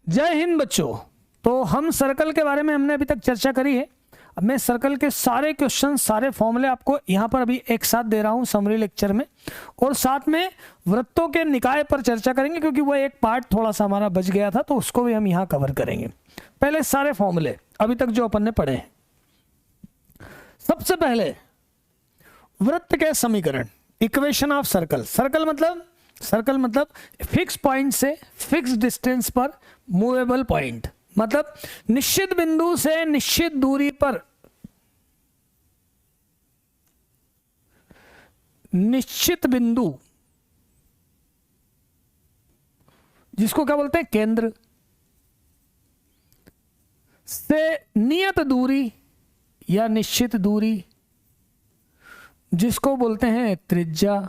जय हिंद बच्चों। तो हम सर्कल के बारे में हमने अभी तक चर्चा करी है। अब मैं सर्कल के सारे क्वेश्चन, सारे फॉर्मूले आपको यहाँ पर अभी एक साथ दे रहा हूँ समरी लेक्चर में, और साथ में वृत्तों के निकाय पर चर्चा करेंगे, क्योंकि वो एक पार्ट थोड़ा सा हमारा बच गया था, तो उसको भी हम यहाँ कवर करेंगे। पहले सारे फॉर्मूले अभी तक जो अपन ने पढ़े हैं। सबसे पहले वृत्त के समीकरण, इक्वेशन ऑफ सर्कल। सर्कल मतलब फिक्स पॉइंट से फिक्स डिस्टेंस पर मूवेबल पॉइंट, मतलब निश्चित बिंदु से निश्चित दूरी पर निश्चित बिंदु, जिसको क्या बोलते हैं केंद्र, से नियत दूरी या निश्चित दूरी, जिसको बोलते हैं त्रिज्या,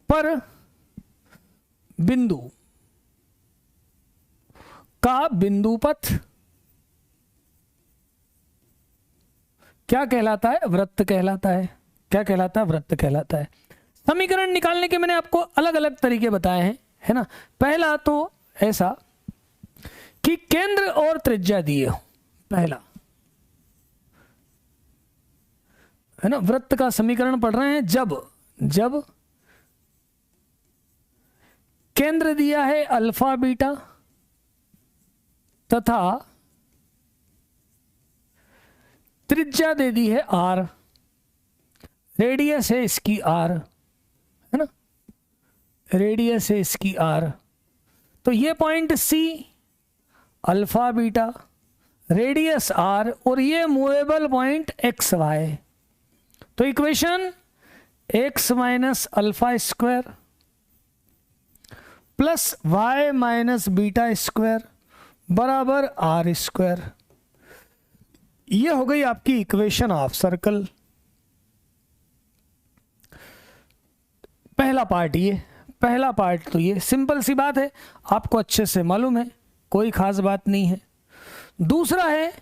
पर बिंदु का बिंदुपथ क्या कहलाता है? वृत्त कहलाता है। क्या कहलाता है? वृत्त कहलाता है। समीकरण निकालने के मैंने आपको अलग अलग तरीके बताए हैं, है ना। पहला तो ऐसा कि केंद्र और त्रिज्या दिए हो, पहला, है ना। वृत्त का समीकरण पढ़ रहे हैं जब केंद्र दिया है अल्फा बीटा तथा त्रिज्या दे दी है आर, रेडियस है इसकी आर, है ना, रेडियस है इसकी आर। तो ये point C, alpha beta, radius R, और ये मूवेबल पॉइंट एक्स वाई। तो equation X minus alpha square plus Y minus beta square बराबर आर स्क्वायर, ये हो गई आपकी इक्वेशन ऑफ सर्कल। पहला पार्ट तो ये सिंपल सी बात है, आपको अच्छे से मालूम है, कोई खास बात नहीं है। दूसरा है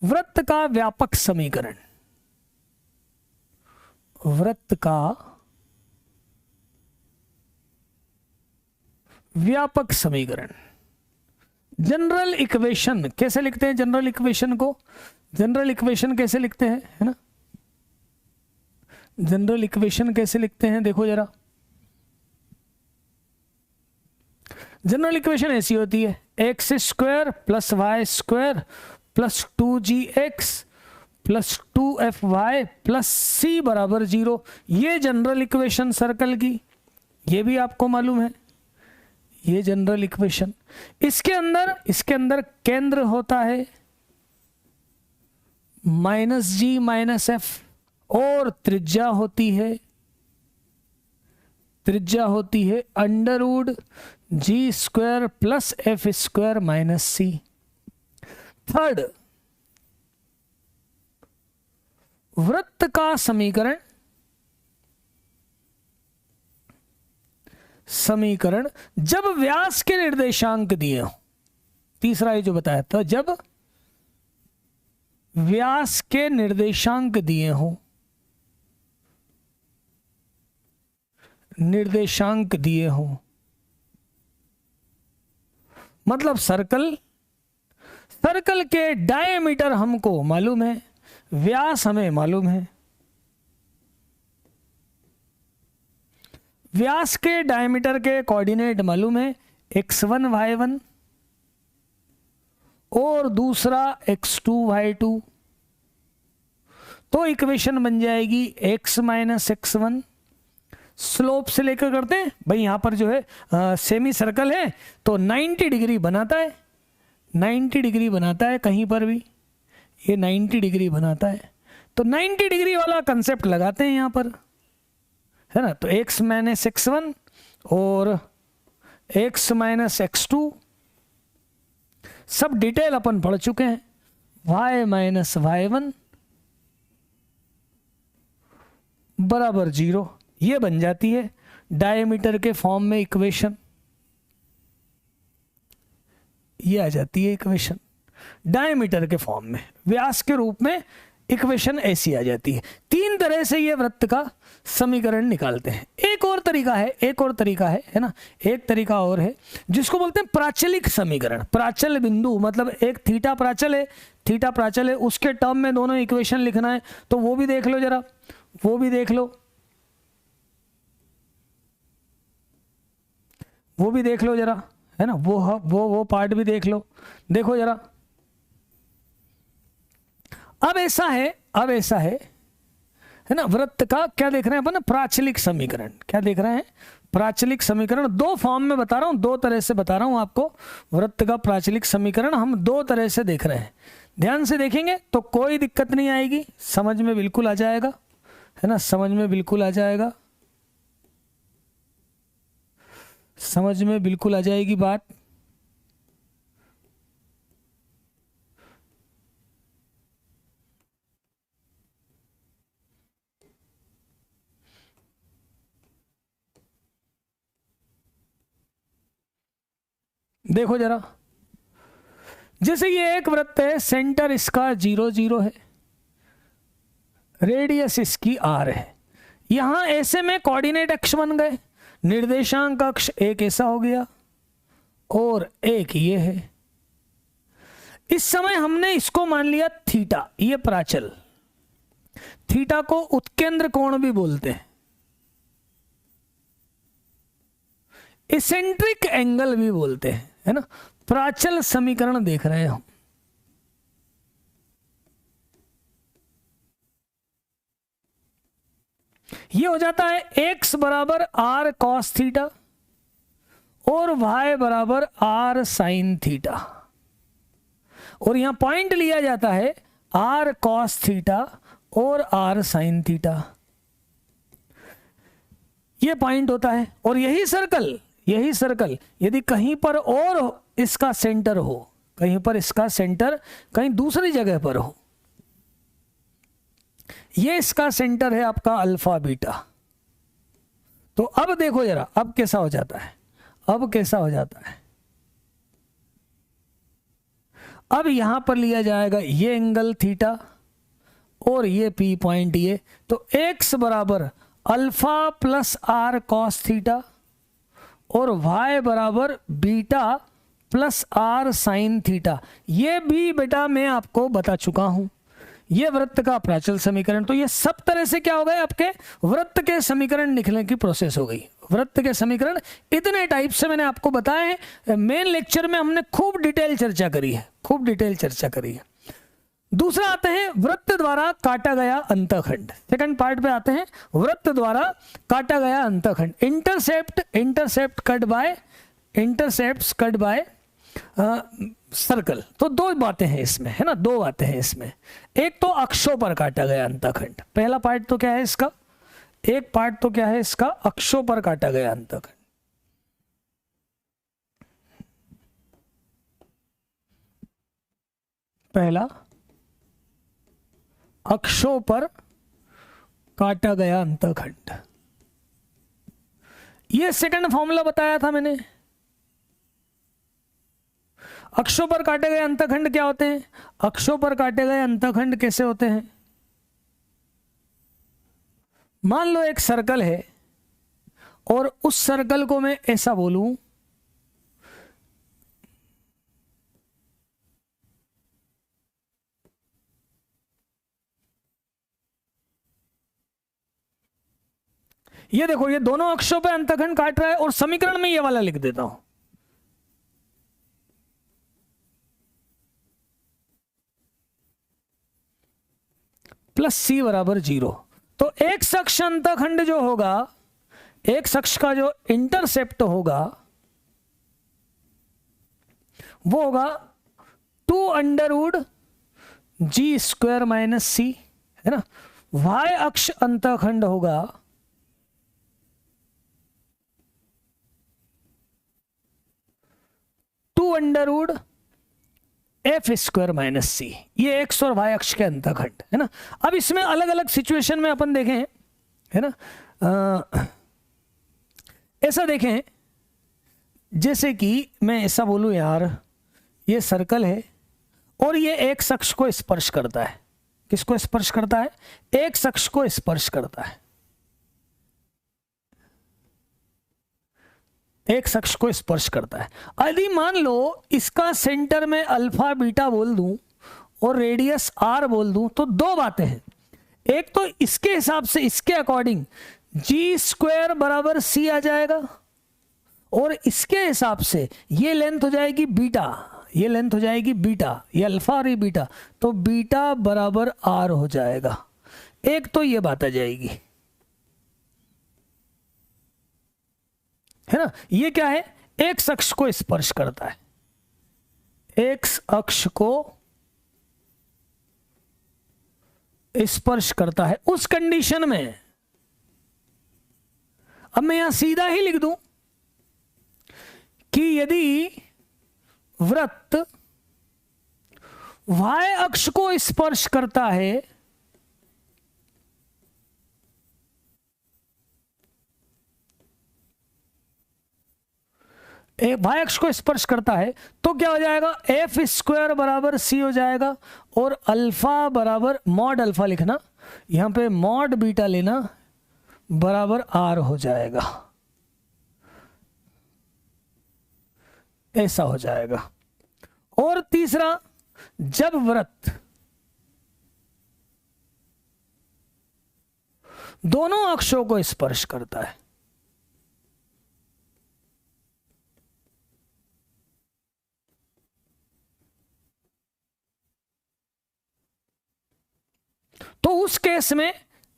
वृत्त का व्यापक समीकरण। वृत्त का व्यापक समीकरण, जनरल इक्वेशन कैसे लिखते हैं? जनरल इक्वेशन कैसे लिखते हैं, है ना। जनरल इक्वेशन कैसे लिखते हैं देखो जरा। जनरल इक्वेशन ऐसी होती है, x square plus y square plus 2gx plus 2fy plus c बराबर 0। ये जनरल इक्वेशन सर्कल की, ये भी आपको मालूम है, ये जनरल इक्वेशन। इसके अंदर केंद्र होता है माइनस जी माइनस एफ, और त्रिज्या होती है under root g square plus f square minus c. Third, वृत्त का समीकरण जब व्यास के निर्देशांक दिए हो। तीसरा ये जो बताया था, जब व्यास के निर्देशांक दिए हो, मतलब सर्कल के डायमीटर हमको मालूम है, व्यास हमें मालूम है। व्यास के डायमीटर के कोऑर्डिनेट मालूम है, x1 y1 और दूसरा x2 y2। तो इक्वेशन बन जाएगी x माइनस x1। स्लोप से लेकर करते हैं भाई, यहां पर जो है सेमी सर्कल है तो 90 डिग्री बनाता है, 90 डिग्री बनाता है, कहीं पर भी ये 90 डिग्री बनाता है। तो 90 डिग्री वाला कंसेप्ट लगाते हैं यहां पर, है ना। तो x माइनस x1 और x माइनस x2 सब डिटेल अपन पढ़ चुके हैं। y माइनस y1 बराबर 0, ये बन जाती है डायमीटर के फॉर्म में इक्वेशन। ये आ जाती है इक्वेशन डायमीटर के फॉर्म में, व्यास के रूप में इक्वेशन ऐसी आ जाती है। 3 तरह से ये वृत्त का समीकरण निकालते हैं। एक और तरीका है ना, एक तरीका और है जिसको बोलते हैं प्राचलिक समीकरण। प्राचल बिंदु मतलब एक थीटा प्राचल है, उसके टर्म में दोनों इक्वेशन लिखना है, तो वो भी देख लो जरा, वो भी देख लो जरा, है ना, वो पार्ट भी देख लो। देखो जरा, अब ऐसा है ना, वृत्त का क्या देख रहे हैं अपन, प्राचलिक समीकरण। क्या देख रहे हैं, प्राचलिक समीकरण। 2 फॉर्म में बता रहा हूं, 2 तरह से बता रहा हूं आपको। वृत्त का प्राचलिक समीकरण हम 2 तरह से देख रहे हैं। ध्यान से देखेंगे तो कोई दिक्कत नहीं आएगी, समझ में बिल्कुल आ जाएगा, है ना, समझ में बिल्कुल आ जाएगी बात। देखो जरा, जैसे ये एक वृत्त है, सेंटर इसका 0 0 है, रेडियस इसकी r है। यहां ऐसे में कोऑर्डिनेट अक्ष बन गए, निर्देशांक अक्ष एक ऐसा हो गया और एक ये है। इस समय हमने इसको मान लिया थीटा, ये प्राचल। थीटा को उत्केंद्र कोण भी बोलते हैं, इसेंट्रिक एंगल भी बोलते हैं, है ना। प्राचल समीकरण देख रहे हैं हम। ये हो जाता है x बराबर r cos थीटा और y बराबर r sin थीटा, और यहां पॉइंट लिया जाता है r cos थीटा और r sin थीटा, ये पॉइंट होता है। और यही सर्कल यदि कहीं पर और इसका सेंटर हो, कहीं पर इसका सेंटर कहीं दूसरी जगह पर हो, ये इसका सेंटर है आपका अल्फा बीटा। तो अब देखो जरा, अब कैसा हो जाता है, अब यहां पर लिया जाएगा ये एंगल थीटा और ये पी पॉइंट ये, तो x बराबर alpha plus r cos theta और y बराबर beta plus r sin theta. ये भी बेटा मैं आपको बता चुका हूं, ये वृत्त का प्राचल समीकरण। तो ये सब तरह से क्या हो गए, आपके वृत्त के समीकरण निकलने की प्रोसेस हो गई। वृत्त के समीकरण इतने टाइप से मैंने आपको बताए हैं, मेन लेक्चर में हमने खूब डिटेल चर्चा करी है। दूसरा आते हैं वृत्त द्वारा काटा गया अंतःखंड। सेकंड पार्ट पे आते हैं वृत्त द्वारा काटा गया अंतःखंड। Intercept cut by circle. तो 2 बातें हैं इसमें, है ना, 2 बातें हैं इसमें। एक तो अक्षों पर काटा गया अंतःखंड, पहला पार्ट तो क्या है इसका, एक पार्ट तो क्या है इसका, अक्षों पर काटा गया अंतःखंड। पहला अक्षों पर काटा गया अंतःखंड, ये सेकंड फॉर्मूला बताया था मैंने। अक्षों पर काटे गए अंतःखंड क्या होते हैं, अक्षों पर काटे गए अंतःखंड कैसे होते हैं, मान लो एक सर्कल है और उस सर्कल को मैं ऐसा बोलूं, ये देखो, ये दोनों अक्षों पे अंतःखंड काट रहा है और समीकरण में ये वाला लिख देता हूं, प्लस सी बराबर 0। तो एक अक्ष अंतःखंड जो होगा, एक अक्ष का जो इंटरसेप्ट होगा वो होगा 2√g² माइनस सी, है ना। y अक्ष अंतःखंड होगा 2√f² माइनस सी, ये x और y अक्ष के अंतःखंड, है ना। अब इसमें अलग अलग सिचुएशन में अपन देखें, है ना, ऐसा देखें जैसे कि मैं ऐसा बोलूं यार, ये सर्कल है और ये x अक्ष को स्पर्श करता है, किसको स्पर्श करता है? एक्स अक्ष को स्पर्श करता है, एक्स अक्ष को स्पर्श करता है। यदि मान लो इसका सेंटर में अल्फा बीटा बोल दूं और रेडियस आर बोल दूं, तो दो बातें हैं। एक तो इसके हिसाब से, इसके अकॉर्डिंग जी स्क्वायर बराबर सी आ जाएगा, और इसके हिसाब से ये लेंथ हो जाएगी बीटा, ये लेंथ हो जाएगी बीटा, ये अल्फा और ये बीटा, तो बीटा बराबर आर हो जाएगा। एक तो ये बात आ जाएगी, है ना। ये क्या है? एक्स अक्ष को स्पर्श करता है, एक्स अक्ष को स्पर्श करता है। उस कंडीशन में अब मैं यहां सीधा ही लिख दूं कि यदि वृत्त y अक्ष को स्पर्श करता है, y अक्ष को स्पर्श करता है, तो क्या हो जाएगा? एफ स्क्वायर बराबर सी हो जाएगा, और अल्फा बराबर मॉड अल्फा लिखना, यहां पे मॉड बीटा लेना, बराबर आर हो जाएगा। ऐसा हो जाएगा। और तीसरा, जब वृत्त दोनों अक्षों को स्पर्श करता है, तो उस केस में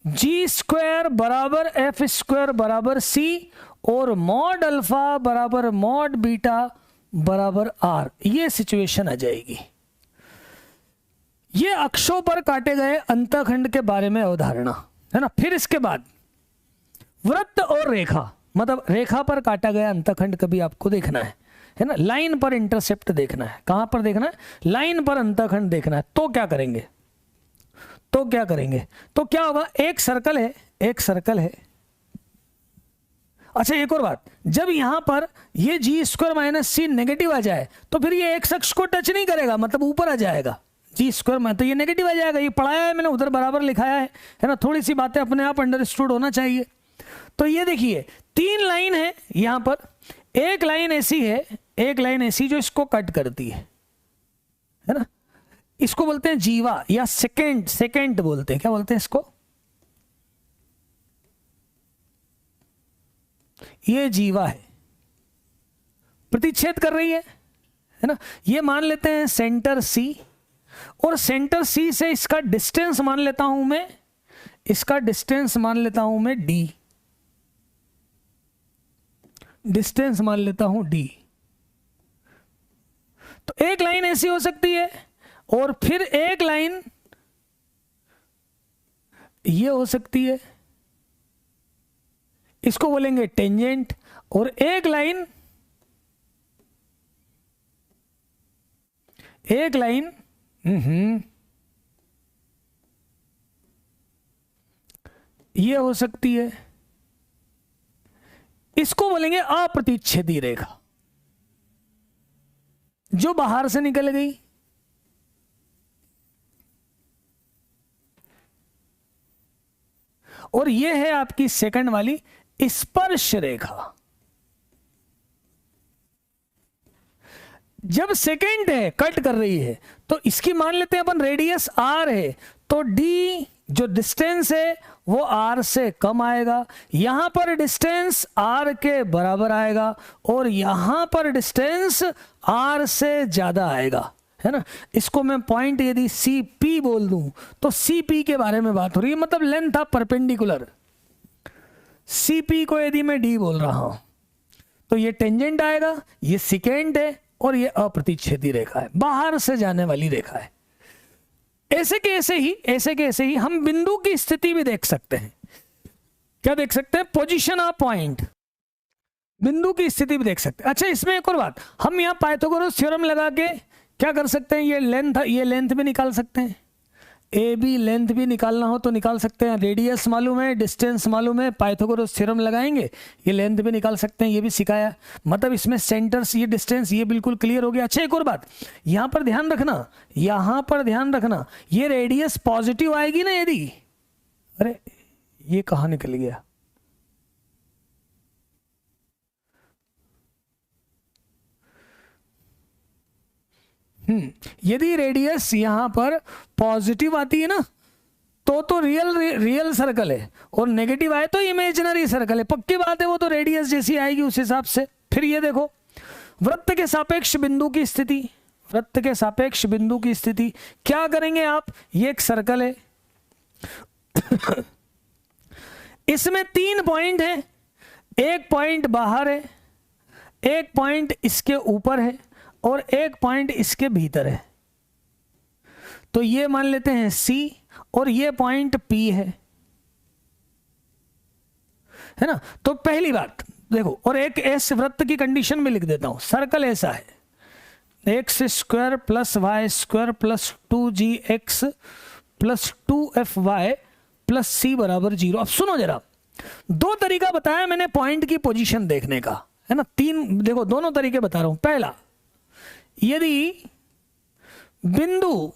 जी स्क्वायर बराबर एफ स्क्वायर बराबर सी, और मॉड अल्फा बराबर मॉड बीटा बराबर आर, ये सिचुएशन आ जाएगी। ये अक्षों पर काटे गए अंतखंड के बारे में अवधारणा है ना। फिर इसके बाद वृत्त और रेखा, मतलब रेखा पर काटा गया अंतखंड कभी आपको देखना है ना। लाइन पर इंटरसेप्ट देखना है। कहां पर देखना है? लाइन पर अंतखंड देखना है। तो क्या करेंगे? तो क्या होगा? एक सर्कल है, एक सर्कल है। अच्छा, एक और बात, जब यहां पर ये जी स्क्वायर माइनस सी नेगेटिव आ जाए, तो फिर ये एक्स अक्ष को टच नहीं करेगा, मतलब ऊपर आ जाएगा जी स्क्वायर में, तो ये नेगेटिव आ जाएगा। ये पढ़ाया है मैंने, उधर बराबर लिखाया है ना। थोड़ी सी बातें अपने आप अंडरस्टूड होना चाहिए। तो ये देखिए, तीन लाइन है यहां पर। एक लाइन ऐसी है, एक लाइन ऐसी जो इसको कट करती है ना। इसको बोलते हैं जीवा, या सेकेंड बोलते हैं। क्या बोलते हैं इसको? ये जीवा है, प्रतिच्छेद कर रही है ना। ये मान लेते हैं सेंटर सी, और सेंटर सी से इसका डिस्टेंस मान लेता हूं मैं, इसका डिस्टेंस मान लेता हूं मैं डी, डिस्टेंस मान लेता हूं डी। तो एक लाइन ऐसी हो सकती है, और फिर एक लाइन ये हो सकती है, इसको बोलेंगे टेंजेंट। और एक लाइन ये हो सकती है, इसको बोलेंगे अप्रतिच्छेदी रेखा, जो बाहर से निकल गई। और ये है आपकी सेकंड वाली स्पर्श रेखा। जब सेकंड है, कट कर रही है, तो इसकी मान लेते हैं अपन रेडियस आर है, तो डी जो डिस्टेंस है वो आर से कम आएगा। यहां पर डिस्टेंस आर के बराबर आएगा, और यहां पर डिस्टेंस आर से ज्यादा आएगा, है ना। इसको मैं पॉइंट यदि सी पी बोल दूं, तो सी पी के बारे में बात हो रही है, मतलब length of perpendicular. C P को यदि मैं डी बोल रहा हूं, तो ये टेंजेंट आएगा, ये सेकेंड है, और ये अप्रतिच्छेदी रेखा है, बाहर से जाने वाली रेखा है। ऐसे के ऐसे ही हम बिंदु की स्थिति भी देख सकते हैं। क्या देख सकते हैं? पोजीशन ऑफ पॉइंट, बिंदु की स्थिति भी देख सकते हैं। अच्छा, इसमें एक और बात, हम यहां पाइथागोरस थ्योरम लगा के क्या कर सकते हैं? ये लेंथ भी निकाल सकते हैं, ए बी लेंथ भी निकालना हो तो निकाल सकते हैं, रेडियस मालूम है, डिस्टेंस मालूम है, पाइथागोरस थ्योरम लगाएंगे, ये लेंथ भी निकाल सकते हैं, ये भी सिखाया। मतलब इसमें सेंटर्स, ये डिस्टेंस, ये बिल्कुल क्लियर हो गया। अच्छा एक और बात यहां पर ध्यान रखना, यहां पर ध्यान रखना, ये रेडियस पॉजिटिव आएगी ना यदि, अरे ये कहां निकल गया, यदि रेडियस यहां पर पॉजिटिव आती है ना तो रियल सर्कल है, और नेगेटिव आए तो इमेजिनरी सर्कल है, पक्की बात है, वो तो रेडियस जैसी आएगी उस हिसाब से। फिर ये देखो वृत्त के सापेक्ष बिंदु की स्थिति, वृत्त के सापेक्ष बिंदु की स्थिति क्या करेंगे आप, ये एक सर्कल है इसमें 3 पॉइंट है, एक पॉइंट बाहर है, एक पॉइंट इसके ऊपर है, और एक पॉइंट इसके भीतर है। तो ये मान लेते हैं C, और ये पॉइंट P है ना। तो पहली बात देखो, और एक ऐस वृत्त की कंडीशन में लिख देता हूं, सर्कल ऐसा है, x square plus y square plus 2gx plus 2fy plus c बराबर 0। अब सुनो जरा, 2 तरीका बताया मैंने पॉइंट की पोजीशन देखने का, है ना। 3 देखो, दोनों तरीके बता रहा हूं। पहला, यदि बिंदु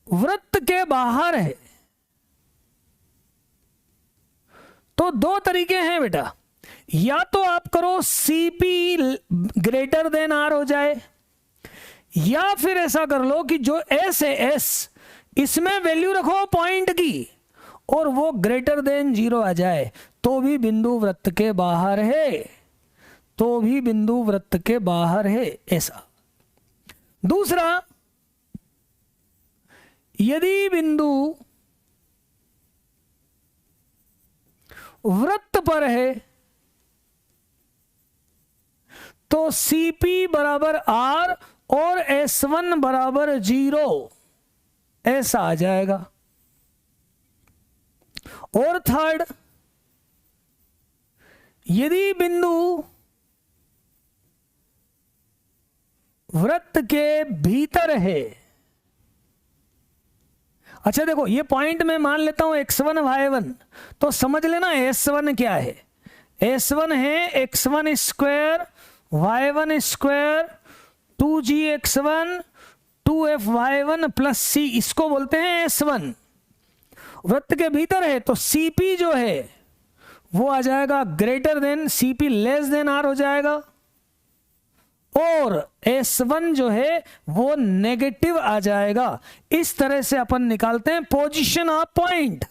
वृत्त के बाहर है तो 2 तरीके हैं बेटा, या तो आप करो CP ग्रेटर देन R हो जाए, या फिर ऐसा कर लो कि जो S है S, इसमें वैल्यू रखो पॉइंट की और वो ग्रेटर देन 0 आ जाए, तो भी बिंदु वृत्त के बाहर है, तो भी बिंदु वृत्त के बाहर है, ऐसा। दूसरा, यदि बिंदु वृत्त पर है तो CP बराबर R और S1 बराबर 0 ऐसा आ जाएगा। और थर्ड, यदि बिंदु वृत्त के भीतर है, अच्छा देखो ये पॉइंट मैं मान लेता हूं x1 y1, तो समझ लेना S1 क्या है, S1 है x1 square y1 square 2gx1 2fy1 plus c, इसको बोलते हैं S1। वृत्त के भीतर है तो CP जो है वो आ जाएगा greater than, CP less than R हो जाएगा, और S1 जो है वो नेगेटिव आ जाएगा। इस तरह से अपन निकालते हैं पोजीशन ऑफ पॉइंट,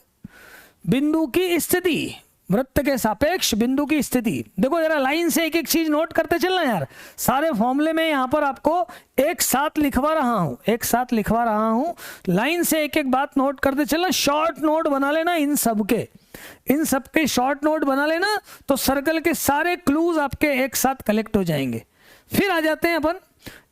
बिंदु की स्थिति, वृत्त के सापेक्ष बिंदु की स्थिति। देखो जरा लाइन से एक एक चीज नोट करते चलना यार, सारे फॉर्मूले में यहां पर आपको एक साथ लिखवा रहा हूं, एक साथ लिखवा रहा हूं, लाइन से एक एक बात नोट करते चलना, शॉर्ट नोट बना लेना इन सबके शॉर्ट नोट बना लेना, तो सर्कल के सारे क्लूज आपके एक साथ कलेक्ट हो जाएंगे। फिर आ जाते हैं अपन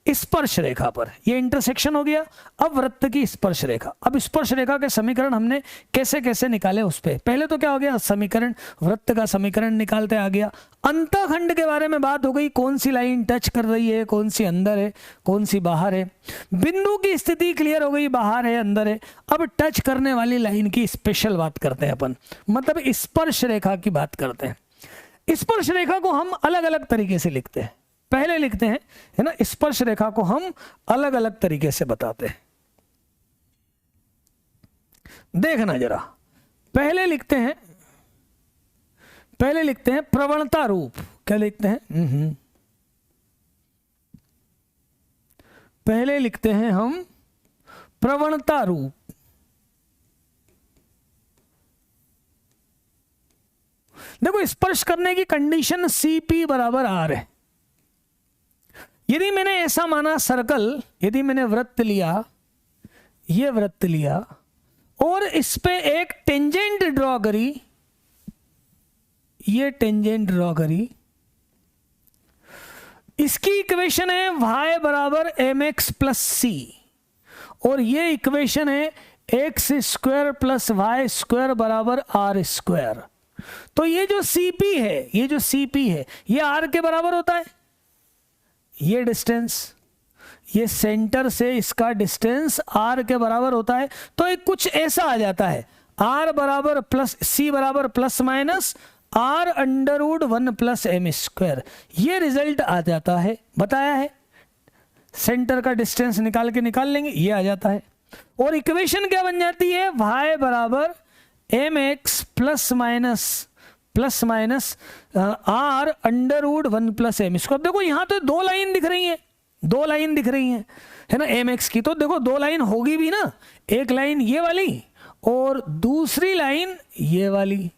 स्पर्श रेखा पर, ये इंटरसेक्शन हो गया। अब वृत्त की स्पर्श रेखा, अब स्पर्श रेखा के समीकरण हमने कैसे कैसे निकाले उस पे, पहले तो क्या हो गया, समीकरण, वृत्त का समीकरण निकालते आ गया। अंतःखंड के बारे में बात हो गई, कौन सी लाइन टच कर रही है, कौन सी अंदर है, कौन सी बाहर है। बिंदु की स्थिति क्लियर हो गई, बाहर है अंदर है। अब टच करने वाली लाइन की स्पेशल बात करते हैं अपन, मतलब स्पर्श रेखा की बात करते हैं। स्पर्श रेखा को हम अलग अलग तरीके से लिखते हैं, पहले लिखते हैं, है ना, स्पर्श रेखा को हम अलग अलग तरीके से बताते हैं। देखना जरा, पहले लिखते हैं प्रवणता रूप। क्या लिखते हैं, पहले लिखते हैं हम प्रवणता रूप। देखो स्पर्श करने की कंडीशन CP बराबर R है। यदि मैंने ऐसा माना सर्कल, यदि मैंने वृत्त लिया, ये वृत्त लिया, और इस पे एक टेंजेंट ड्रॉ करी, ये टेंजेंट ड्रॉ करी, इसकी इक्वेशन है y बराबर mx प्लस c, और ये इक्वेशन है x square plus y square बराबर r स्क्वायर। तो ये जो CP है, ये जो CP है, ये r के बराबर होता है, ये डिस्टेंस, ये सेंटर से इसका डिस्टेंस r के बराबर होता है, तो एक कुछ ऐसा आ जाता है, r बराबर प्लस c बराबर plus minus r√1 plus m square, ये रिजल्ट आ जाता है, बताया है। सेंटर का डिस्टेंस निकाल लेंगे, ये आ जाता है। और इक्वेशन क्या बन जाती है, y बराबर mx plus minus r√1 plus m square. देखो यहाँ तो दो लाइन दिख रही हैं, है ना, mx की। तो देखो दो लाइन होगी भी ना, एक लाइन ये वाली और दूसरी लाइन ये वाली।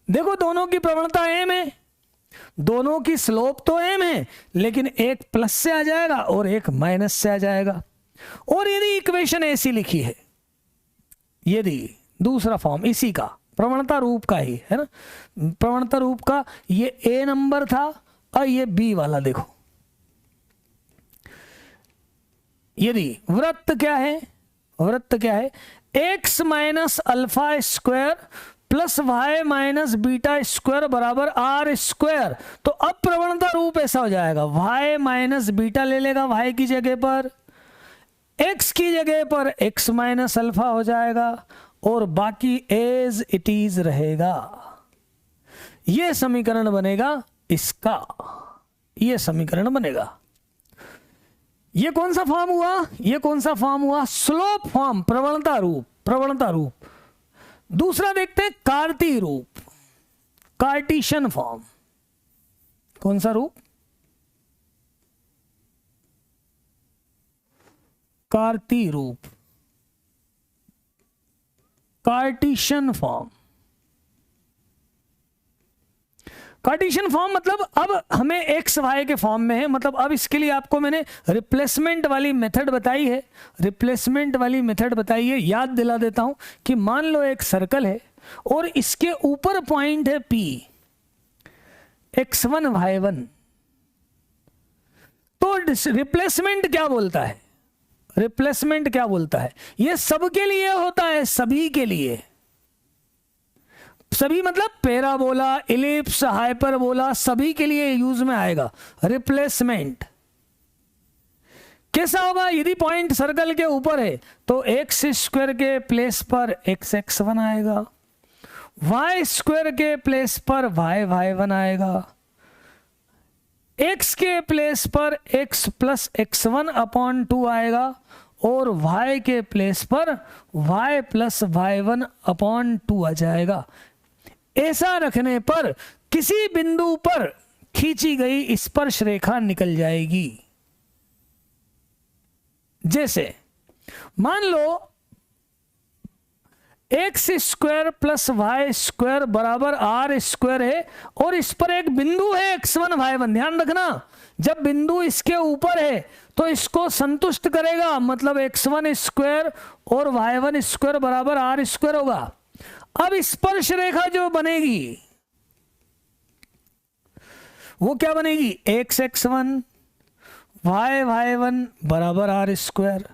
देखो दोनों की प्रवणता m है, दोनों की स्लोप तो m है, लेकिन एक प्लस से आ जाएगा और एक माइनस से आ जाएगा। और यदि इक्वेशन ऐसी लिखी है, यदि दूसरा फॉर्म इसी का प्रवणता रूप का ही है ना, प्रवणता रूप का ये a नंबर था और ये b वाला, देखो यदि वृत्त क्या है, x minus alpha square plus Y minus beta square बराबर आर स्क्वायर। तो अब प्रवणता रूप ऐसा हो जाएगा, y माइनस बीटा ले लेगा y की जगह पर, x की जगह पर x माइनस अल्फा हो जाएगा और बाकी एज इट इज रहेगा। यह समीकरण बनेगा इसका, यह समीकरण बनेगा। ये कौन सा फॉर्म हुआ, स्लोप फॉर्म, प्रवणता रूप। दूसरा देखते हैं कार्तीय रूप, कार्टीशियन फॉर्म। कौन सा रूप, कार्तीय रूप, कार्टीशियन फॉर्म। कार्टीशियन फॉर्म मतलब अब हमें एक्स वाई के फॉर्म में है, मतलब अब इसके लिए आपको मैंने रिप्लेसमेंट वाली मेथड बताई है। याद दिला देता हूं कि मान लो एक सर्कल है और इसके ऊपर पॉइंट है P, x1 y1। तो रिप्लेसमेंट क्या बोलता है, ये सबके लिए होता है, सभी के लिए। सभी मतलब पैराबोला, इलिप्स, हाइपरबोला, सभी के लिए यूज में आएगा रिप्लेसमेंट। कैसा होगा, यदि पॉइंट सर्कल के ऊपर है तो एक्स स्क्वायर के प्लेस पर x1 आएगा, वाई स्क्वायर के प्लेस पर y1 आएगा, x के प्लेस पर x प्लस x1 अपॉन 2 आएगा और y के प्लेस पर y प्लस y1 अपॉन 2 आ जाएगा। ऐसा रखने पर किसी बिंदु पर खींची गई स्पर्श रेखा निकल जाएगी। जैसे मान लो x square plus y square बराबर आर स्क्वायर है और इस पर एक बिंदु है x1 y1। ध्यान रखना, जब बिंदु इसके ऊपर है तो इसको संतुष्ट करेगा, मतलब x1 स्क्वायर और y1 स्क्वायर बराबर आर स्क्वायर होगा। अब स्पर्श रेखा जो बनेगी वो क्या बनेगी, x1 y1 बराबर आर स्क्वायर।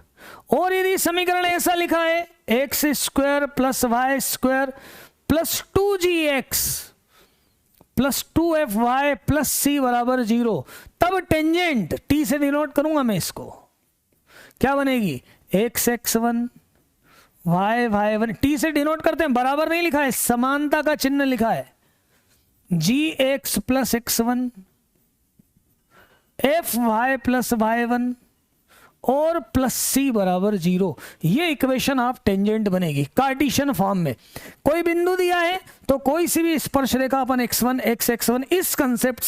और यदि समीकरण ऐसा लिखा है x square plus y square plus 2gx plus 2fy plus c बराबर 0, तब टेंजेंट t से डिनोट करूंगा मैं इसको, क्या बनेगी, x1 y1 t से डिनोट करते हैं, बराबर नहीं लिखा है, समानता का चिन्ह लिखा है, gx plus x1 fy plus y1 और प्लस c बराबर 0। ये इक्वेशन ऑफ टेंजेंट बनेगी कार्टिशियन फॉर्म में। कोई बिंदु दिया है तो कोई सी भी स्पर्श रेखा अपन x1 x1 इस कंसेप्ट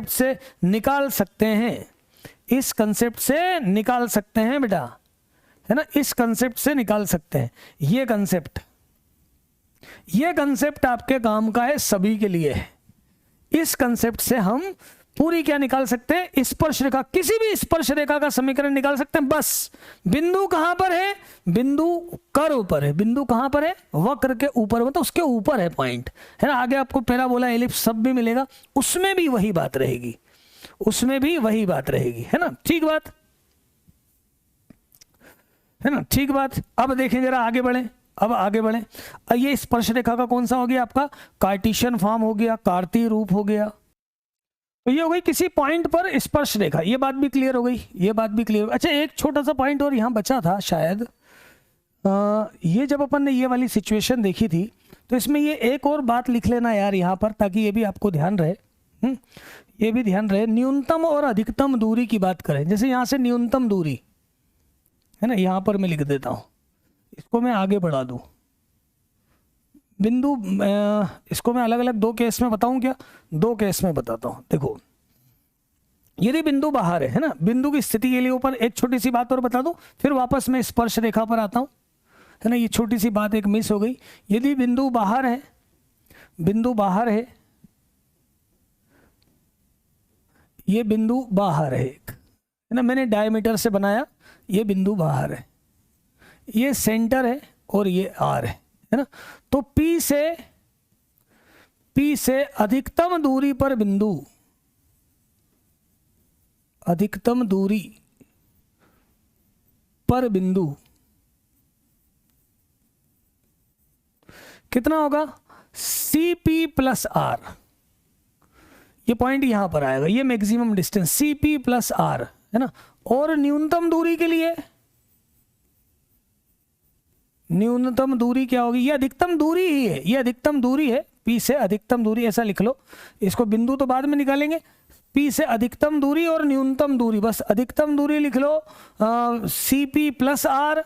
से निकाल सकते हैं, इस कंसेप्ट से निकाल सकते हैं बेटा, है ना, इस कंसेप्ट से निकाल सकते हैं। ये कंसेप्ट आपके काम का है, सभी के लिए है। इस कंसेप्ट से हम पूरी क्या निकाल सकते हैं, स्पर्श रेखा, किसी भी स्पर्श रेखा का समीकरण निकाल सकते हैं। बस बिंदु कहां पर है, बिंदु कर्व पर है, बिंदु कहां पर है, वक्र के ऊपर, मतलब उसके ऊपर है पॉइंट, है ना। आगे आपको पैराबोला, एलिप्स सब भी मिलेगा, उसमें भी वही बात रहेगी, है ना। ठीक बात है ना, ठीक बात। अब देखें जरा, आगे बढ़े। ये स्पर्श रेखा का कौन सा हो गया आपका, कार्टिशियन फॉर्म हो गया, कार्तीय रूप हो गया। तो ये हो गई किसी पॉइंट पर स्पर्श रेखा, ये बात भी क्लियर हो गई, ये बात भी क्लियर। अच्छा एक छोटा सा पॉइंट और यहाँ बचा था शायद, ये जब अपन ने ये वाली सिचुएशन देखी थी तो इसमें ये एक और बात लिख लेना यार यहाँ पर, ताकि ये भी आपको ध्यान रहे। ये भी ध्यान रहे, न्यूनतम और अधिकतम दूरी की बात करें। जैसे यहाँ से न्यूनतम दूरी है ना, यहाँ पर मैं लिख देता हूँ, इसको मैं आगे बढ़ा दूँ बिंदु, इसको मैं अलग अलग दो केस में बताऊं क्या, दो केस में बताता हूं। देखो यदि बिंदु बाहर है ना, बिंदु की स्थिति के लिए ऊपर एक छोटी सी बात और बता दूं, फिर वापस मैं स्पर्श रेखा पर आता हूं, है ना। ये छोटी सी बात एक मिस हो गई। यदि बिंदु बाहर है, बिंदु बाहर है, ये बिंदु बाहर है ना, मैंने डायमीटर से बनाया, ये बिंदु बाहर है, ये सेंटर है और ये आर है ना। तो P से अधिकतम दूरी पर बिंदु, अधिकतम दूरी पर बिंदु कितना होगा, CP प्लस R। ये पॉइंट यहां पर आएगा, ये maximum distance CP plus R है ना। और न्यूनतम दूरी के लिए, न्यूनतम दूरी क्या होगी, ये अधिकतम दूरी ही है, ये अधिकतम दूरी है, P से अधिकतम दूरी, ऐसा लिख लो। इसको बिंदु तो बाद में निकालेंगे, P से अधिकतम दूरी और न्यूनतम दूरी, बस अधिकतम दूरी लिख लो CP प्लस R,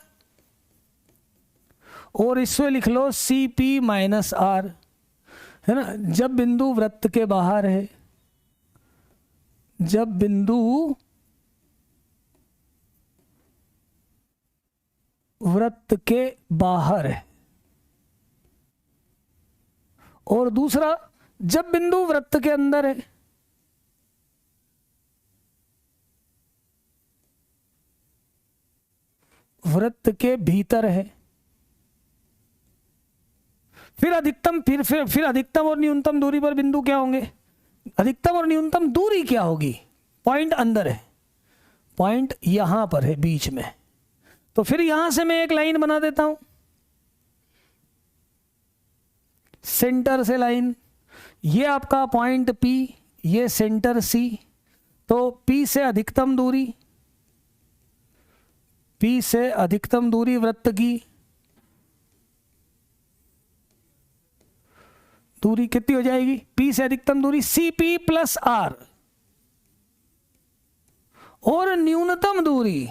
और इसमें लिख लो CP माइनस R, है ना। जब बिंदु वृत्त के बाहर है, जब बिंदु वृत्त के बाहर है, और दूसरा जब बिंदु वृत्त के अंदर है, वृत्त के भीतर है, फिर अधिकतम, फिर अधिकतम और न्यूनतम दूरी पर बिंदु क्या होंगे, अधिकतम और न्यूनतम दूरी क्या होगी, पॉइंट अंदर है, पॉइंट यहां पर है बीच में। तो फिर यहां से मैं एक लाइन बना देता हूं, सेंटर से लाइन, ये आपका पॉइंट P, ये सेंटर C। तो P से अधिकतम दूरी, P से अधिकतम दूरी वृत्त की दूरी कितनी हो जाएगी, P से अधिकतम दूरी CP प्लस R, और न्यूनतम दूरी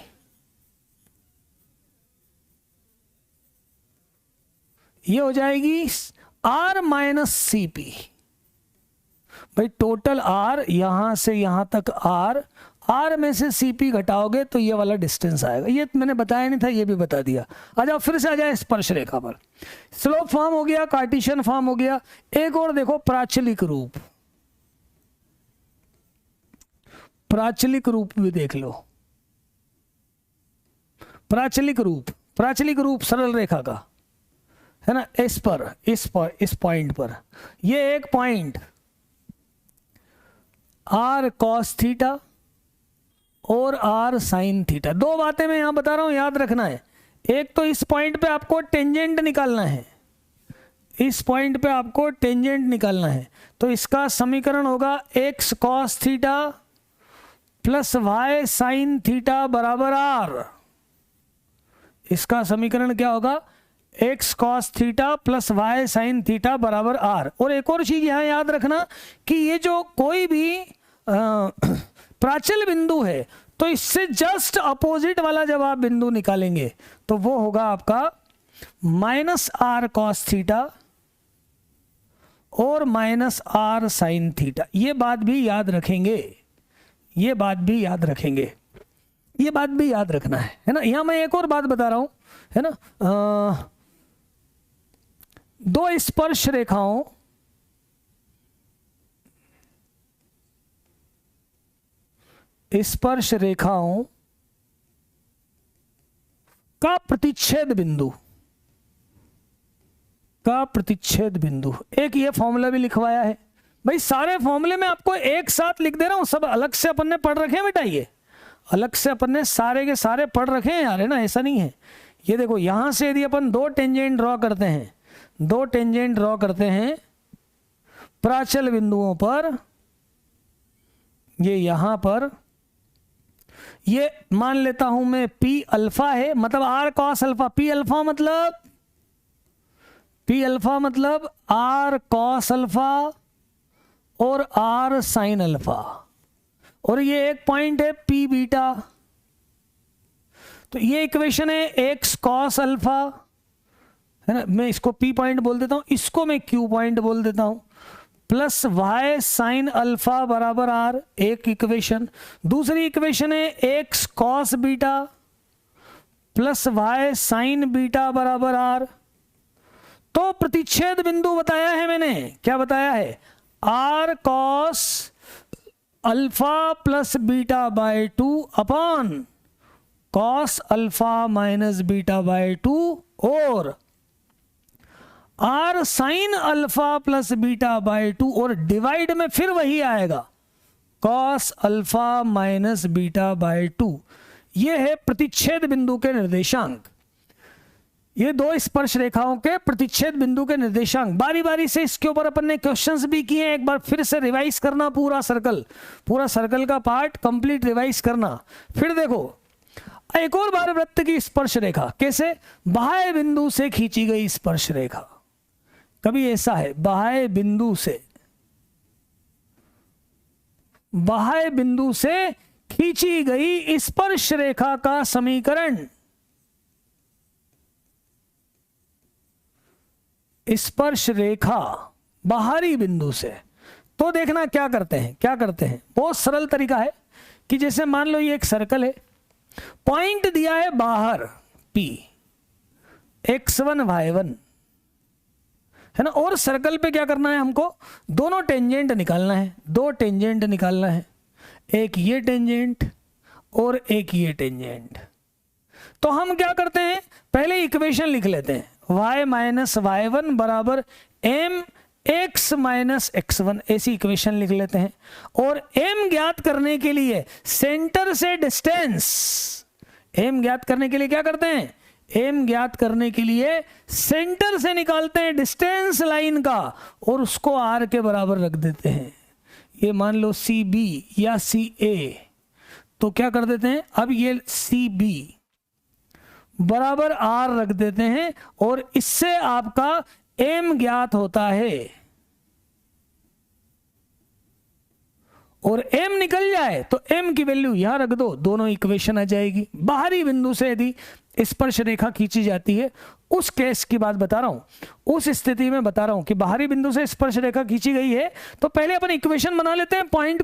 ये हो जाएगी R माइनस CP। भाई टोटल R, यहां से यहां तक R में से CP घटाओगे तो ये वाला डिस्टेंस आएगा। ये मैंने बताया नहीं था, ये भी बता दिया। आ जाओ फिर से आ जाए स्पर्श रेखा पर। स्लोप फॉर्म हो गया, कार्टेशियन फॉर्म हो गया, एक और देखो प्राचलिक रूप, प्राचलिक रूप भी देख लो। प्राचलिक रूप, प्राचलिक रूप सरल रेखा का है ना, इस पॉइंट पर ये एक पॉइंट R cos थीटा और R sin थीटा, दो बातें मैं यहां बता रहा हूं, याद रखना है। एक तो इस पॉइंट पे आपको टेंजेंट निकालना है, इस पॉइंट पे आपको टेंजेंट निकालना है। तो इसका समीकरण होगा x cos theta plus y sin theta बराबर R। इसका समीकरण क्या होगा, x cos theta plus y sin theta बराबर R। और एक और चीज यहां याद रखना कि ये जो कोई भी प्राचल बिंदु है, तो इससे जस्ट अपोजिट वाला जब आप बिंदु निकालेंगे तो वो होगा आपका माइनस R cos थीटा और माइनस R sin थीटा। ये बात भी याद रखेंगे, ये बात भी याद रखेंगे, ये बात भी याद रखना है ना। यहां मैं एक और बात बता रहा हूं, है ना। दो स्पर्श रेखाओं का प्रतिच्छेद बिंदु, का प्रतिच्छेद बिंदु, एक ये फॉर्मूला भी लिखवाया है। भाई सारे फॉर्मूले में आपको एक साथ लिख दे रहा हूं, सब अलग से अपन ने पढ़ रखे हैं बेटा, ये अलग से अपन ने सारे के सारे पढ़ रखे हैं यार, है ना, ऐसा नहीं है। ये देखो यहां से यदि अपन दो टेंजेंट ड्रॉ करते हैं, दो टेंजेंट ड्रॉ करते हैं प्राचल बिंदुओं पर, ये यहां पर ये मान लेता हूं मैं P अल्फा है, मतलब R cos alpha. P alpha मतलब R cos अल्फा और R sin अल्फा, और ये एक पॉइंट है P बीटा। तो ये इक्वेशन है x cos अल्फा, है ना, मैं इसको P पॉइंट बोल देता हूं, इसको मैं Q पॉइंट बोल देता हूं, प्लस y साइन अल्फा बराबर R, एक इक्वेशन। दूसरी इक्वेशन है x cos beta plus y sign beta बराबर R। तो प्रतिच्छेद बिंदु बताया है मैंने, क्या बताया है, R cos alpha plus beta by 2 upon cos alpha minus beta by 2 और R sine alpha plus beta by 2, और डिवाइड में फिर वही आएगा cos alpha minus beta by 2। ये है प्रतिच्छेद बिंदु के निर्देशांक, ये दो स्पर्श रेखाओं के प्रतिच्छेद बिंदु के निर्देशांक। बारी बारी से इसके ऊपर अपन ने क्वेश्चंस भी किए, एक बार फिर से रिवाइज करना, पूरा सर्कल का पार्ट कंप्लीट रिवाइज करना। फिर देखो एक और बार वृत्त की स्पर्श रेखा, कैसे, बाह्य बिंदु से खींची गई स्पर्श रेखा। कभी ऐसा है बाह्य बिंदु से खींची गई स्पर्श रेखा का समीकरण, स्पर्श रेखा बाहरी बिंदु से। तो देखना क्या करते हैं, बहुत सरल तरीका है कि जैसे मान लो ये एक सर्कल है, पॉइंट दिया है बाहर P, x1 y1, है ना, और सर्कल पे क्या करना है हमको, दोनों टेंजेंट निकालना है, दो टेंजेंट निकालना है, एक ये टेंजेंट और एक ये टेंजेंट। तो हम क्या करते हैं, पहले इक्वेशन लिख लेते हैं, y माइनस y1 बराबर m x माइनस x1, ऐसी इक्वेशन लिख लेते हैं। और m ज्ञात करने के लिए सेंटर से डिस्टेंस, m ज्ञात करने के लिए क्या करते हैं, m ज्ञात करने के लिए सेंटर से निकालते हैं डिस्टेंस लाइन का, और उसको r के बराबर रख देते हैं। ये मान लो CB या CA, तो क्या कर देते हैं, अब ये CB बराबर R रख देते हैं, और इससे आपका m ज्ञात होता है, और m निकल जाए तो m की वैल्यू यहां रख दो, दोनों इक्वेशन आ जाएगी। बाहरी बिंदु से यदि स्पर्श रेखा खींची जाती है, उस केस की बात बता रहा हूं, उस स्थिति में बता रहा हूं कि बाहरी बिंदु से स्पर्श रेखा खींची गई है, तो पहले अपन इक्वेशन बना लेते हैं, पॉइंट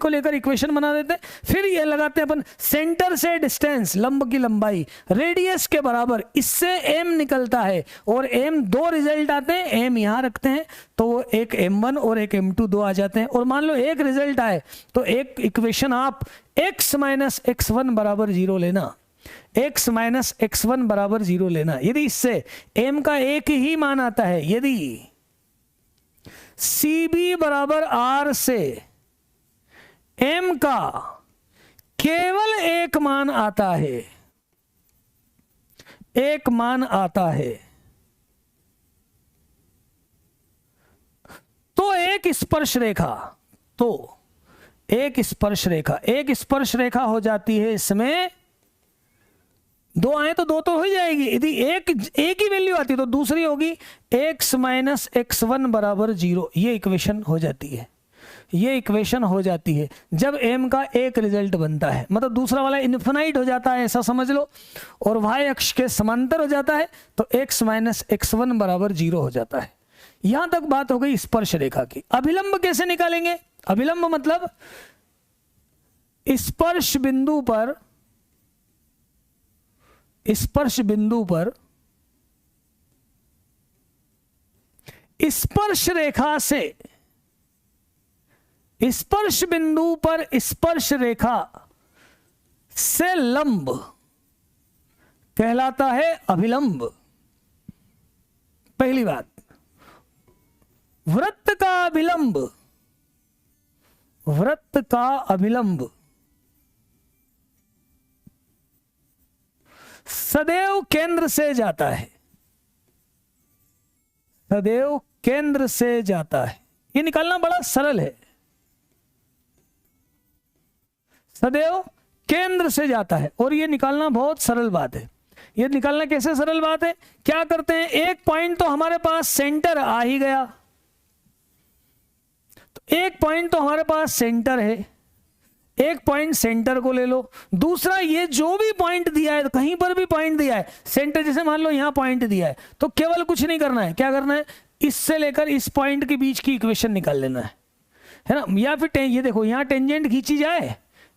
को लेकर इक्वेशन बना देते हैं। फिर ये लगाते हैं अपन सेंटर से डिस्टेंस, लंब की लंबाई रेडियस के बराबर, इससे m निकलता है, और m दो रिजल्ट आते हैं, m यहां रखते हैं तो एक m1 और एक m2 दो आ जाते हैं। और मान लो एक रिजल्ट आए तो एक इक्वेशन आप x माइनस x1 बराबर 0 लेना, x माइनस x1 बराबर 0 लेना। यदि इससे m का एक ही मान आता है, यदि CB बराबर R से m का केवल एक मान आता है, एक मान आता है, तो एक स्पर्श रेखा हो जाती है। इसमें दो आए तो दो तो हो जाएगी, यदि एक ही वैल्यू आती है तो दूसरी होगी x माइनस x1 बराबर 0। ये इक्वेशन हो जाती है जब m का एक रिजल्ट बनता है, मतलब दूसरा वाला इनफिनाइट हो जाता है, ऐसा समझ लो, और y अक्ष के समांतर हो जाता है, तो x माइनस x1 बराबर 0 हो जाता है। यहां तक बात हो गई स्पर्श रेखा की। अभिलंब कैसे निकालेंगे, अभिलंब मतलब स्पर्श बिंदु पर स्पर्श रेखा से, स्पर्श बिंदु पर स्पर्श रेखा से लंब कहलाता है अभिलंब। पहली बात, वृत्त का अभिलंब सदैव केंद्र से जाता है, सदैव केंद्र से जाता है। ये निकालना बड़ा सरल है, सदैव केंद्र से जाता है। और ये निकालना बहुत सरल बात है। ये निकालना कैसे सरल बात है, क्या करते हैं, एक पॉइंट तो हमारे पास सेंटर आ ही गया, तो एक पॉइंट तो हमारे पास सेंटर है, एक पॉइंट सेंटर को ले लो। दूसरा, ये जो भी पॉइंट दिया है, कहीं पर भी पॉइंट दिया है सेंटर, जैसे मान लो यहां पॉइंट दिया है, तो केवल कुछ नहीं करना है, क्या करना है, इससे लेकर इस पॉइंट के बीच की इक्वेशन निकाल लेना है ना। या फिर ये देखो, यहां टेंजेंट खींची जाए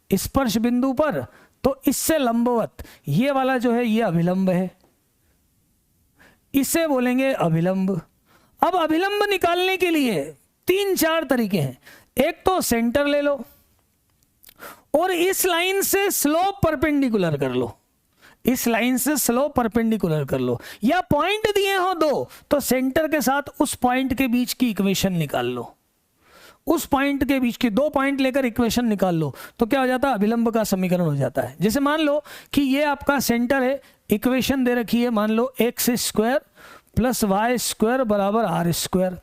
स्पर्श बिंदु पर, तो इससे लंबवत ये वाला जो है ये अभिलंब है, इसे बोलेंगे अभिलंब। अब अभिलंब निकालने के लिए 3-4 तरीके हैं। एक तो सेंटर ले लो और इस लाइन से स्लोप परपेंडिकुलर कर लो, इस लाइन से स्लोप परपेंडिकुलर कर लो, या पॉइंट दिए हो दो तो सेंटर के साथ उस पॉइंट के बीच की इक्वेशन निकाल लो, उस पॉइंट के बीच की 2 पॉइंट लेकर इक्वेशन निकाल लो, तो क्या हो जाता है, अभिलंब का समीकरण हो जाता है। जैसे मान लो कि ये आपका सेंटर है, इक्वेशन दे रखी है, मान लो x square plus y square बराबर आर स्क्वायर,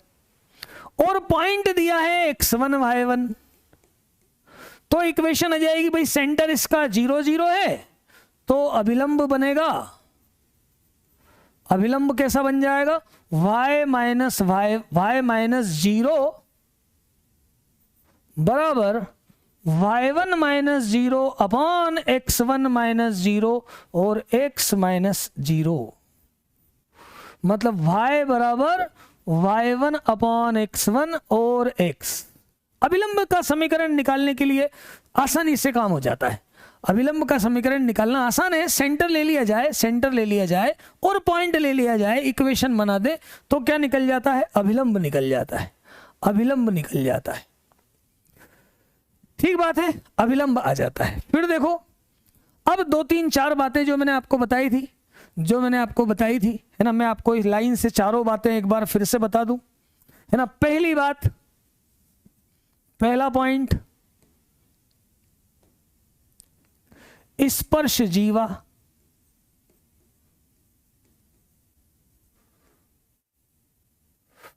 और पॉइंट दिया है x1 y1, तो इक्वेशन आ जाएगी भाई सेंटर इसका 0 0 है, तो अभिलंब बनेगा, अभिलंब कैसा बन जाएगा, y माइनस 0 बराबर y1 minus 0 upon x1 minus 0 और x माइनस 0, मतलब y बराबर y1 अपॉन x1 और x। अभिलंब का समीकरण निकालने के लिए आसानी से काम हो जाता है। अभिलंब का समीकरण निकालना आसान है, सेंटर ले लिया जाए, सेंटर ले लिया जाए और पॉइंट ले लिया जाए, इक्वेशन बना दे, तो क्या निकल जाता है, अभिलंब निकल जाता है, अभिलंब निकल जाता है। ठीक बात है, अभिलंब आ जाता है। फिर देखो, अब 2-3-4 बातें जो मैंने आपको बताई थी, है ना, मैं आपको इस लाइन से चारों बातें एक बार फिर से बता दूं, है ना। पहली बात, पहला पॉइंट, स्पर्श जीवा,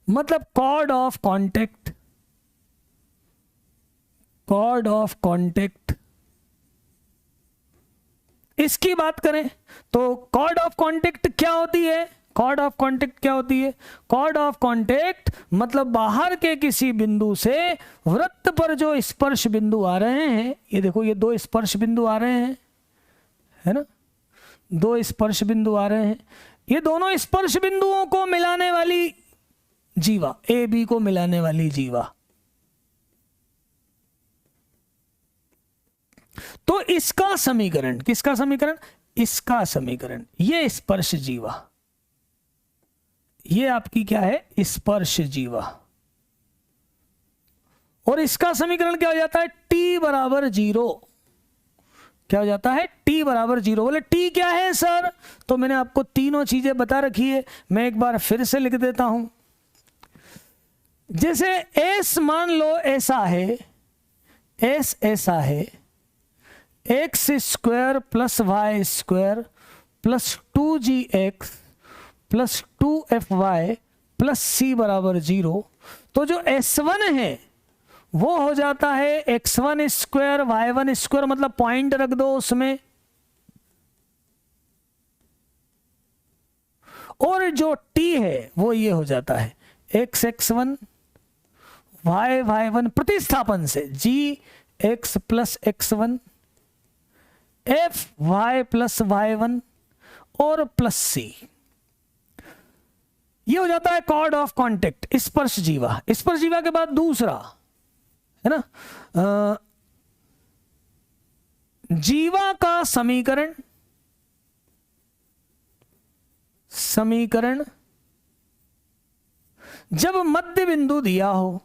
मतलब chord of contact, chord of contact. इसकी बात करें तो कॉर्ड ऑफ कांटेक्ट क्या होती है, कॉर्ड ऑफ कांटेक्ट क्या होती है, कॉर्ड ऑफ कांटेक्ट मतलब बाहर के किसी बिंदु से वृत्त पर जो स्पर्श बिंदु आ रहे हैं, ये देखो ये 2 स्पर्श बिंदु आ रहे हैं, है ना, 2 स्पर्श बिंदु आ रहे हैं, ये दोनों स्पर्श बिंदुओं को मिलाने वाली जीवा, ए बी को मिलाने वाली जीवा। तो इसका समीकरण, किसका समीकरण, इसका समीकरण, ये स्पर्श जीवा, ये आपकी क्या है, स्पर्श जीवा, और इसका समीकरण क्या हो जाता है, t बराबर 0, क्या हो जाता है, t बराबर 0। बोले t क्या है सर, तो मैंने आपको तीनों चीजें बता रखी है, मैं एक बार फिर से लिख देता हूं। जैसे s मान लो ऐसा है, s ऐसा है, x square plus y square plus 2gx plus 2fy plus c बराबर 0, तो जो s1 है वो हो जाता है x1 स्क्वायर y1 स्क्वायर, मतलब पॉइंट रख दो उसमें, और जो t है वो ये हो जाता है x1 y1 प्रतिस्थापन से gx plus x1 fy plus y1 और प्लस c, ये हो जाता है कॉर्ड ऑफ कांटेक्ट, स्पर्श जीवा। स्पर्श जीवा के बाद दूसरा है ना, जीवा का समीकरण, समीकरण जब मध्य बिंदु दिया हो,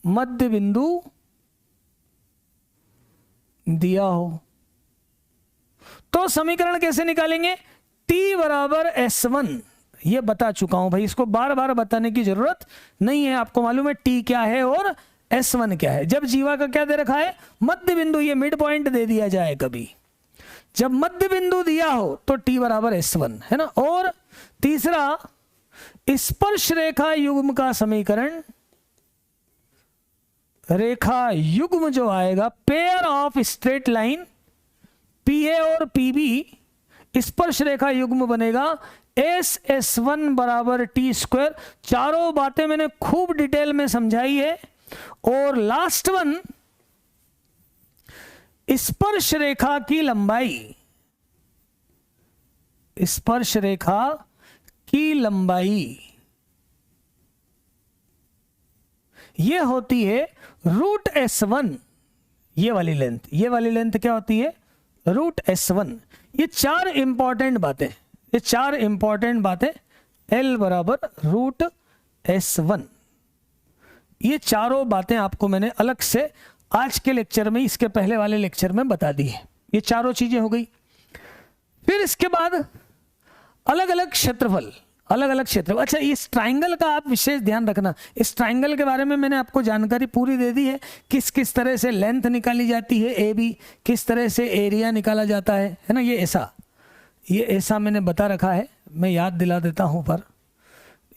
मध्य बिंदु दिया हो, तो समीकरण कैसे निकालेंगे, t बराबर s1, ये बता चुका हूं भाई, इसको बार बार बताने की जरूरत नहीं है, आपको मालूम है t क्या है और s1 क्या है। जब जीवा का क्या दे रखा है, मध्य बिंदु, ये मिड पॉइंट दे दिया जाए कभी, जब मध्य बिंदु दिया हो तो t बराबर s1, है ना। और तीसरा, स्पर्श रेखा युग्म का समीकरण, रेखा युग्म जो आएगा, पेयर ऑफ स्ट्रेट लाइन पीए और पीबी स्पर्श रेखा युग्म बनेगा S1 बराबर टी स्क्वायर। चारों बातें मैंने खूब डिटेल में समझाई है। और लास्ट वन, स्पर्श रेखा की लंबाई, स्पर्श रेखा की लंबाई ये होती है √S1। ये वाली लेंथ, ये वाली लेंथ क्या होती है? √S1। ये चार इंपॉर्टेंट बातें, ये चार इंपॉर्टेंट बातें, L बराबर √S1। ये चारों बातें आपको मैंने अलग से आज के लेक्चर में, इसके पहले वाले लेक्चर में बता दी है। ये चारों चीजें हो गई। फिर इसके बाद अलग अलग क्षेत्रफल, अलग अलग क्षेत्र। अच्छा, इस ट्राइंगल का आप विशेष ध्यान रखना। इस ट्राइंगल के बारे में मैंने आपको जानकारी पूरी दे दी है, किस किस तरह से लेंथ निकाली जाती है ए बी, किस तरह से एरिया निकाला जाता है ना। ये ऐसा मैंने बता रखा है। मैं याद दिला देता हूं, पर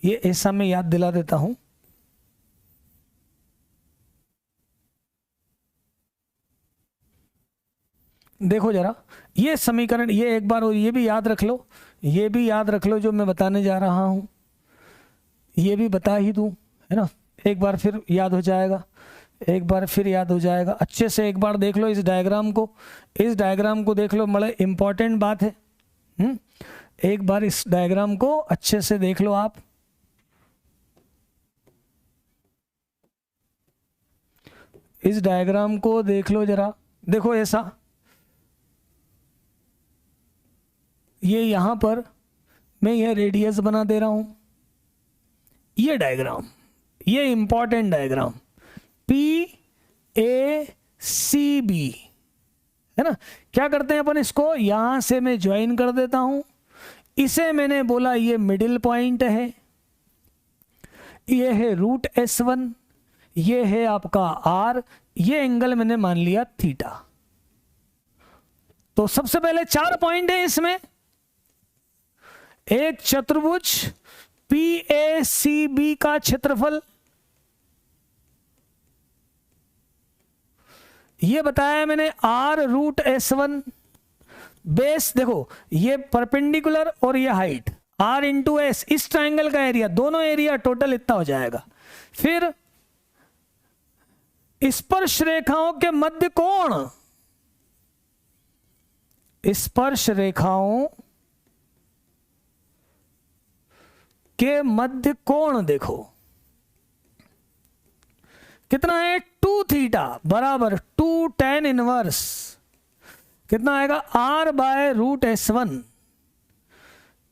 ये ऐसा मैं याद दिला देता हूं। देखो जरा, ये समीकरण, ये एक बार, और ये भी याद रख लो, ये भी याद रख लो जो मैं बताने जा रहा हूं, ये भी बता ही दूं, है ना। एक बार फिर याद हो जाएगा, एक बार फिर याद हो जाएगा। अच्छे से एक बार देख लो इस डायग्राम को, इस डायग्राम को देख लो, बड़े इंपॉर्टेंट बात है। एक बार इस डायग्राम को अच्छे से देख लो आप। इस डायग्राम को देख लो जरा। देखो ऐसा, ये यहां पर मैं यह रेडियस बना दे रहा हूं। ये डायग्राम, ये इंपॉर्टेंट डायग्राम PACB है ना। क्या करते हैं अपन, इसको यहां से मैं ज्वाइन कर देता हूं। इसे मैंने बोला ये मिडिल पॉइंट है, ये है √S1, ये है आपका R, ये एंगल मैंने मान लिया थीटा। तो सबसे पहले 4 पॉइंट है इसमें। एक चतुर्भुज PACB का क्षेत्रफल, ये बताया मैंने R√S1। बेस देखो, ये परपेंडिकुलर और ये हाइट R इंटू S, इस ट्राइंगल का एरिया, दोनों एरिया टोटल इतना हो जाएगा। फिर स्पर्श रेखाओं के मध्य कोण, स्पर्श रेखाओं के मध्य कोण देखो कितना है, 2 थीटा बराबर 2 tan इनवर्स, कितना आएगा R/√S1।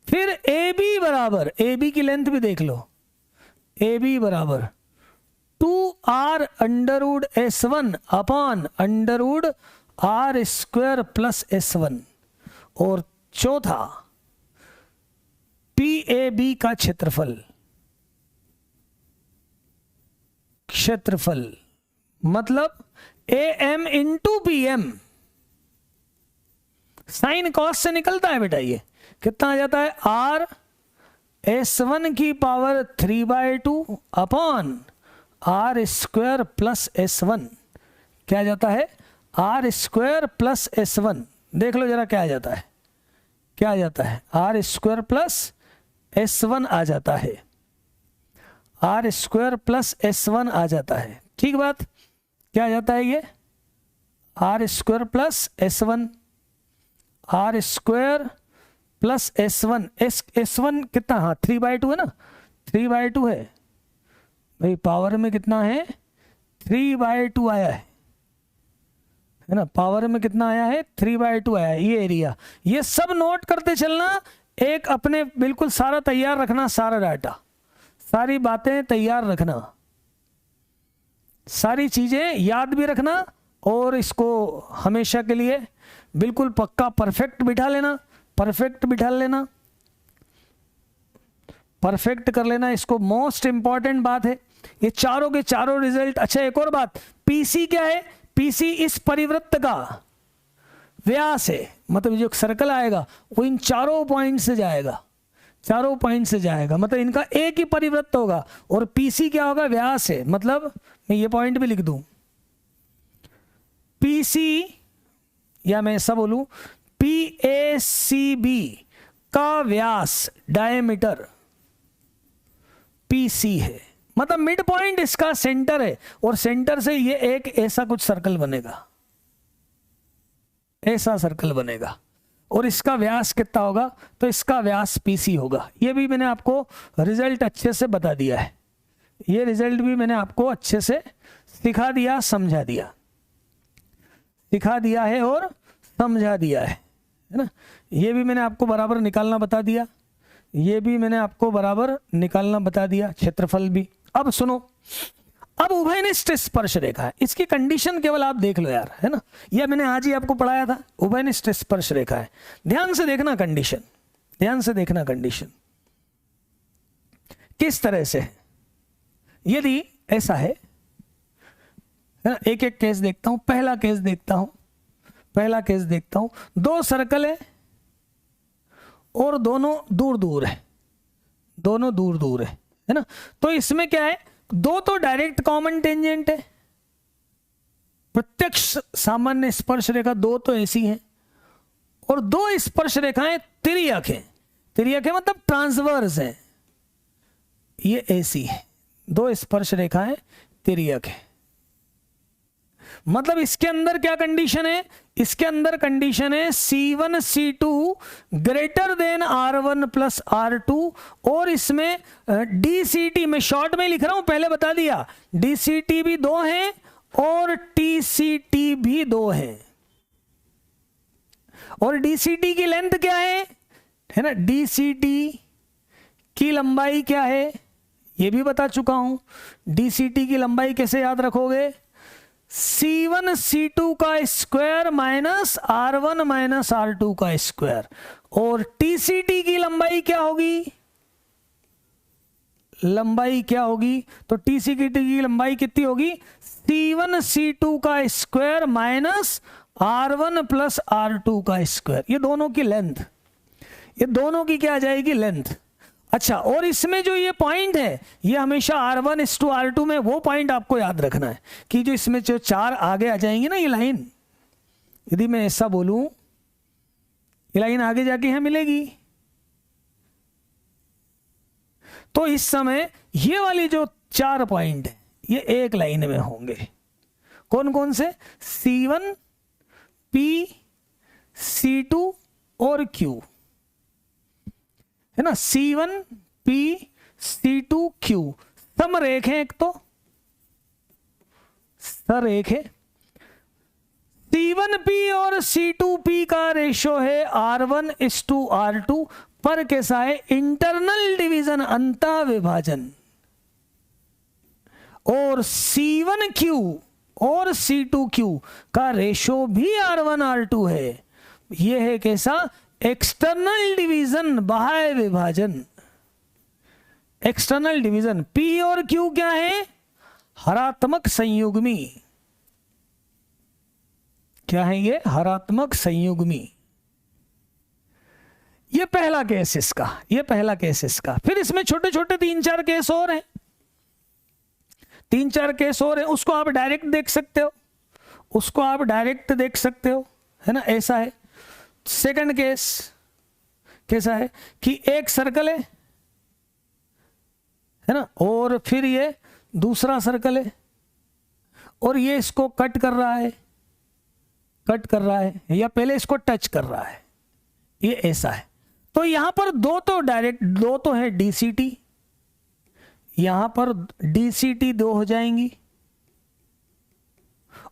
फिर AB बराबर, AB की लेंथ भी देख लो, AB बराबर 2R√S1 upon √R² plus S1। और चौथा PAB का क्षेत्रफल, क्षेत्रफल मतलब AM into PM, sine cos से निकलता है बेटा। ये कितना आ जाता है, R/S1 की power 3/2 upon R² plus S1। क्या आ जाता है, R² प्लस S1। देख लो जरा क्या आ जाता है, क्या आ जाता है, R² प्लस S1 आ जाता है, R² प्लस S1 आ जाता है। ठीक बात, क्या आ जाता है ये, R² plus S1, R² plus S1। S1 कितना, हाँ 3/2 है ना, 3/2 है भाई। पावर में कितना है, 3/2 आया है ना। पावर में कितना आया है, 3/2 आया है। ये एरिया, ये सब नोट करते चलना। एक अपने बिल्कुल सारा तैयार रखना, सारा डाटा, सारी बातें तैयार रखना, सारी चीजें याद भी रखना, और इसको हमेशा के लिए बिल्कुल पक्का परफेक्ट बिठा लेना, परफेक्ट बिठा लेना, परफेक्ट कर लेना इसको। मोस्ट इंपॉर्टेंट बात है ये चारों के चारों रिजल्ट। अच्छा, एक और बात, पीसी क्या है, पीसी इस परिवृत्त का व्यास है, मतलब जो सर्कल आएगा वो इन चारों पॉइंट से जाएगा, चारों पॉइंट से जाएगा, मतलब इनका एक ही परिवृत्त होगा। और पीसी क्या होगा, व्यास है, मतलब मैं ये पॉइंट भी लिख दूं, पीसी, या मैं ऐसा बोलूं PACB का व्यास डायमीटर PC है, मतलब मिड पॉइंट इसका सेंटर है, और सेंटर से ये एक ऐसा कुछ सर्कल बनेगा, ऐसा सर्कल बनेगा, और इसका व्यास कितना होगा, तो इसका व्यास PC होगा। ये भी मैंने आपको रिजल्ट अच्छे से बता दिया है, ये रिजल्ट भी मैंने आपको अच्छे से सिखा दिया, समझा दिया, सिखा दिया है और समझा दिया है ना। ये भी मैंने आपको बराबर निकालना बता दिया, ये भी मैंने आपको बराबर निकालना बता दिया, क्षेत्रफल भी। अब सुनो, अब उभयनिष्ठ स्पर्श रेखा है, इसकी कंडीशन केवल आप देख लो यार, है ना, यह मैंने आज ही आपको पढ़ाया था, उभयनिष्ठ स्पर्श रेखा है। ध्यान से देखना कंडीशन, ध्यान से देखना कंडीशन किस तरह से है। यदि ऐसा है ना, एक एक केस देखता हूं, पहला केस देखता हूं, पहला केस देखता हूं, दो सर्कल है और दोनों दूर दूर है, दोनों दूर दूर है ना। तो इसमें क्या है, दो तो डायरेक्ट कॉमन टेंजेंट है, प्रत्यक्ष सामान्य स्पर्श रेखा दो तो ऐसी हैं, और दो स्पर्श रेखाएं तिर्यक हैं, तिर्यक है मतलब ट्रांसवर्स हैं, ये ऐसी है, दो स्पर्श रेखाएं तिर्यक है। मतलब इसके अंदर क्या कंडीशन है, इसके अंदर कंडीशन है C1 C2 greater than R1 plus R2, और इसमें DCT मैं शॉर्ट में लिख रहा हूं, पहले बता दिया, DCT भी दो हैं और TCT भी दो हैं। और DCT की लेंथ क्या है ना, DCT की लंबाई क्या है ये भी बता चुका हूं। DCT की लंबाई कैसे याद रखोगे, C1 C2 का square minus R1 minus R2 का स्क्वायर। और TCT की लंबाई क्या होगी, लंबाई क्या होगी, तो TCT की लंबाई कितनी होगी, C1 C2 का square minus R1 plus R2 का स्क्वायर। ये दोनों की लेंथ, ये दोनों की क्या आ जाएगी, लेंथ। अच्छा, और इसमें जो ये पॉइंट है ये हमेशा R1:R2 में वो पॉइंट आपको याद रखना है कि जो इसमें जो चार आगे आ जाएंगे ना, ये लाइन, यदि मैं ऐसा बोलूं, ये लाइन आगे जाके यहां मिलेगी, तो इस समय ये वाली जो चार पॉइंट है ये एक लाइन में होंगे। कौन कौन से, C1 P C2 और Q, है ना, C1 P C2 Q समरेख है, एक तो सरेख है। C1 P और C2 P का रेशो है R1:R2, पर कैसा है, इंटरनल डिवीजन, अंतः विभाजन। और C1 Q और C2 Q का रेशो भी R1:R2 है। यह है कैसा, एक्सटर्नल डिवीजन, बाह्य विभाजन, एक्सटर्नल डिवीजन। P और Q क्या है, हरात्मक संयुग्मी, क्या है ये, हरात्मक संयुग्मी। ये पहला केस इसका, ये पहला केस इसका। फिर इसमें छोटे छोटे तीन चार केस और हैं, तीन चार केस और हैं, उसको आप डायरेक्ट देख सकते हो, उसको आप डायरेक्ट देख सकते हो, है ना, ऐसा है। सेकंड केस कैसा है कि एक सर्कल है ना, और फिर ये दूसरा सर्कल है, और ये इसको कट कर रहा है, कट कर रहा है, या पहले इसको टच कर रहा है, ये ऐसा है। तो यहां पर दो तो डायरेक्ट, दो तो है DCT, यहां पर DCT दो हो जाएंगी,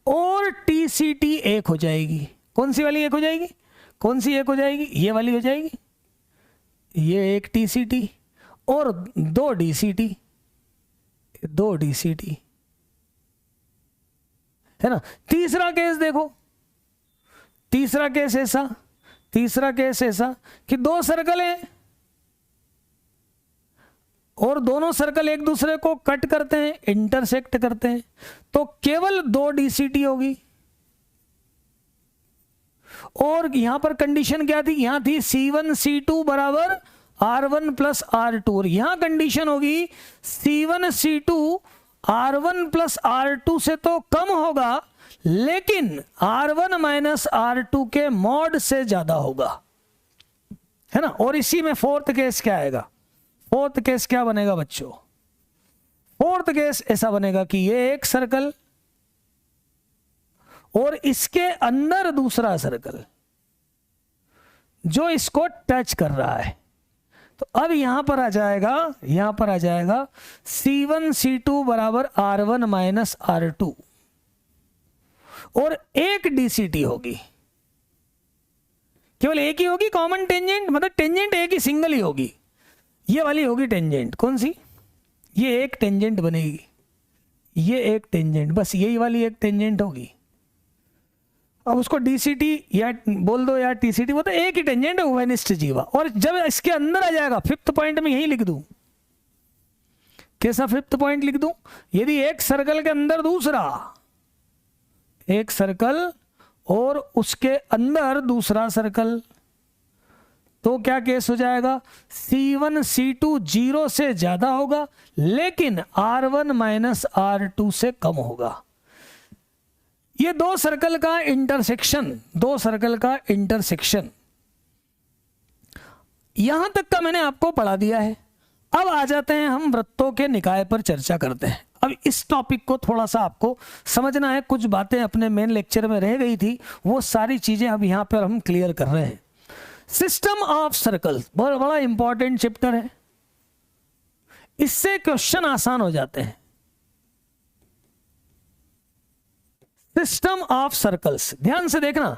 और TCT एक हो जाएगी। कौन सी वाली एक हो जाएगी, कौन सी एक हो जाएगी, ये वाली हो जाएगी, ये एक TCT और दो DCT, दो DCT, है ना। तीसरा केस देखो, तीसरा केस ऐसा, तीसरा केस ऐसा कि दो सर्कल हैं और दोनों सर्कल एक दूसरे को कट करते हैं, इंटरसेक्ट करते हैं, तो केवल दो DCT होगी। और यहां पर कंडीशन क्या थी, यहां थी C1 C2 बराबर R1 प्लस R2, और यहां कंडीशन होगी C1 C2 R1 plus R2 से तो कम होगा, लेकिन R1 माइनस R2 के मॉड से ज्यादा होगा, है ना। और इसी में फोर्थ केस क्या आएगा, फोर्थ केस क्या बनेगा बच्चों, फोर्थ केस ऐसा बनेगा कि ये एक सर्कल और इसके अंदर दूसरा सर्कल जो इसको टच कर रहा है। तो अब यहां पर आ जाएगा, यहां पर आ जाएगा C1 C2 बराबर R1 माइनस R2 और एक DCT होगी, केवल एक ही होगी कॉमन टेंजेंट, मतलब टेंजेंट एक ही सिंगल ही होगी, ये वाली होगी टेंजेंट। कौन सी, ये एक टेंजेंट बनेगी, ये एक टेंजेंट, बस यही वाली एक टेंजेंट होगी। अब उसको DCT या बोल दो या TCT, वो तो एक ही टेंजेंट है, उभयनिष्ठ जीवा। और जब इसके अंदर आ जाएगा, फिफ्थ पॉइंट में यही लिख दूं, कैसा फिफ्थ पॉइंट लिख दूं, यदि एक सर्कल के अंदर दूसरा, एक सर्कल और उसके अंदर दूसरा सर्कल, तो क्या केस हो जाएगा, C1 C2 0 से ज्यादा होगा लेकिन R1 माइनस R2 से कम होगा। ये दो सर्कल का इंटरसेक्शन, दो सर्कल का इंटरसेक्शन, यहां तक का मैंने आपको पढ़ा दिया है। अब आ जाते हैं हम वृत्तों के निकाय पर चर्चा करते हैं। अब इस टॉपिक को थोड़ा सा आपको समझना है, कुछ बातें अपने मेन लेक्चर में रह गई थी, वो सारी चीजें अब यहां पर हम क्लियर कर रहे हैं। सिस्टम ऑफ सर्कल बहुत बड़ा इंपॉर्टेंट चैप्टर है, इससे क्वेश्चन आसान हो जाते हैं। सिस्टम ऑफ सर्कल्स, ध्यान से देखना,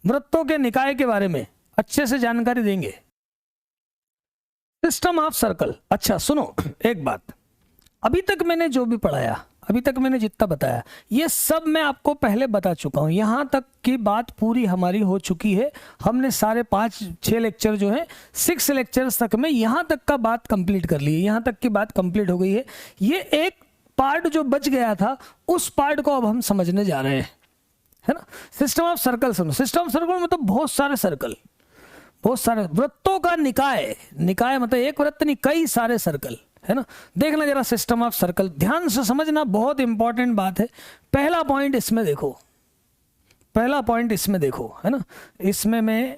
वृत्तों के निकाय के बारे में अच्छे से जानकारी देंगे। सिस्टम ऑफ सर्कल, अच्छा सुनो एक बात, अभी तक मैंने जो भी पढ़ाया, अभी तक मैंने जितना बताया, ये सब मैं आपको पहले बता चुका हूं। यहां तक की बात पूरी हमारी हो चुकी है, हमने सारे 5-6 लेक्चर जो है 6 लेक्चर्स तक में यहां तक का बात कंप्लीट कर ली है, यहां तक की बात कंप्लीट हो गई है। ये एक पार्ट जो बच गया था, उस पार्ट को अब हम समझने जा रहे हैं, है ना। सिस्टम ऑफ सर्कल सुनो, सिस्टम ऑफ सर्कल मतलब बहुत सारे सर्कल, बहुत सारे वृत्तों का निकाय, निकाय मतलब एक वृत्त नहीं, कई सारे सर्कल, है ना। देखना जरा सिस्टम ऑफ सर्कल, ध्यान से समझना, बहुत इंपॉर्टेंट बात है। पहला पॉइंट इसमें देखो, पहला पॉइंट इसमें देखो, है ना। इसमें मैं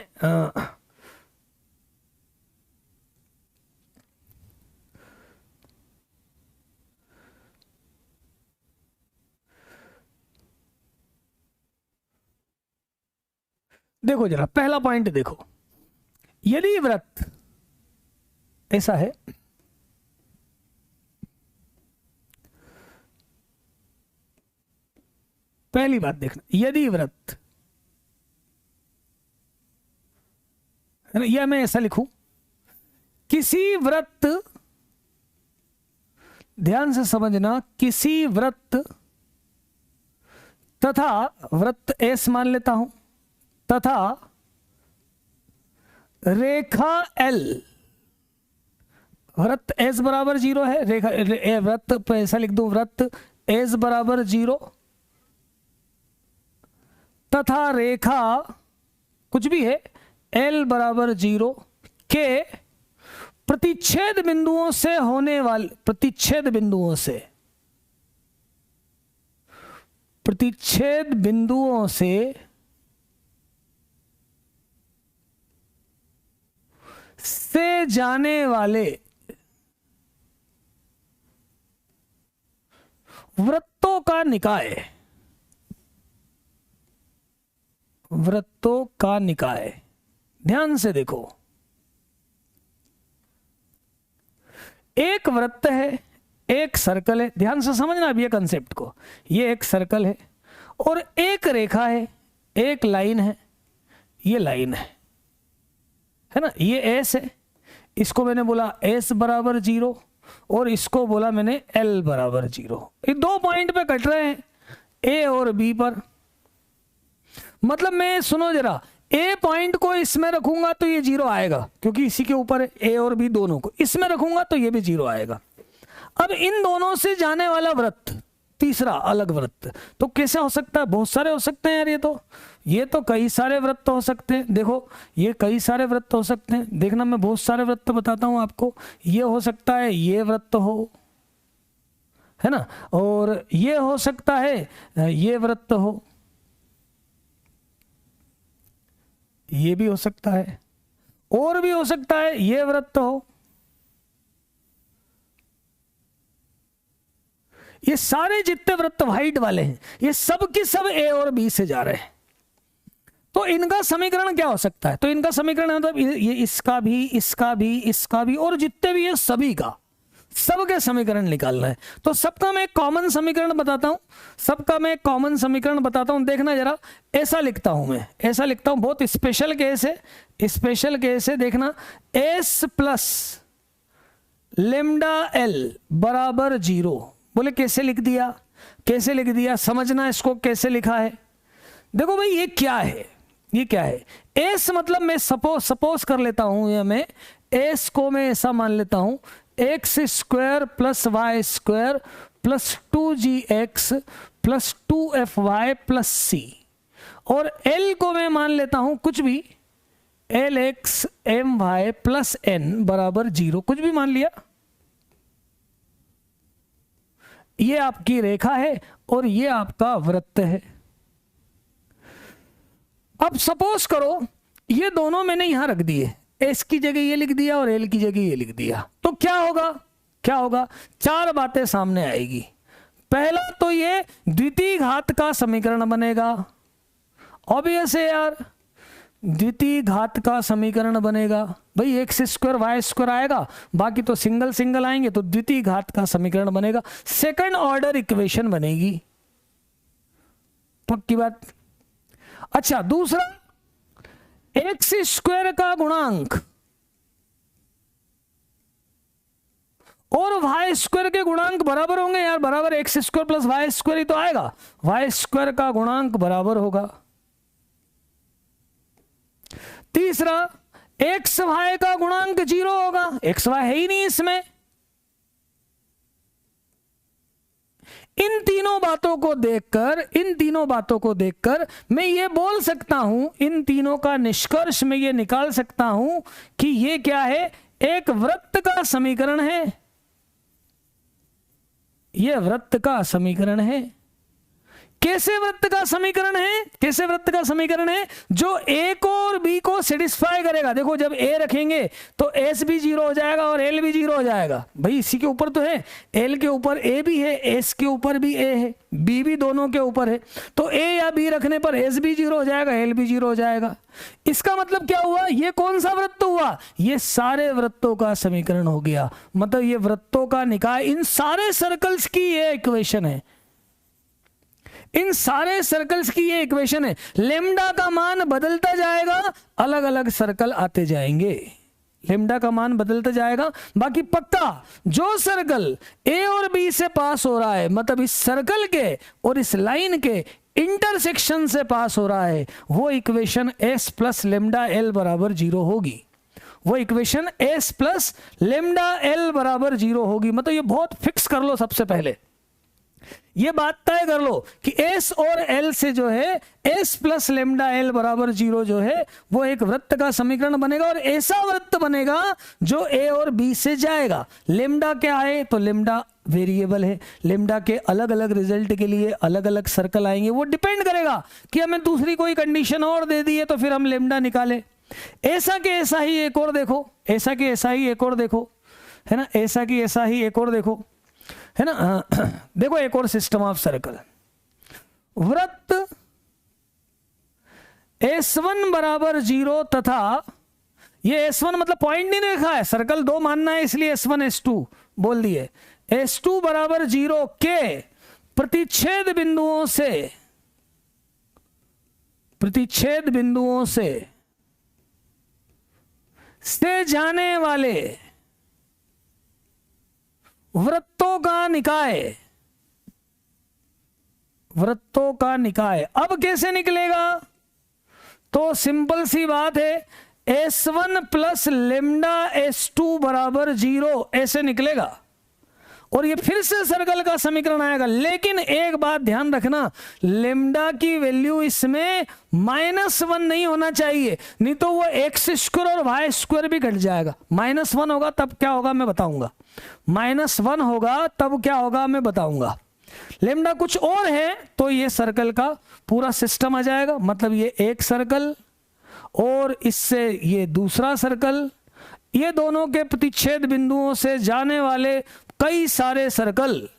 देखो जरा पहला पॉइंट देखो, यदि वृत्त ऐसा है, पहली बात देखना, यदि वृत्त, या मैं ऐसा लिखूं, किसी वृत्त, ध्यान से समझना, किसी वृत्त तथा वृत्त S मान लेता हूं, तथा रेखा L, वृत्त S बराबर 0 है, रेखा वृत्त पे ऐसा लिख दूं, वृत्त S बराबर 0 तथा रेखा कुछ भी है L बराबर 0 के प्रतिच्छेद बिंदुओं से होने वाले, प्रतिच्छेद बिंदुओं से, प्रतिच्छेद बिंदुओं से जाने वाले वृत्तों का निकाय, वृत्तों का निकाय, ध्यान से देखो, एक वृत्त है, एक सर्कल है, ध्यान से समझना अब ये कंसेप्ट को, ये एक सर्कल है और एक रेखा है, एक लाइन है, ये लाइन है ना, ये एस है, इसको मैंने बोला एस बराबर 0 और इसको बोला मैंने एल बराबर 0। ये दो पॉइंट पे कट रहे हैं, ए और बी पर। मतलब मैं, सुनो जरा, ए पॉइंट को इसमें रखूंगा तो ये 0 आएगा, क्योंकि इसी के ऊपर है, ए और बी दोनों को इसमें रखूंगा तो ये भी 0 आएगा। अब इन दोनों से जाने वाला वृत्त, तीसरा अलग वृत्त, तो कैसे हो सकता है, बहुत सारे हो सकते हैं यार, ये तो कई सारे वृत्त हो सकते हैं। देखो ये कई सारे वृत्त हो सकते हैं, देखना मैं बहुत सारे वृत्त बताता हूं आपको। ये हो सकता है ये वृत्त हो, है ना। और ये हो सकता है ये वृत्त हो, ये भी हो सकता है, और भी हो सकता है ये वृत्त हो। ये सारे जितने वृत्त व्हाइट वाले हैं ये सब के सब ए और बी से जा रहे हैं। तो इनका समीकरण क्या हो सकता है? तो इनका समीकरण मतलब ये इसका भी, इसका भी, इसका भी, और जितने भी है सभी का, सबके समीकरण निकालना है। तो सबका मैं एक कॉमन समीकरण बताता हूं, सबका मैं एक कॉमन समीकरण बताता हूं। देखना जरा, ऐसा लिखता हूं मैं, ऐसा लिखता हूं, बहुत स्पेशल केस है, स्पेशल केस है। देखना, एस प्लस लेमडा एल बराबर 0। बोले कैसे लिख दिया, कैसे लिख दिया? समझना इसको कैसे लिखा है। देखो भाई ये क्या है, ये क्या है? एस मतलब मैं सपोज कर लेता हूं, या मैं एस को मैं ऐसा मान लेता हूं, x square plus y square plus 2gx plus 2fy plus c. और एल को मैं मान लेता हूं कुछ भी, L x M y plus N बराबर 0, कुछ भी मान लिया। ये आपकी रेखा है और ये आपका वृत्त है। अब सपोज करो ये दोनों मैंने यहां रख दिए, एस की जगह ये लिख दिया और एल की जगह ये लिख दिया, तो क्या होगा, क्या होगा? चार बातें सामने आएगी। पहला तो ये द्वितीय घात का समीकरण बनेगा, ऑब्वियस है यार, द्वितीय घात का समीकरण बनेगा। भाई एक्स स्क्वायर वाई स्क्वायर आएगा, बाकी तो सिंगल सिंगल आएंगे, तो द्वितीय घात का समीकरण बनेगा। सेकंड ऑर्डर इक्वेशन बनेगी, पक्की बात। अच्छा, दूसरा, एक्स स्क्वायर का गुणांक और वाई स्क्वायर के गुणांक बराबर होंगे यार, बराबर x square plus y square ही तो आएगा, वाई स्क्वायर का गुणांक बराबर होगा। तीसरा, एक्स वाई का गुणांक 0 होगा, एक्स वाई है ही नहीं इसमें। इन तीनों बातों को देखकर, इन तीनों बातों को देखकर मैं ये बोल सकता हूं, इन तीनों का निष्कर्ष मैं ये निकाल सकता हूं कि ये क्या है, एक वृत्त का समीकरण है। ये वृत्त का समीकरण है। कैसे वृत्त का समीकरण है, कैसे वृत्त का समीकरण है? जो ए को और बी को सेटिस्फाई करेगा। देखो जब ए रखेंगे तो एस भी 0 हो जाएगा और एल भी 0 हो जाएगा। भाई इसी के ऊपर तो है, एल के ऊपर ए भी है, एस के ऊपर भी ए है, बी भी दोनों के ऊपर है। तो ए या बी रखने पर एस भी 0 हो जाएगा, एल भी 0 हो जाएगा। इसका मतलब क्या हुआ? ये कौन सा वृत्त हुआ? ये सारे वृत्तों का समीकरण हो गया। मतलब ये वृत्तों का निकाय, इन सारे सर्कल्स की ये इक्वेशन है, इन सारे सर्कल्स की ये इक्वेशन है। लेमडा का मान बदलता जाएगा, अलग अलग सर्कल आते जाएंगे, लेमडा का मान बदलता जाएगा। बाकी पक्का जो सर्कल ए और बी से पास हो रहा है, मतलब इस सर्कल के और इस लाइन के इंटरसेक्शन से पास हो रहा है, वो equation S plus lambda L बराबर 0 होगी। वो equation S plus lambda L बराबर 0 होगी। मतलब ये बहुत फिक्स कर लो, सबसे पहले ये बात तय कर लो कि एस और एल से जो है एस प्लस लेमडा एल बराबर 0 जो है वो एक वृत्त का समीकरण बनेगा, और ऐसा वृत्त बनेगा जो ए और बी से जाएगा। लेमडा क्या है? तो लेमडा वेरिएबल है, लेमडा के अलग अलग रिजल्ट के लिए अलग अलग सर्कल आएंगे। वो डिपेंड करेगा कि हमें दूसरी कोई कंडीशन और दे दी है तो फिर हम लेमडा निकाले। ऐसा के ऐसा ही एक और देखो, ऐसा के ऐसा ही एक और देखो, है ना, ऐसा की ऐसा ही एक और देखो, है ना। देखो एक और सिस्टम ऑफ सर्कल, वृत्त S1 बराबर 0 तथा ये S1 मतलब पॉइंट नहीं रखा है, सर्कल 2 मानना है, इसलिए S1 S2 बोल दिए। S2 बराबर 0 के प्रतिच्छेद बिंदुओं से, प्रतिच्छेद बिंदुओं से जाने वाले वृत्तों का निकाय, वृत्तों का निकाय। अब कैसे निकलेगा? तो सिंपल सी बात है, S1 प्लस लेमडा S2 बराबर 0 ऐसे निकलेगा। और ये फिर से सर्कल का समीकरण आएगा। लेकिन एक बात ध्यान रखना, लेमडा की वैल्यू इसमें -1 नहीं होना चाहिए, नहीं तो वो x² और y² भी घट जाएगा। -1 होगा तब क्या होगा मैं बताऊंगा, -1 होगा तब क्या होगा मैं बताऊंगा। लेमडा कुछ और है तो ये सर्कल का पूरा सिस्टम आ जाएगा, मतलब ये एक सर्कल और इससे ये दूसरा सर्कल, ये दोनों के प्रतिच्छेद बिंदुओं से जाने वाले कई सारे सर्कल,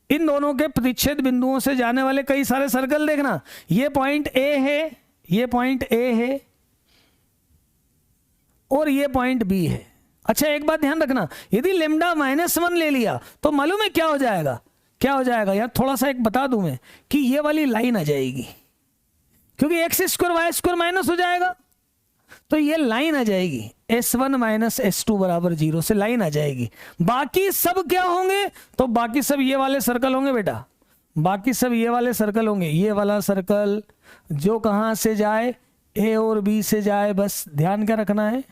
इन दोनों के प्रतिच्छेद बिंदुओं से जाने वाले कई सारे सर्कल। देखना ये पॉइंट A है, ये पॉइंट A है और ये पॉइंट B है। अच्छा एक बात ध्यान रखना, यदि लेमडा -1 ले लिया तो मालूम है क्या हो जाएगा, क्या हो जाएगा यार, थोड़ा सा एक बता दूं मैं कि ये वाली लाइन आ जाएगी, क्योंकि x² y² माइनस हो जाएगा तो ये लाइन आ जाएगी, S1 - S2 = 0 से लाइन आ जाएगी। बाकी सब क्या होंगे, तो बाकी सब ये वाले सर्कल होंगे बेटा, बाकी सब ये वाले सर्कल होंगे। ये वाला सर्कल जो कहां से जाए, A और B से जाए, बस ध्यान क्या रखना है,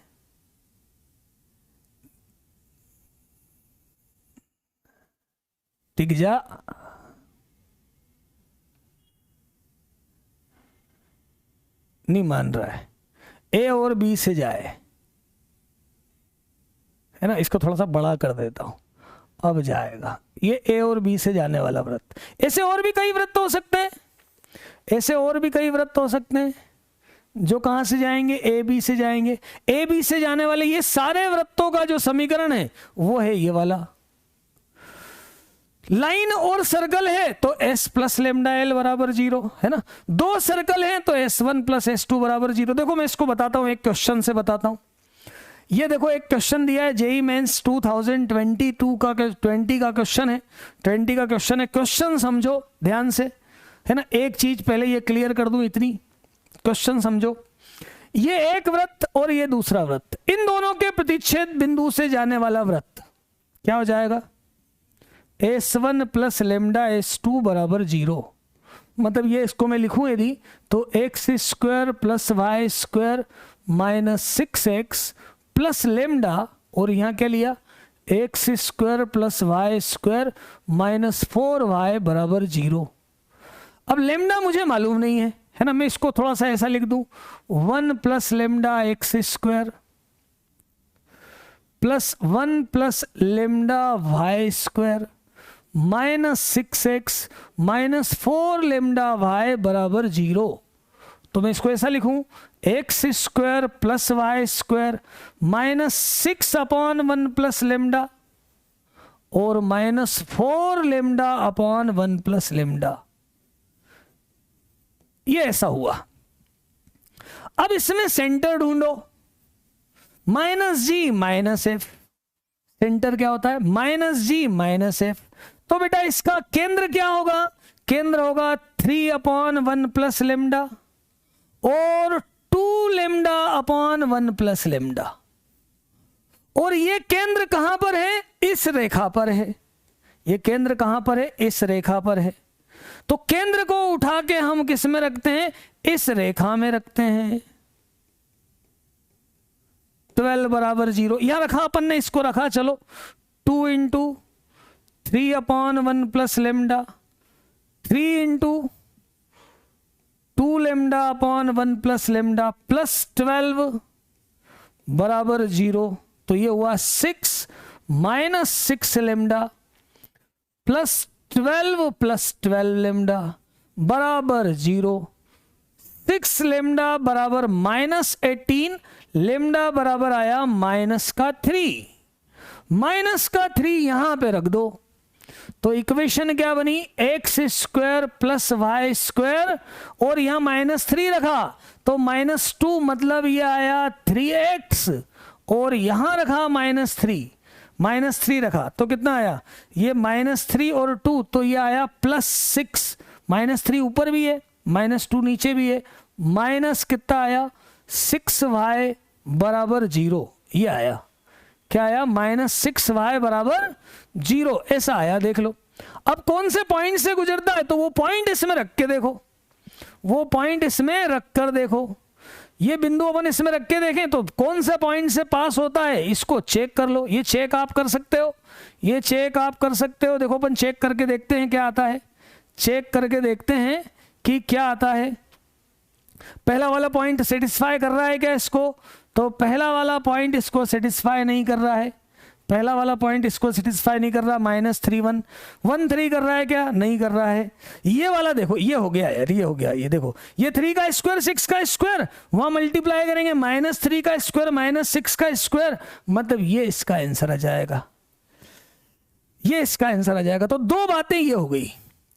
टिक जा, नहीं मान रहा है, A और B से जाए, है ना, इसको थोड़ा सा बड़ा कर देता हूं, अब जाएगा ये A और B से जाने वाला वृत्त। ऐसे और भी कई वृत्त हो सकते हैं, ऐसे और भी कई वृत्त हो सकते हैं जो कहां से जाएंगे, A B से जाएंगे। A B से जाने वाले ये सारे वृत्तों का जो समीकरण है वो है ये वाला। लाइन और सर्कल है तो S + λl = 0, है ना। दो सर्कल हैं तो S1 + S2 = 0। देखो मैं इसको बताता हूं, एक क्वेश्चन से बताता हूं। ये देखो एक क्वेश्चन दिया है, JEE मेंस 2022 का 20 का क्वेश्चन है, 20 का क्वेश्चन है। क्वेश्चन समझो ध्यान से, है ना। एक चीज पहले ये क्लियर कर दूं, इतनी, क्वेश्चन समझो। ये एक वृत्त और ये दूसरा वृत्त, इन दोनों के प्रतिच्छेद बिंदु से जाने वाला वृत्त क्या हो जाएगा, S1 + λS2 = 0। मतलब ये इसको मैं लिखूं यदि, तो x² + y² - 6x + λ, और यहां क्या लिया, x² + y² - 4y = 0। अब लेमडा मुझे मालूम नहीं है ना, मैं इसको थोड़ा सा ऐसा लिख दूं, 1 + λx² + 1 + λy² -6x - 4λy = 0। तो मैं इसको ऐसा लिखूं, x² + y² - 6/1 + λ और -4λ/1 + λ। ये ऐसा हुआ। अब इसमें सेंटर ढूंढो, -g - f। सेंटर क्या होता है, -g - f। तो बेटा इसका केंद्र क्या होगा, केंद्र होगा 3/1 + λ और 2λ/1 + λ। और ये केंद्र कहां पर है, इस रेखा पर है। ये केंद्र कहां पर है, इस रेखा पर है। तो केंद्र को उठा के हम किस में रखते हैं, इस रेखा में रखते हैं। 12 = 0 यहां रखा अपन ने, इसको रखा, चलो 2 × 3/1 + λ, 3 × 2λ/1 + λ प्लस 12 = 0। तो ये हुआ 6 - 6λ प्लस 12 + 12λ = 0। 6λ = -18, λ बराबर आया -3। -3 यहां पे रख दो, तो इक्वेशन क्या बनी, x² + y² और यहां -3 रखा तो -2, मतलब ये आया 3x, और यहां रखा -3 रखा तो कितना आया, ये -3 और 2, तो ये आया +6। -3 ऊपर भी है, -2 नीचे भी है, माइनस कितना आया 6y = 0। ये आया, क्या आया, -6y = 0, ऐसा आया। देख लो अब कौन से पॉइंट से गुजरता है, तो वो पॉइंट इसमें रख के देखो, वो पॉइंट इसमें रख कर देखो। ये बिंदु अपन इसमें रख के देखें तो कौन सा पॉइंट से पास होता है, इसको चेक कर लो। ये चेक आप कर सकते हो, ये चेक आप कर सकते हो। देखो अपन चेक करके देखते हैं क्या आता है, चेक करके देखते हैं कि क्या आता है। पहला वाला पॉइंट सेटिस्फाई कर रहा है क्या इसको, तो पहला वाला पॉइंट इसको सेटिस्फाई नहीं कर रहा है, पहला वाला पॉइंट इसको सेटिस्फाई नहीं कर रहा। -3 कर रहा है क्या, नहीं कर रहा है। ये वाला देखो, ये हो गया यार, ये हो गया, ये देखो, ये 3 का स्क्वायर 6 का स्क्वायर, वहां मल्टीप्लाई करेंगे -3 का स्क्वायर -6 का स्क्वायर, मतलब ये इसका आंसर आ जाएगा, ये इसका आंसर आ जाएगा। तो दो बातें ये हो गई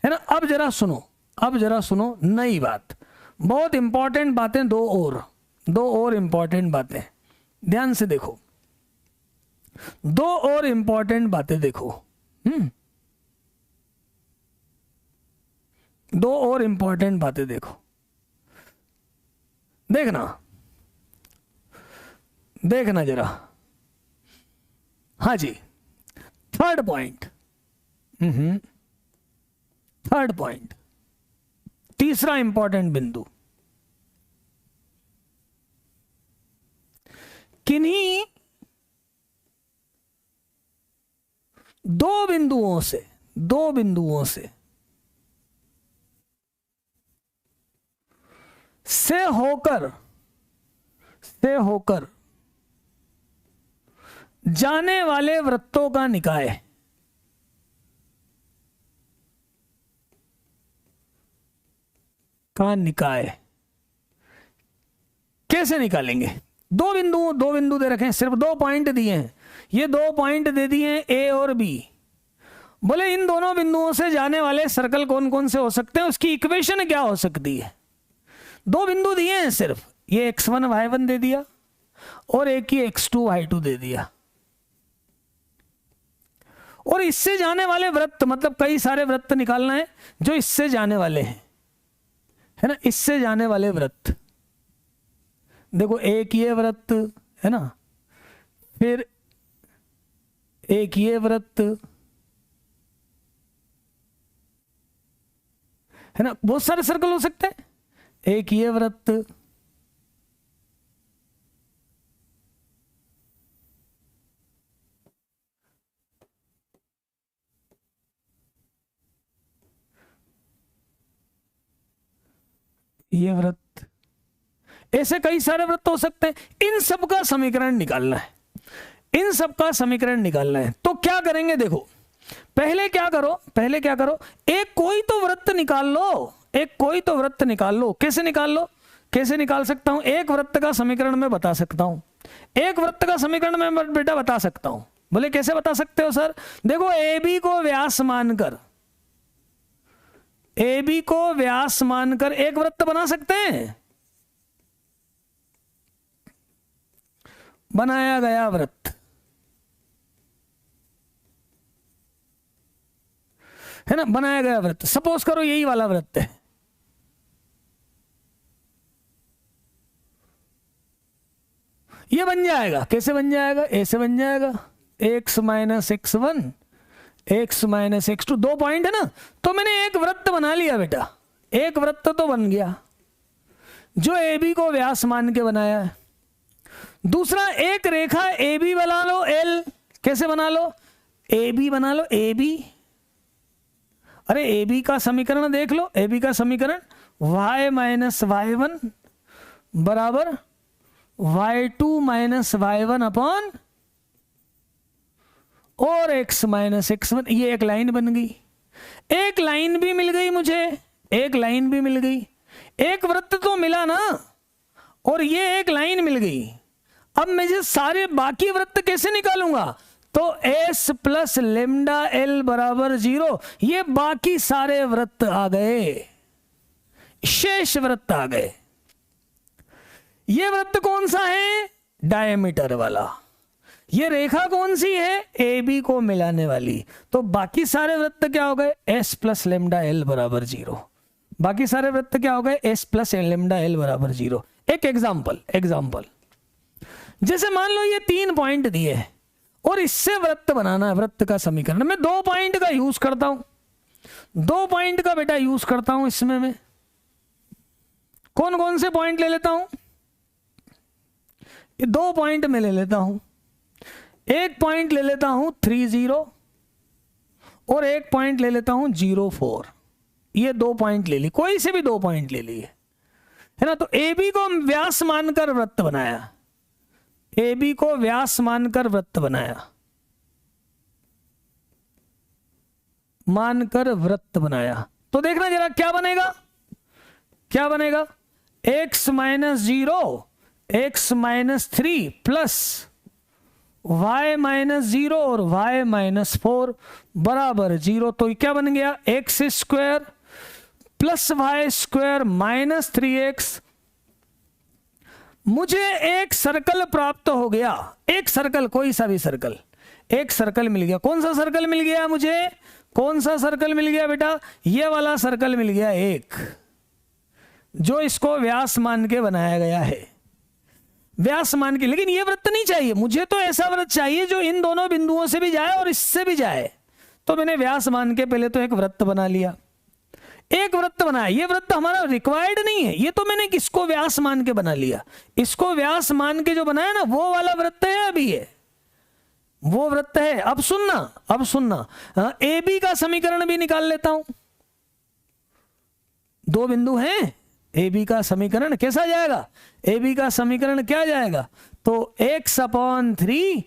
है ना। अब जरा सुनो, अब जरा सुनो नई बात, बहुत इंपॉर्टेंट बातें, दो और इंपॉर्टेंट बातें, ध्यान से देखो, दो और इंपॉर्टेंट बातें देखो। दो और इंपॉर्टेंट बातें देखो, देखना, देखना जरा। हाँ जी, थर्ड पॉइंट, थर्ड पॉइंट, तीसरा इंपॉर्टेंट बिंदु, किन्हीं दो बिंदुओं से होकर जाने वाले वृत्तों का निकाय, कैसे निकालेंगे। दो बिंदु दे रखे हैं, सिर्फ 2 पॉइंट दिए हैं, ये 2 पॉइंट दे दिए हैं ए और बी। बोले इन दोनों बिंदुओं से जाने वाले सर्कल कौन कौन से हो सकते हैं, उसकी इक्वेशन क्या हो सकती है। 2 बिंदु दिए हैं सिर्फ, ये x1 y1 दे दिया और एक ही x2 y2 दे दिया। और इससे जाने वाले वृत्त, मतलब कई सारे वृत्त निकालना है जो इससे जाने वाले हैं, है ना, इससे जाने वाले वृत्त। देखो एक ये वृत्त है ना, फिर एक ये वृत्त है ना, बहुत सारे सर्कल हो सकते हैं। एक ये वृत्त, ये वृत्त, ऐसे कई सारे वृत्त हो सकते हैं। इन सब का समीकरण निकालना है, इन सब का समीकरण निकालना है। तो क्या करेंगे, देखो पहले क्या करो, एक कोई तो वृत्त निकाल लो, एक कोई तो वृत्त निकाल लो। कैसे निकाल लो, कैसे निकाल सकता हूं, एक वृत्त का समीकरण मैं बता सकता हूं, एक वृत्त का समीकरण मैं बेटा बता सकता हूं। बोले कैसे बता सकते हो सर, देखो AB को व्यास मानकर, AB को व्यास मानकर एक वृत्त बना सकते हैं। बनाया गया वृत्त है ना, बनाया गया वृत्त, सपोज करो यही वाला वृत्त है। ये बन जाएगा, कैसे बन जाएगा, ऐसे बन जाएगा, x - x1 x - x2, 2 point है ना। तो मैंने एक वृत्त बना लिया बेटा, एक वृत्त तो बन गया जो AB को व्यास मान के बनाया है। दूसरा एक रेखा AB बना लो, L कैसे बना लो, AB बना लो, AB, अरे AB का समीकरण देख लो, AB का समीकरण y - y1 बराबर y2 - y1 अपॉन और x - x1। ये एक लाइन बन गई, एक लाइन भी मिल गई मुझे, एक लाइन भी मिल गई, एक वृत्त तो मिला ना, और ये एक लाइन मिल गई। अब मैं ये सारे बाकी वृत्त कैसे निकालूंगा, तो S + λL बराबर 0, ये बाकी सारे वृत्त आ गए, शेष वृत्त आ गए। ये वृत्त कौन सा है, डायमीटर वाला। ये रेखा कौन सी है, AB को मिलाने वाली। तो बाकी सारे वृत्त क्या हो गए, S + λL बराबर 0। बाकी सारे वृत्त क्या हो गए, S + λL बराबर 0। एक एग्जाम्पल, जैसे मान लो ये 3 पॉइंट दिए हैं और इससे वृत्त बनाना है, वृत्त का समीकरण। मैं 2 पॉइंट का यूज करता हूं, 2 पॉइंट का बेटा यूज करता हूं। इसमें मैं कौन कौन से पॉइंट ले लेता हूं, ये 2 पॉइंट में ले लेता हूं, एक पॉइंट ले लेता हूं 30 और एक पॉइंट ले लेता हूं 04। ये 2 पॉइंट ले ली, कोई से भी 2 पॉइंट ले लिए, है ना। तो ए बी को व्यास मानकर वृत्त बनाया, ए बी को व्यास मानकर वृत्त बनाया, मानकर वृत्त बनाया। तो देखना जरा क्या बनेगा, क्या बनेगा, x minus 0 x minus 3 plus y minus 0 और y माइनस 4 बराबर 0। तो ये क्या बन गया, x square plus y square minus 3x। मुझे एक सर्कल प्राप्त हो गया, एक सर्कल, कोई सा भी सर्कल, एक सर्कल मिल गया। कौन सा सर्कल मिल गया मुझे, कौन सा सर्कल मिल गया बेटा, ये वाला सर्कल मिल गया एक, जो इसको व्यास मान के बनाया गया है, व्यास मान के। लेकिन ये वृत्त नहीं चाहिए मुझे, तो ऐसा वृत्त चाहिए जो इन दोनों बिंदुओं से भी जाए और इससे भी जाए। तो मैंने व्यास मान के पहले तो एक वृत्त बना लिया, एक वृत्त बनाया। ये वृत्त हमारा रिक्वायर्ड नहीं है, ये तो मैंने किसको व्यास मान के बना लिया, इसको व्यास मान के जो बनाया ना वो वाला वृत्त है अभी ये, वो वृत्त है। अब सुनना, अब सुनना, ए बी का समीकरण भी निकाल लेता हूं। 2 बिंदु हैं, ए बी का समीकरण कैसा जाएगा, ए बी का समीकरण क्या जाएगा, तो x/3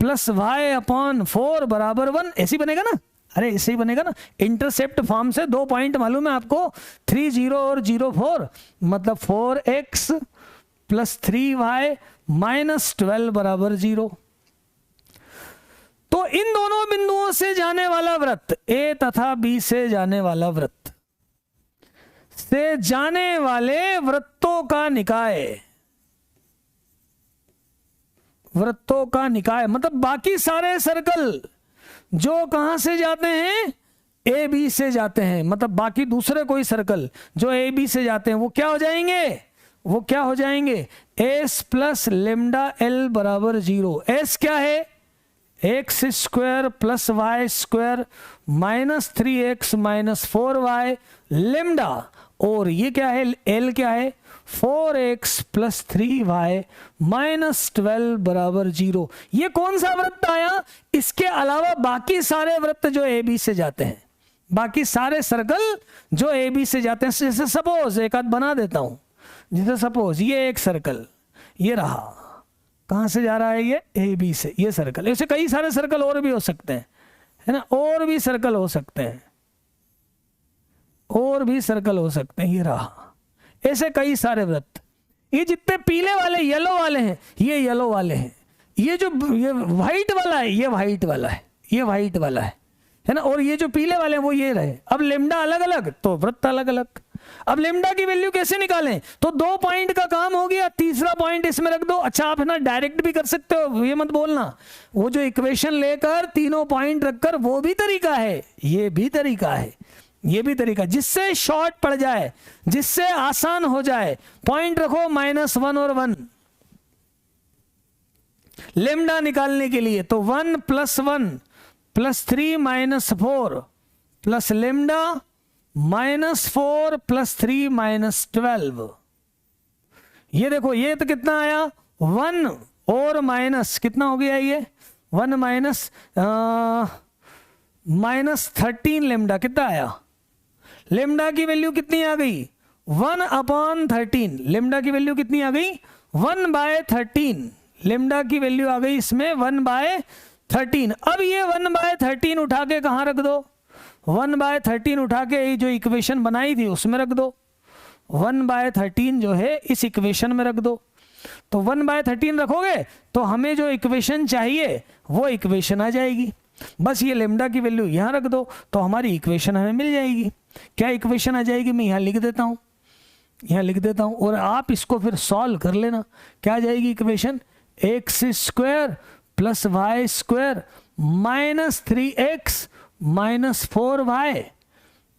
प्लस y/4 बराबर 1, ऐसी बनेगा ना, अरे ऐसे ही बनेगा ना। इंटरसेप्ट फॉर्म से 2 पॉइंट मालूम है आपको, 30 और 04, मतलब 4x प्लस 3y माइनस 12 बराबर 0। तो इन दोनों बिंदुओं से जाने वाला वृत्त, ए तथा बी से जाने वाला वृत्त, से जाने वाले वृत्तों का निकाय, वृत्तों का निकाय मतलब बाकी सारे सर्कल जो कहां से जाते हैं, ए बी से जाते हैं, मतलब बाकी दूसरे कोई सर्कल जो ए बी से जाते हैं वो क्या हो जाएंगे, वो क्या हो जाएंगे, एस प्लस लेमडा एल बराबर 0। एस क्या है, x square plus y square minus 3x minus 4y lambda, और ये क्या है, एल क्या है, 4x प्लस 3y माइनस 12 बराबर 0। ये कौन सा वृत्त आया, इसके अलावा बाकी सारे वृत्त जो ए बी से जाते हैं, बाकी सारे सर्कल जो ए बी से जाते हैं। जैसे सपोज एक आध बना देता हूं, जैसे सपोज ये एक सर्कल, ये रहा, कहां से जा रहा है ये, ए बी से, ये सर्कल। ऐसे कई सारे सर्कल और भी हो सकते हैं, है ना, और भी सर्कल हो सकते हैं, और भी सर्कल हो सकते हैं, ये रहा। ऐसे कई सारे वृत्त, ये जितने पीले वाले येलो वाले हैं ये येलो वाले हैं, ये जो ये व्हाइट वाला है ये व्हाइट वाला है, ये व्हाइट वाला है ना, और ये जो पीले वाले हैं वो ये रहे। अब लेमडा अलग अलग तो वृत्त अलग अलग। अब लेमडा की वैल्यू कैसे निकालें, तो 2 पॉइंट का काम हो गया, तीसरा पॉइंट इसमें रख दो। अच्छा आप है ना डायरेक्ट भी कर सकते हो, ये मत बोलना, वो जो इक्वेशन लेकर तीनों पॉइंट रखकर, वो भी तरीका है, ये भी तरीका है, ये भी तरीका, जिससे शॉर्ट पड़ जाए, जिससे आसान हो जाए। पॉइंट रखो -1 और 1 लेमडा निकालने के लिए, तो 1 + 1 + 3 - 4 प्लस लेमडा -4 + 3 - 12। ये देखो ये तो कितना आया, 1 और माइनस कितना हो गया, ये 1 -13 लेमडा कितना आया, लेमडा की वैल्यू कितनी आ गई, 1/13। लेमडा की वैल्यू कितनी आ गई, 1/13। लेमडा की वैल्यू आ गई इसमें 1/13। अब ये 1/13 उठा के कहां रख दो, 1/13 उठा के ये जो इक्वेशन बनाई थी उसमें रख दो, 1/13 जो है इस इक्वेशन में रख दो। तो 1/13 रखोगे तो हमें जो इक्वेशन चाहिए वो इक्वेशन आ जाएगी। बस ये लेमडा की वैल्यू यहां रख दो तो हमारी इक्वेशन हमें मिल जाएगी। क्या इक्वेशन आ जाएगी, मैं यहां लिख देता हूं, यहां लिख देता हूं, और आप इसको फिर सॉल्व कर लेना। क्या आ जाएगी equation, x² + y² -3x -4y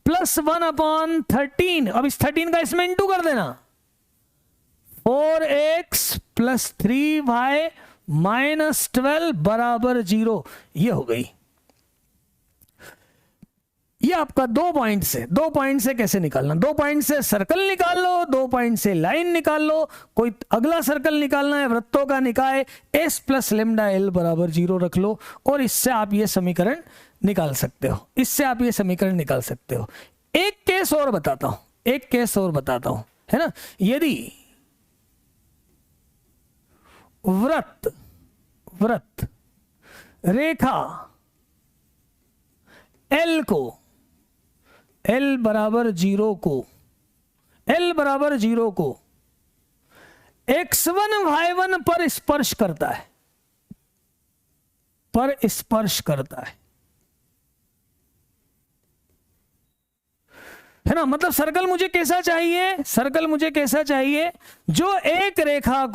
+ 1/13। अब इस 13 का इसमें इंटू कर देना, 4x + 3y -12 बराबर 0। ये हो गई, ये आपका 2 पॉइंट से कैसे निकालना, 2 पॉइंट से सर्कल निकाल लो, 2 पॉइंट से लाइन निकाल लो, कोई अगला सर्कल निकालना है वृत्तों का निकाय, s प्लस लेमडा एल बराबर 0 रख लो और इससे आप ये समीकरण निकाल सकते हो, इससे आप ये समीकरण निकाल सकते हो। एक केस और बताता हूं, है ना। यदि वृत्त रेखा L को L बराबर 0 को x1 y1 पर स्पर्श करता है ना। मतलब सर्कल मुझे कैसा चाहिए, जो एक रेखा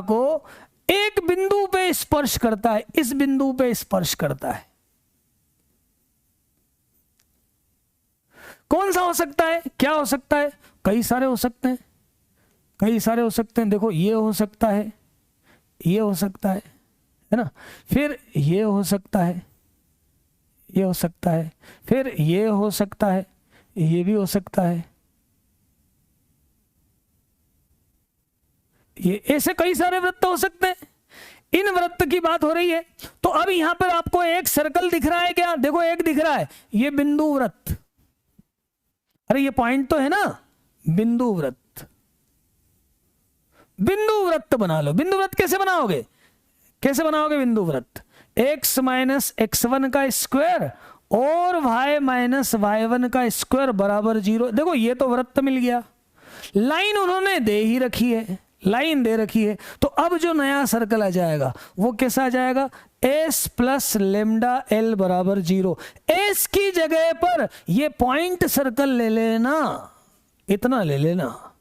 को एक बिंदु पे स्पर्श करता है, इस बिंदु पे स्पर्श करता है। कौन सा हो सकता है, क्या हो सकता है, कई सारे हो सकते हैं। देखो ये हो सकता है, है ना, फिर ये हो सकता है, फिर ये हो सकता है, ये भी हो सकता है, ये ऐसे कई सारे वृत्त हो सकते हैं। इन वृत्त की बात हो रही है। तो अब यहां पर आपको एक सर्कल दिख रहा है क्या, देखो एक दिख रहा है, ये बिंदु वृत्त, अरे ये पॉइंट तो है ना, बिंदु वृत्त बना लो। बिंदु वृत्त कैसे बनाओगे बिंदु वृत्त, x माइनस x1 का स्क्वायर और y माइनस y1 का स्क्वायर बराबर 0। देखो ये तो वृत्त मिल गया, लाइन उन्होंने दे रखी है, तो अब जो नया सर्कल आ जाएगा वो कैसा आ जाएगा, s प्लस लेमडा एल बराबर 0। s की जगह पर ये पॉइंट सर्कल ले लेना, इतना ले लेना,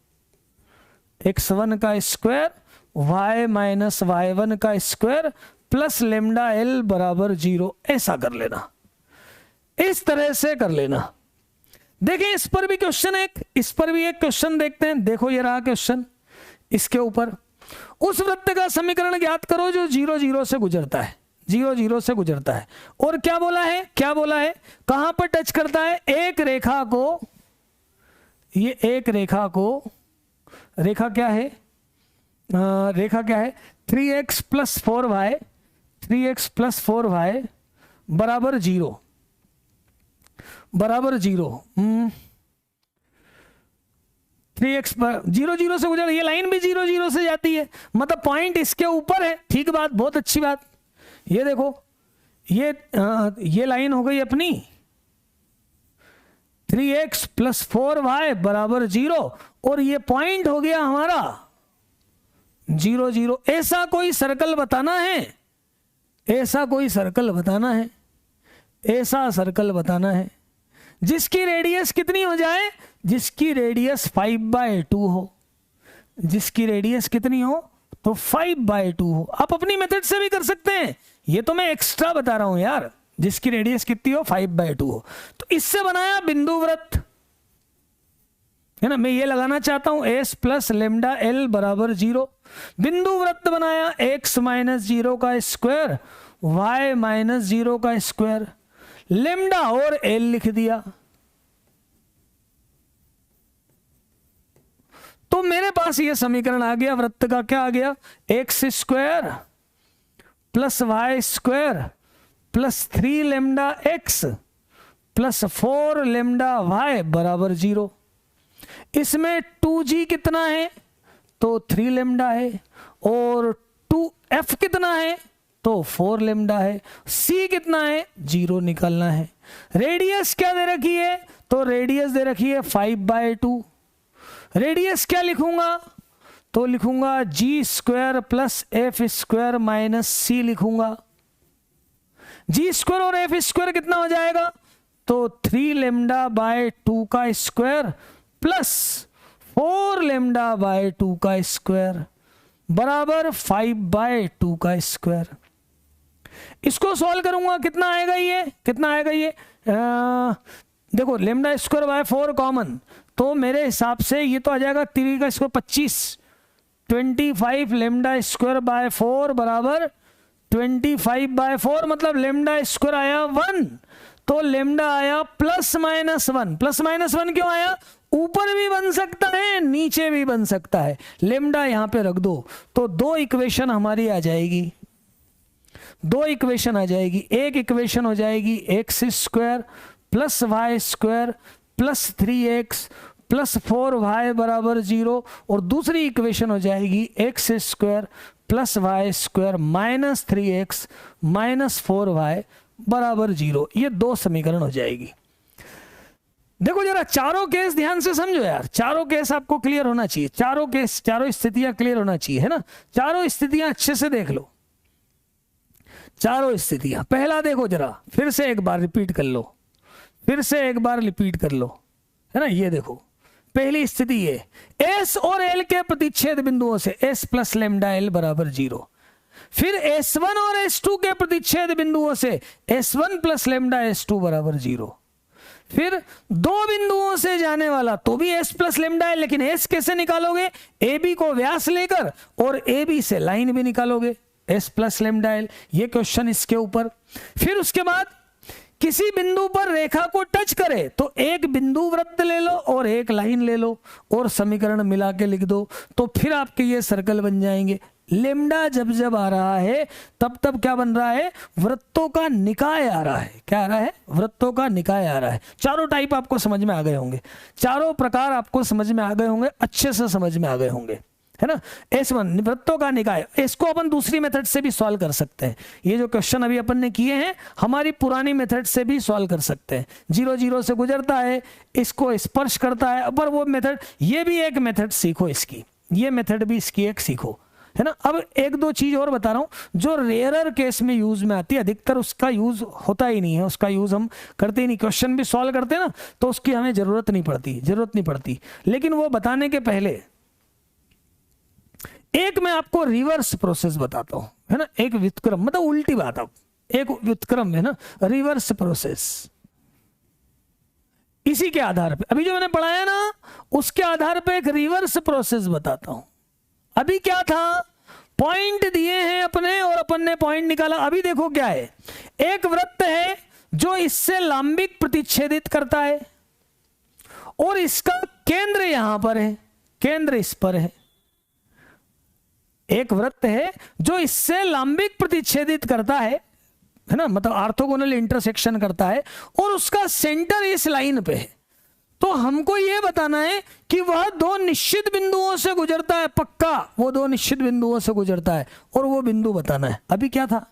x1 का स्क्वायर y माइनस y1 का स्क्वायर प्लस लेमडा एल बराबर 0, ऐसा कर लेना, इस तरह से कर लेना। देखिए इस पर भी एक क्वेश्चन देखते हैं। देखो ये रहा क्वेश्चन, इसके ऊपर उस वृत्त का समीकरण ज्ञात करो जो 0 0 से गुजरता है, और क्या बोला है, कहां पर टच करता है, एक रेखा क्या है, 3x प्लस 4y बराबर 0 3x 0 0 से गुजर, ये लाइन भी 0 0 से जाती है, मतलब पॉइंट इसके ऊपर है। ठीक बात, बहुत अच्छी बात। ये देखो ये लाइन हो गई अपनी 3x प्लस 4y बराबर 0 और ये पॉइंट हो गया हमारा 0 0। ऐसा कोई सर्कल बताना है, जिसकी रेडियस कितनी हो जाए, जिसकी रेडियस 5/2 हो, जिसकी रेडियस कितनी हो तो 5/2 हो। आप अपनी मेथड से भी कर सकते हैं, ये तो मैं एक्स्ट्रा बता रहा हूं यार, जिसकी रेडियस कितनी हो 5/2 हो। तो इससे बनाया बिंदु वृत्त, है ना। मैं ये लगाना चाहता हूं s प्लस लेमडा एल बराबर 0, बिंदु वृत्त बनाया x माइनस 0 का स्क्वायर y माइनस 0 का स्क्वायर, लेमडा और l लिख दिया। तो मेरे पास ये समीकरण आ गया वृत्त का, क्या आ गया, x square plus y square plus 3 lambda x plus 4 lambda y बराबर 0। इसमें 2g कितना है तो 3 लेमडा है, और 2f कितना है तो 4 लेमडा है, c कितना है 0 निकालना है। रेडियस क्या दे रखी है, तो रेडियस दे रखी है 5/2। रेडियस क्या लिखूंगा, तो लिखूंगा g square plus f square minus c लिखूंगा। g स्क्वायर और f स्क्वायर कितना हो जाएगा, तो 3 लेमडा बाय 2 का स्क्वायर प्लस 4 लेमडा बाय 2 का स्क्वायर बराबर 5/2 का स्क्वायर। इसको सॉल्व करूंगा, कितना आएगा ये, देखो लेमडा स्क्वायर बाय 4 कॉमन, तो मेरे हिसाब से ये तो आ जाएगा 3 का स्क्वायर 25 लेमडा स्क्वायर बाय 4 बराबर 25/4 मतलब लेमडा स्क्वायर आया 1, तो लेमडा आया +-1। +-1 क्यों आया? ऊपर भी बन सकता है, नीचे भी बन सकता है। लेमडा यहां पे रख दो तो दो इक्वेशन हमारी आ जाएगी, दो इक्वेशन आ जाएगी। एक इक्वेशन हो जाएगी x² + y² + 3x + 4y = 0, और दूसरी इक्वेशन हो जाएगी x² + y² - 3x - 4y = 0। ये दो समीकरण हो जाएगी। देखो जरा चारों केस ध्यान से समझो यार, चारों केस आपको क्लियर होना चाहिए, चारों केस, चारों स्थितियां क्लियर होना चाहिए, है ना। चारों स्थितियां अच्छे से देख लो, चारों स्थितियां। पहला देखो जरा, फिर से एक बार रिपीट कर लो, फिर से एक बार रिपीट कर लो, है ना। ये देखो पहली स्थिति ये, S और L के प्रतिच्छेद बिंदुओं से S + λL = 0। फिर S1 और S2 के प्रतिच्छेद बिंदुओं से S1 + λS2 = 0। फिर दो बिंदुओं से जाने वाला तो भी S + λL, लेकिन S कैसे निकालोगे? AB को व्यास लेकर और AB से लाइन भी निकालोगे, S + λL। ये क्वेश्चन इसके ऊपर। फिर उसके बाद किसी बिंदु पर रेखा को टच करे तो एक बिंदु वृत्त ले लो और एक लाइन ले लो और समीकरण मिला के लिख दो, तो फिर आपके ये सर्कल बन जाएंगे। लेमडा जब जब आ रहा है तब तब क्या बन रहा है? वृत्तों का निकाय आ रहा है। क्या आ रहा है? वृत्तों का निकाय आ रहा है। चारों टाइप आपको समझ में आ गए होंगे, चारों प्रकार आपको समझ में आ गए होंगे, अच्छे से समझ में आ गए होंगे, है ना। S1 वृत्तों का निकाय, इसको अपन दूसरी मेथड से भी सॉल्व कर सकते हैं। ये जो क्वेश्चन अभी अपन ने किए हैं हमारी पुरानी मेथड से भी सॉल्व कर सकते हैं। 0 0 से गुजरता है, इसको स्पर्श करता है, पर वो मेथड, ये भी एक मेथड सीखो इसकी, ये मेथड भी इसकी एक सीखो, है ना। अब एक दो चीज और बता रहा हूं जो रेयरर केस में यूज में आती है, अधिकतर उसका यूज होता ही नहीं है, उसका यूज हम करते ही नहीं। क्वेश्चन भी सॉल्व करते हैं ना तो उसकी हमें जरूरत नहीं पड़ती। लेकिन वो बताने के पहले एक मैं आपको रिवर्स प्रोसेस बताता हूं, है ना। एक व्युत्क्रम, मतलब उल्टी बात, अब एक व्युत्क्रम है ना, रिवर्स प्रोसेस। इसी के आधार पे अभी जो मैंने पढ़ाया ना उसके आधार पे एक रिवर्स प्रोसेस बताता हूं। अभी क्या था, पॉइंट दिए हैं अपने और अपन ने पॉइंट निकाला। अभी देखो क्या है, एक वृत्त है जो इससे लांबिक प्रतिच्छेदित करता है और इसका केंद्र यहां पर है, केंद्र इस पर है। एक वृत्त है जो इससे लांबिक प्रतिच्छेदित करता है ना, मतलब ऑर्थोगोनल इंटरसेक्शन करता है, और उसका सेंटर इस लाइन पे है। तो हमको यह बताना है कि वह दो निश्चित बिंदुओं से गुजरता है, पक्का वो दो निश्चित बिंदुओं से गुजरता है, और वो बिंदु बताना है। अभी क्या था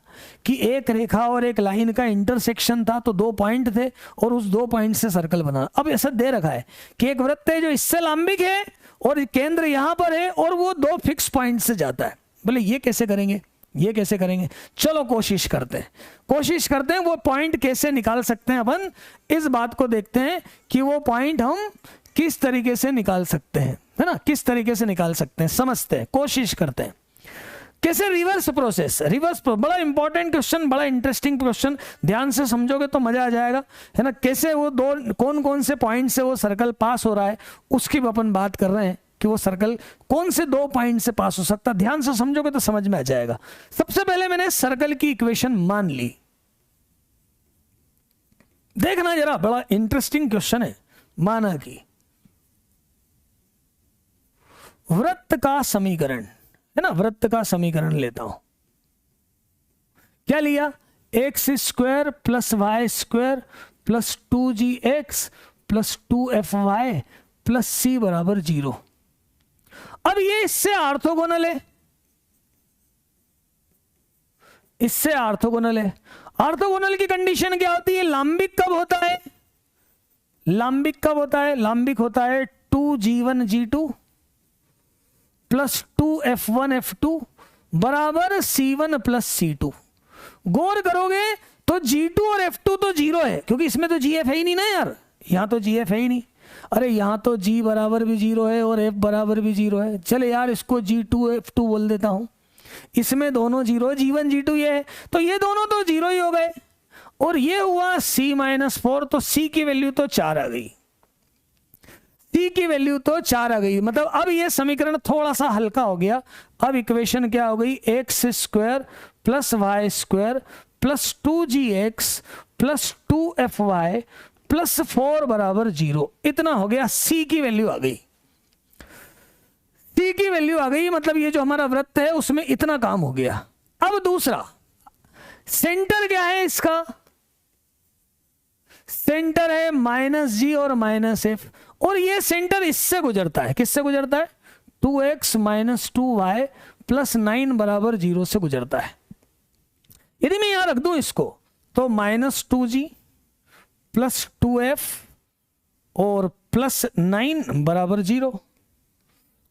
कि एक रेखा और एक लाइन का इंटरसेक्शन था, तो दो पॉइंट थे और उस दो पॉइंट से सर्कल बना। अब ऐसा दे रखा है कि एक वृत्त है जो इससे लांबिक है और केंद्र यहां पर है और वो दो फिक्स पॉइंट से जाता है। बोले ये कैसे करेंगे, ये कैसे करेंगे? चलो कोशिश करते हैं वो पॉइंट कैसे निकाल सकते हैं। अपन इस बात को देखते हैं कि वो पॉइंट हम किस तरीके से निकाल सकते हैं, है ना, किस तरीके से निकाल सकते हैं, समझते हैं, कोशिश करते हैं। कैसे? रिवर्स प्रोसेस, बड़ा इंपॉर्टेंट क्वेश्चन, बड़ा इंटरेस्टिंग क्वेश्चन, ध्यान से समझोगे तो मजा आ जाएगा, है ना। कैसे वो दो कौन कौन से पॉइंट से वो सर्कल पास हो रहा है उसकी अपन बात कर रहे हैं कि वो सर्कल कौन से दो पॉइंट से पास हो सकता है। ध्यान से समझोगे तो समझ में आ जाएगा। सबसे पहले मैंने सर्कल की इक्वेशन मान ली, देखना जरा, बड़ा इंटरेस्टिंग क्वेश्चन है। माना कि वृत्त का समीकरण, है ना, वृत्त का समीकरण लेता हूं। क्या लिया? x² + y² + 2gx + 2fy + c = 0। अब ये इससे ऑर्थोगोनल है, इससे ऑर्थोगोनल है। ऑर्थोगोनल की कंडीशन क्या होती है? लांबिक कब होता है? लांबिक कब होता है? लांबिक होता है 2g1g2 + 2f1f2 = c1 + c2। गौर करोगे तो g2 और f2 तो 0 है, क्योंकि इसमें तो gf है ही नहीं ना यार, यहां तो gf है ही नहीं। अरे यहां तो g बराबर भी 0 है और f बराबर भी 0 है। चले यार इसको g2 f2 बोल देता हूं। इसमें दोनों 0, g1 g2 ये है, तो ये दोनों तो 0 ही हो गए। और ये हुआ c - 4, तो c की वैल्यू तो 4 आ गई, c की वैल्यू तो 4 आ गई। मतलब अब ये समीकरण थोड़ा सा हल्का हो गया। अब इक्वेशन क्या हो गई? x² plus y square plus 2gx plus 2fy plus 4 बराबर 0। इतना हो गया। c की वैल्यू आ गई, c की वैल्यू आ गई, मतलब ये जो हमारा वृत्त है उसमें इतना काम हो गया। अब दूसरा, सेंटर क्या है इसका? सेंटर है -g और -f, और ये सेंटर इससे गुजरता है। किससे गुजरता है? 2x माइनस 2y प्लस 9 बराबर 0 से गुजरता है। यदि मैं यहां रख दूं इसको तो -2g प्लस 2f और प्लस 9 बराबर 0।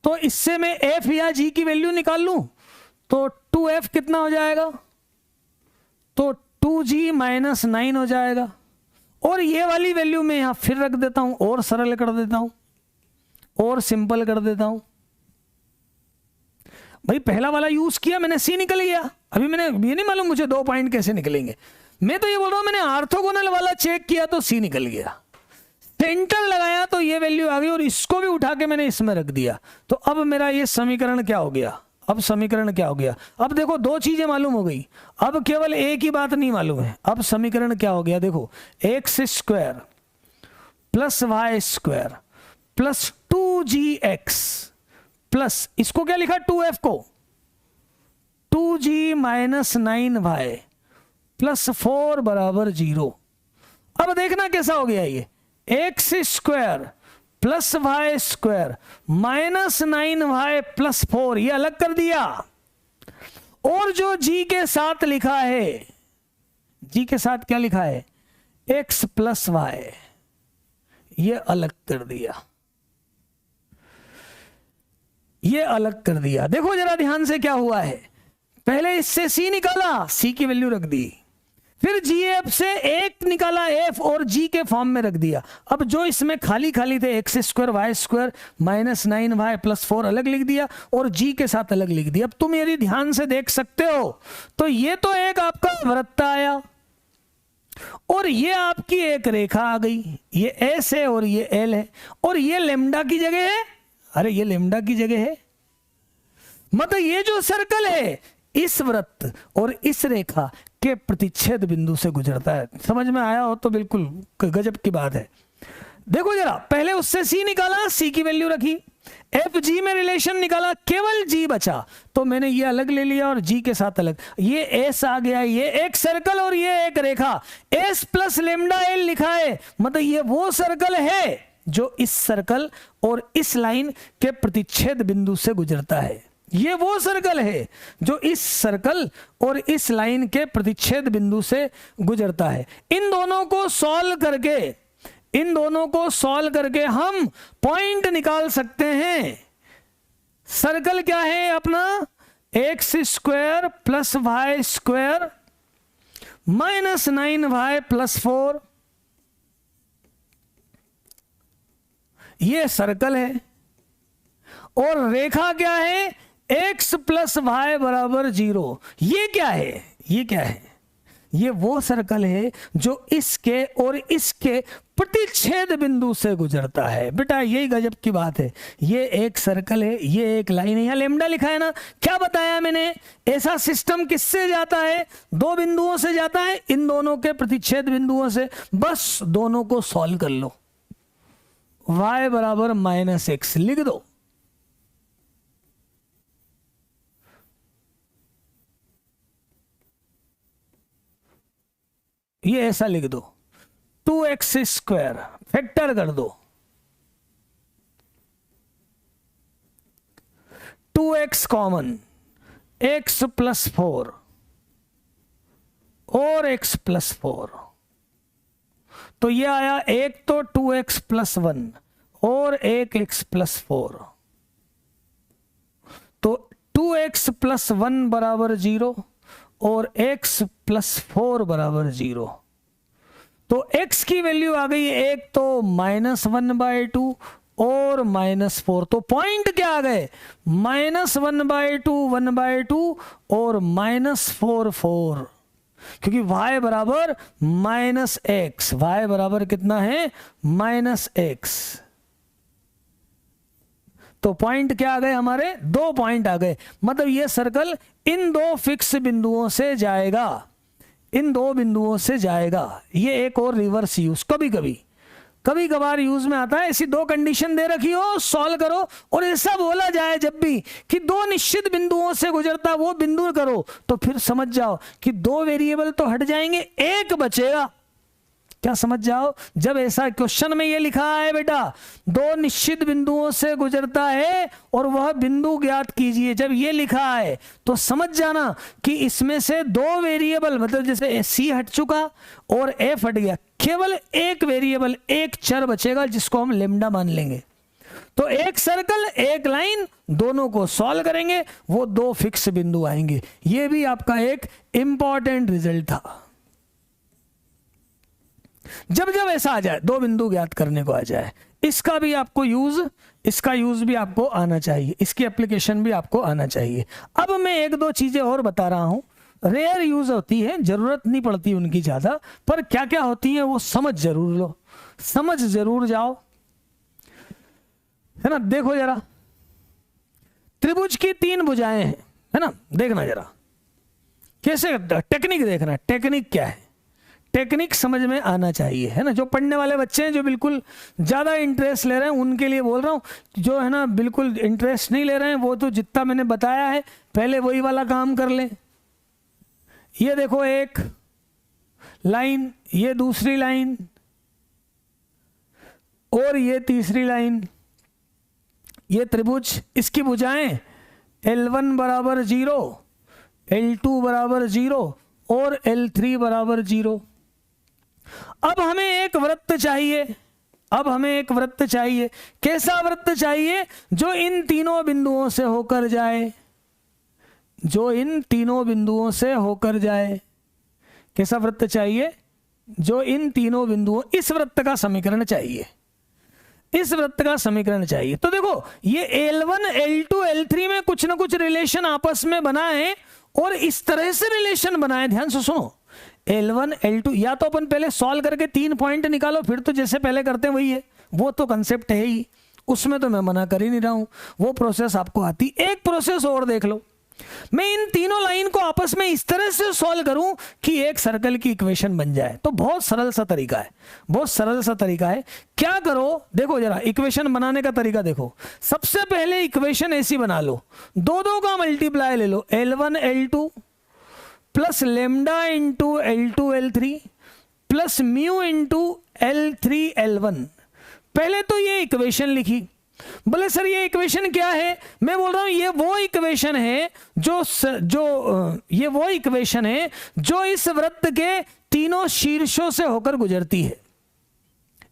तो इससे मैं f या g की वैल्यू निकाल लूं तो 2f कितना हो जाएगा? तो 2g माइनस 9 हो जाएगा। और ये वाली वैल्यू मैं यहां फिर रख देता हूं और सरल कर देता हूं और सिंपल कर देता हूं। भाई पहला वाला यूज किया मैंने, सी निकल गया। अभी मैंने ये नहीं मालूम मुझे 2 पॉइंट कैसे निकलेंगे, मैं तो ये बोल रहा हूं मैंने ऑर्थोगोनल वाला चेक किया तो सी निकल गया, सेंटर लगाया तो ये वैल्यू आ गई, और इसको भी उठा के मैंने इसमें रख दिया। तो अब मेरा ये समीकरण क्या हो गया? अब समीकरण क्या हो गया? अब देखो 2 चीजें मालूम हो गई, अब केवल एक ही बात नहीं मालूम है। अब समीकरण क्या हो गया? देखो x square plus y square plus 2gx plus, इसको क्या लिखा 2f को, 2g माइनस 9y प्लस 4 बराबर 0। अब देखना कैसा हो गया ये, x square plus y square minus 9y plus 4, ये अलग कर दिया। और जो g के साथ लिखा है, g के साथ क्या लिखा है? x प्लस वाई, ये अलग कर दिया, ये अलग कर दिया। देखो जरा ध्यान से क्या हुआ है, पहले इससे c निकाला, c की वैल्यू रख दी, फिर gf से एक निकाला f और g के फॉर्म में रख दिया। अब जो इसमें खाली खाली थे x square y square minus 9y plus 4 अलग लिख दिया और g के साथ अलग लिख दिया। अब तुम यदि ध्यान से देख सकते हो तो ये तो एक आपका वृत्त आया और ये आपकी एक रेखा आ गई, ये s है और ये l है, और ये लेमडा की जगह है। अरे ये लेमडा की जगह है, मतलब ये जो सर्कल है इस वृत्त और इस रेखा के प्रतिच्छेद बिंदु से गुजरता है। समझ में आया हो तो बिल्कुल गजब की बात है। देखो जरा, पहले उससे c निकाला, c की वैल्यू रखी, एफ जी में रिलेशन निकाला, केवल g बचा तो मैंने ये अलग ले लिया और g के साथ अलग, ये s आ गया, ये एक सर्कल और ये एक रेखा, s प्लस लेमडा l लिखा है, मतलब ये वो सर्कल है जो इस सर्कल और इस लाइन के प्रतिच्छेद बिंदु से गुजरता है। ये वो सर्कल है जो इस सर्कल और इस लाइन के प्रतिच्छेद बिंदु से गुजरता है। इन दोनों को सॉल्व करके हम पॉइंट निकाल सकते हैं। सर्कल क्या है अपना? X square plus y square minus 9y plus 4, ये सर्कल है। और रेखा क्या है? x प्लस वाई बराबर 0। ये क्या है? ये क्या है? ये वो सर्कल है जो इसके और इसके प्रतिच्छेद बिंदु से गुजरता है। बेटा यही गजब की बात है, ये एक सर्कल है, ये एक लाइन है, यहाँ लेमडा लिखा है ना। क्या बताया मैंने? ऐसा सिस्टम किससे जाता है? 2 बिंदुओं से जाता है, इन दोनों के प्रतिच्छेद बिंदुओं से। बस दोनों को सॉल्व कर लो, y बराबर -x लिख दो, ये ऐसा लिख दो, 2x स्क्वायर फैक्टर कर दो, 2x कॉमन, x प्लस 4 और x प्लस 4, तो ये आया एक तो 2x प्लस 1 और एक x प्लस 4, तो 2x प्लस 1 बराबर 0 और x प्लस 4 बराबर 0। तो x की वैल्यू आ गई एक तो -1/2 और -4, तो पॉइंट क्या आ गए? -1/2 1/2 और -4 4, क्योंकि y बराबर -x, y बराबर कितना है? -x। तो पॉइंट क्या आ गए हमारे, 2 पॉइंट आ गए। मतलब ये सर्कल इन 2 फिक्स बिंदुओं से जाएगा, इन 2 बिंदुओं से जाएगा। ये एक और रिवर्स यूज कभी कभार यूज में आता है। ऐसी 2 कंडीशन दे रखी हो, सॉल्व करो और ऐसा बोला जाए जब भी कि 2 निश्चित बिंदुओं से गुजरता वो बिंदु करो, तो फिर समझ जाओ कि 2 वेरिएबल तो हट जाएंगे, एक बचेगा। क्या समझ जाओ, जब ऐसा क्वेश्चन में ये लिखा है बेटा 2 निश्चित बिंदुओं से गुजरता है और वह बिंदु ज्ञात कीजिए, जब ये लिखा है तो समझ जाना कि इसमें से 2 वेरिएबल, मतलब जैसे सी हट चुका और एफ हट गया, केवल एक वेरिएबल, एक चर बचेगा जिसको हम लेम्डा मान लेंगे। तो एक सर्कल एक लाइन, दोनों को सॉल्व करेंगे, वो 2 फिक्स बिंदु आएंगे। ये भी आपका एक इंपॉर्टेंट रिजल्ट था। जब जब ऐसा आ जाए, 2 बिंदु ज्ञात करने को आ जाए, इसका भी आपको इसका यूज भी आपको आना चाहिए, इसकी एप्लीकेशन भी आपको आना चाहिए। अब मैं 1-2 चीजें और बता रहा हूं, रेयर यूज होती है, जरूरत नहीं पड़ती उनकी ज्यादा, पर क्या क्या होती है वो समझ जरूर लो, समझ जरूर जाओ, है ना। देखो जरा, त्रिभुज की 3 भुजाएं हैं, है ना। देखना जरा कैसे, टेक्निक देखना, टेक्निक क्या है, टेक्निक समझ में आना चाहिए, है ना। जो पढ़ने वाले बच्चे हैं, जो बिल्कुल ज़्यादा इंटरेस्ट ले रहे हैं, उनके लिए बोल रहा हूँ। जो है ना बिल्कुल इंटरेस्ट नहीं ले रहे हैं, वो तो जितना मैंने बताया है पहले वही वाला काम कर लें। ये देखो एक लाइन, ये दूसरी लाइन और ये तीसरी लाइन, ये त्रिभुज, इसकी भुजाएं L1 बराबर 0, L2 बराबर 0 और L3 बराबर 0। अब हमें एक वृत्त चाहिए, अब हमें एक वृत्त चाहिए। कैसा वृत्त चाहिए, जो इन तीनों बिंदुओं से होकर जाए, जो इन तीनों बिंदुओं से होकर जाए। कैसा वृत्त चाहिए, जो इन तीनों बिंदुओं, इस वृत्त का समीकरण चाहिए, इस वृत्त का समीकरण चाहिए। तो देखो ये L1 L2 L3 में कुछ ना कुछ रिलेशन आपस में बना है और इस तरह से रिलेशन बनाए, ध्यान से सुनो। L1 L2, या तो अपन पहले सॉल्व करके 3 पॉइंट निकालो, फिर तो जैसे पहले करते हैं वही है, वो तो कंसेप्ट है ही, उसमें तो मैं मना कर ही नहीं रहा हूं, वो प्रोसेस आपको आती। एक प्रोसेस और देख लो, मैं इन तीनों लाइन को आपस में इस तरह से सॉल्व करूं कि एक सर्कल की इक्वेशन बन जाए। तो बहुत सरल सा तरीका है, बहुत सरल सा तरीका है। क्या करो, देखो जरा इक्वेशन बनाने का तरीका देखो। सबसे पहले इक्वेशन ऐसी बना लो, 2 का मल्टीप्लाई ले लो, L1 L2 plus lambda into L2 L3 plus mu into L3 L1। पहले तो ये इक्वेशन लिखी। बोले सर ये इक्वेशन क्या है, मैं बोल रहा हूं ये वो इक्वेशन है ये वो इक्वेशन है जो इस वृत्त के तीनों शीर्षों से होकर गुजरती है।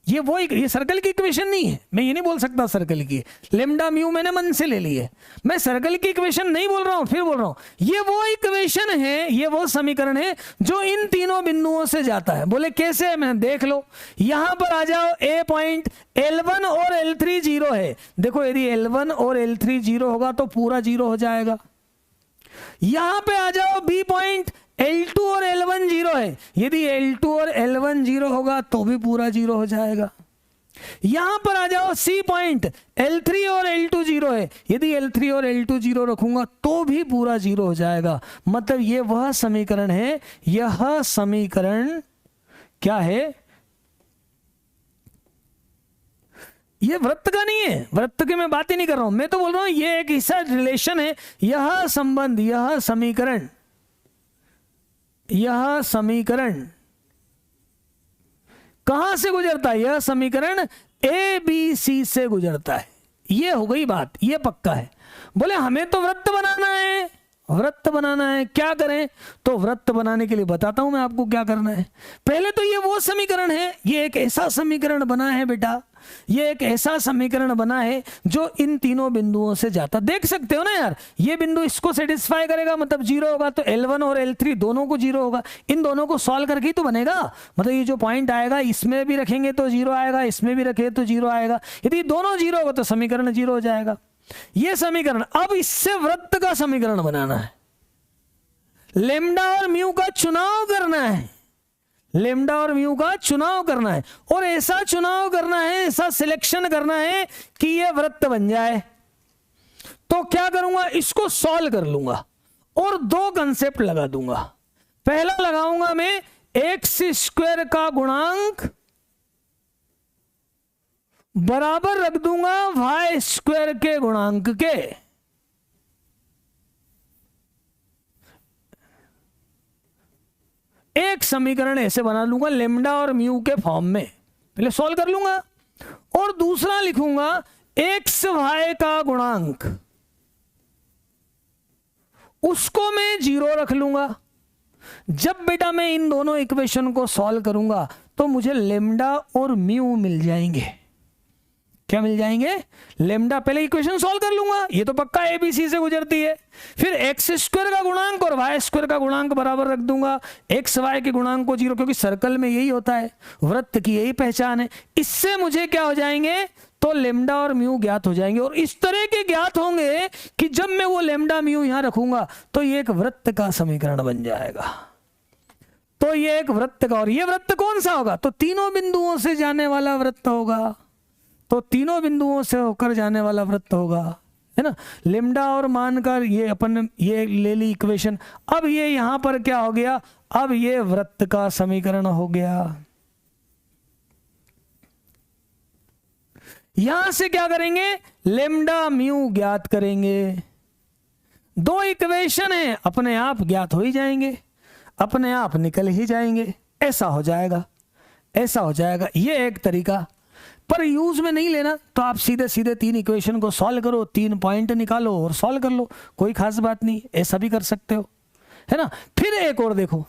ये सर्कल की इक्वेशन नहीं है, मैं ये नहीं बोल सकता सर्कल की, लेमडा म्यू मैंने मन से ले ली है, मैं सर्कल की इक्वेशन नहीं बोल रहा हूं। फिर बोल रहा हूं ये वो इक्वेशन है, ये वो समीकरण है जो इन तीनों बिंदुओं से जाता है। बोले कैसे, मैं देख लो, यहां पर आ जाओ, ए पॉइंट L1 और L3 0 है। देखो यदि L1 और L3 0 होगा तो पूरा 0 हो जाएगा। यहां पे आ जाओ, बी पॉइंट L2 और L1 0 है, यदि L2 और L1 0 होगा तो भी पूरा 0 हो जाएगा। यहां पर आ जाओ, सी पॉइंट L3 और L2 0 है, यदि L3 और L2 0 रखूंगा तो भी पूरा 0 हो जाएगा। मतलब ये वह समीकरण है, यह समीकरण क्या है, ये वृत्त का नहीं है, वृत्त की मैं बात ही नहीं कर रहा हूं, मैं तो बोल रहा हूं ये एक ऐसा रिलेशन है, यह संबंध, यह समीकरण, यह समीकरण कहां से गुजरता है, यह समीकरण ABC से गुजरता है। ये हो गई बात, ये पक्का है। बोले हमें तो वृत्त बनाना है, वृत्त बनाना है, क्या करें, तो वृत्त बनाने के लिए बताता हूं मैं आपको क्या करना है। पहले तो ये वो समीकरण है, ये एक ऐसा समीकरण बना है बेटा, ये एक ऐसा समीकरण बना है जो इन तीनों बिंदुओं से जाता। देख सकते हो ना यार, ये बिंदु इसको सेटिस्फाई करेगा, मतलब 0 होगा, तो L1 और L3 दोनों को 0 होगा। इन दोनों को सॉल्व करके ही तो बनेगा, मतलब ये जो पॉइंट आएगा इसमें भी रखेंगे तो 0 आएगा, इसमें भी रखेंगे तो 0 आएगा। यदि दोनों 0 होगा तो समीकरण 0 हो जाएगा। ये समीकरण, अब इससे वृत्त का समीकरण बनाना है, लेमडा और म्यू का चुनाव करना है, लेमडा और म्यू का चुनाव करना है, और ऐसा चुनाव करना है, ऐसा सिलेक्शन करना है कि ये वृत्त बन जाए। तो क्या करूंगा, इसको सॉल्व कर लूंगा और दो कंसेप्ट लगा दूंगा। पहला लगाऊंगा मैं एक्स स्क्वायर का गुणांक बराबर रख दूंगा वाई स्क्वायर के गुणांक के। एक समीकरण ऐसे बना लूंगा लेमडा और म्यू के फॉर्म में, पहले सॉल्व कर लूंगा। और दूसरा लिखूंगा एक्स वाई का गुणांक, उसको मैं 0 रख लूंगा। जब बेटा मैं इन दोनों इक्वेशन को सॉल्व करूंगा तो मुझे लेमडा और म्यू मिल जाएंगे। क्या मिल जाएंगे, लेमडा। पहले इक्वेशन सॉल्व कर लूंगा, ये तो पक्का एबीसी से गुजरती है। फिर एक्स स्क्वायर का गुणांक और वाई स्क्वायर का गुणांक बराबर रख दूंगा, एक्स वाई के गुणांक को 0, क्योंकि सर्कल में यही होता है, वृत्त की यही पहचान है। इससे मुझे क्या हो जाएंगे, तो लेमडा और म्यू ज्ञात हो जाएंगे। और इस तरह के ज्ञात होंगे कि जब मैं वो लेमडा म्यू यहां रखूंगा तो ये एक वृत्त का समीकरण बन जाएगा। तो ये एक वृत्त का, और ये वृत्त कौन सा होगा, तो तीनों बिंदुओं से जाने वाला वृत्त होगा। तो तीनों बिंदुओं से होकर जाने वाला वृत्त होगा, है ना। लेमडा और मानकर ये अपन ये ले ली इक्वेशन। अब ये यहां पर क्या हो गया, अब ये वृत्त का समीकरण हो गया। यहां से क्या करेंगे, लेमडा म्यू ज्ञात करेंगे। दो इक्वेशन है, अपने आप ज्ञात हो ही जाएंगे, अपने आप निकल ही जाएंगे। ऐसा हो जाएगा, ऐसा हो जाएगा। ये एक तरीका, पर यूज में नहीं लेना तो आप सीधे सीधे 3 इक्वेशन को सॉल्व करो, 3 पॉइंट निकालो और सॉल्व कर लो, कोई खास बात नहीं, ऐसा भी कर सकते हो, है ना। फिर एक और देखो,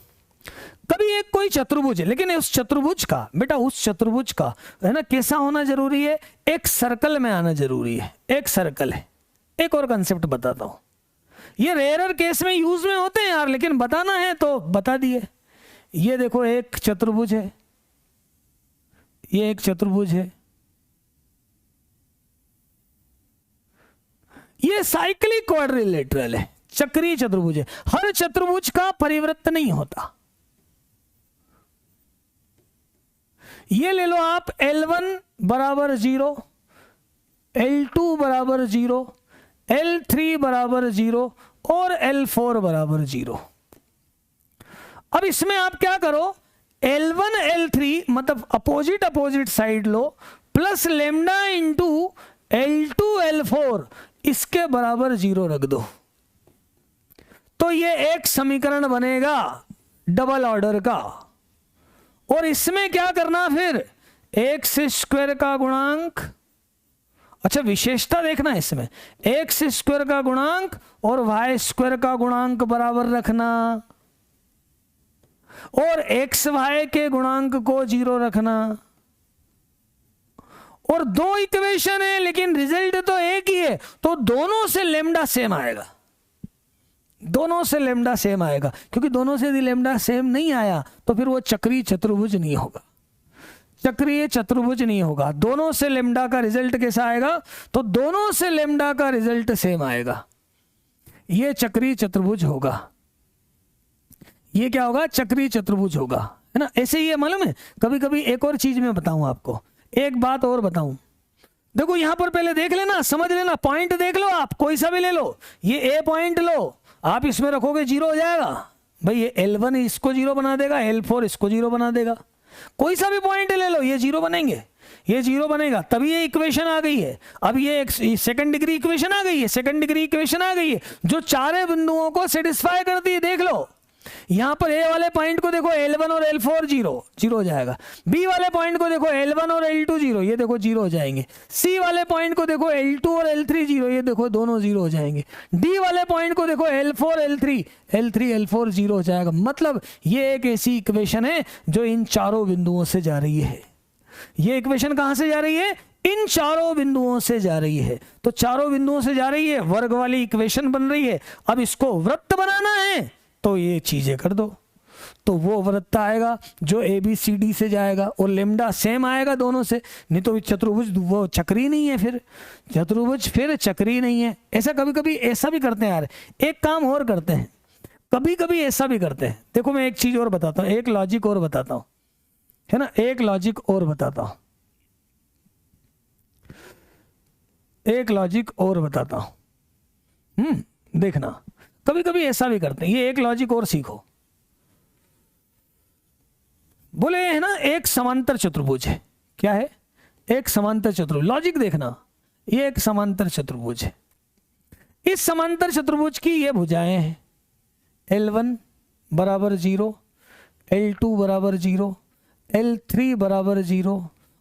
कभी एक कोई चतुर्भुज है, लेकिन उस चतुर्भुज का बेटा, उस चतुर्भुज का, है ना, कैसा होना जरूरी है, एक सर्कल में आना जरूरी है। एक सर्कल है। एक और कंसेप्ट बताता हूं, ये रेयरर केस में यूज में होते हैं यार, लेकिन बताना है तो बता दिए। ये देखो एक चतुर्भुज है, ये एक चतुर्भुज है, ये साइक्लिक क्वाड्रिलेटरल है, चक्रीय चतुर्भुज है। हर चतुर्भुज का परिवृत्त नहीं होता। ये ले लो आप L1 बराबर 0, L2 बराबर 0, L3 बराबर 0 और L4 बराबर 0। अब इसमें आप क्या करो, L1 L3 मतलब अपोजिट साइड लो, plus lambda into L2 L4 इसके बराबर 0 रख दो, तो ये एक समीकरण बनेगा डबल ऑर्डर का। और इसमें क्या करना, फिर एक्स स्क्वायर का गुणांक, अच्छा विशेषता देखना है इसमें, एक्स स्क्वायर का गुणांक और वाई स्क्वायर का गुणांक बराबर रखना, और एक्स वाई के गुणांक को 0 रखना। और दो इक्वेशन है लेकिन रिजल्ट तो एक ही है, तो दोनों से लेमडा सेम आएगा, दोनों से लेमडा सेम आएगा। क्योंकि दोनों से यदि लेमडा सेम नहीं आया तो फिर वो चक्रीय चतुर्भुज नहीं होगा, चक्रीय चतुर्भुज नहीं होगा। दोनों से लेमडा का रिजल्ट कैसा आएगा, तो दोनों से लेमडा का रिजल्ट सेम आएगा, ये चक्रीय चतुर्भुज होगा। ये क्या होगा, चक्रीय चतुर्भुज होगा, है ना। ऐसे ही है, मालूम है। कभी कभी एक और चीज मैं बताऊं आपको, एक बात और बताऊं, देखो यहां पर पहले देख लेना, समझ लेना, पॉइंट देख लो, आप कोई सा भी ले लो, ये ए पॉइंट लो, आप इसमें रखोगे 0 हो जाएगा भाई, ये L1 इसको 0 बना देगा, L4 इसको 0 बना देगा। कोई सा भी पॉइंट ले लो, ये 0 बनेंगे, ये 0 बनेगा, तभी ये इक्वेशन आ गई है। अब ये सेकंड डिग्री इक्वेशन आ गई है, सेकंड डिग्री इक्वेशन आ गई है जो चारों बिंदुओं को सेटिस्फाई करती है। देख लो यहां पर ए वाले पॉइंट को देखो, L1 और L4 0 हो जाएगा। बी वाले पॉइंट को देखो, L1 और L2 0, ये देखो 0 हो जाएंगे। सी वाले पॉइंट को देखो, L2 और L3 0, ये देखो दोनों 0 हो जाएंगे। डी वाले पॉइंट को देखो, L4 L4 0 हो जाएगा। मतलब ये एक ऐसी इक्वेशन है जो इन चारों बिंदुओं से जा रही है। ये इक्वेशन कहां से जा रही है, इन चारों बिंदुओं से जा रही है। तो चारों बिंदुओं से जा रही है, वर्ग वाली इक्वेशन बन रही है। अब इसको वृत्त बनाना है तो ये चीजें कर दो, तो वो वृत्त आएगा जो ABCD से जाएगा, और लेमडा सेम आएगा दोनों से। नहीं तो चतुर्भुज वो चक्री नहीं है, फिर चतुर्भुज फिर चक्री नहीं है। ऐसा कभी कभी ऐसा भी करते हैं यार, एक काम और करते हैं, कभी कभी ऐसा भी करते हैं। देखो मैं एक चीज और बताता हूं, एक लॉजिक और बताता हूं, है ना, एक लॉजिक और बताता हूं, एक लॉजिक और बताता हूं। देखना कभी कभी ऐसा भी करते हैं। ये एक लॉजिक और सीखो। बोले है ना एक समांतर चतुर्भुज है। क्या है? एक समांतर चतुर्भुज। लॉजिक देखना, ये एक समांतर चतुर्भुज है। इस समांतर चतुर्भुज की ये भुजाएं हैं L1 बराबर 0, L2 बराबर 0, L3 बराबर 0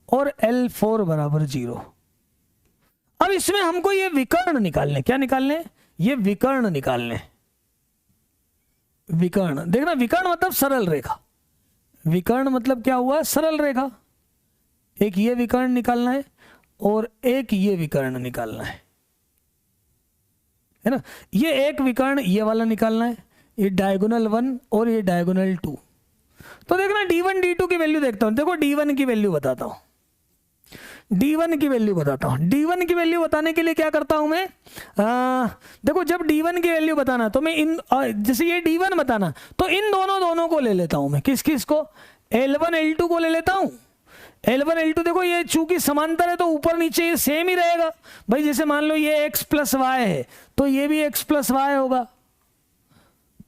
और L4 बराबर 0। अब इसमें हमको ये विकर्ण निकालने, क्या निकालने? ये विकर्ण निकालने। विकर्ण देखना, विकर्ण मतलब सरल रेखा। विकर्ण मतलब क्या हुआ? सरल रेखा। एक ये विकर्ण निकालना है और एक ये विकर्ण निकालना है ना। ये एक विकर्ण ये वाला निकालना है, ये डायगोनल 1 और ये डायगोनल 2। तो देखना D1 D2 की वैल्यू देखता हूं। देखो D1 की वैल्यू बताता हूं, D1 की वैल्यू बताता हूं। D1 की वैल्यू बताने के लिए क्या करता हूं मैं? देखो जब D1 की वैल्यू बताना तो मैं इन जैसे ये D1 बताना तो इन दोनों को ले लेता हूं मैं। किस किस को? L1 L2 को ले लेता हूं। L1 L2 देखो ये चूंकि समांतर है तो ऊपर नीचे ये सेम ही रहेगा भाई। जैसे मान लो ये x प्लस वाई है तो ये भी x प्लस वाई होगा,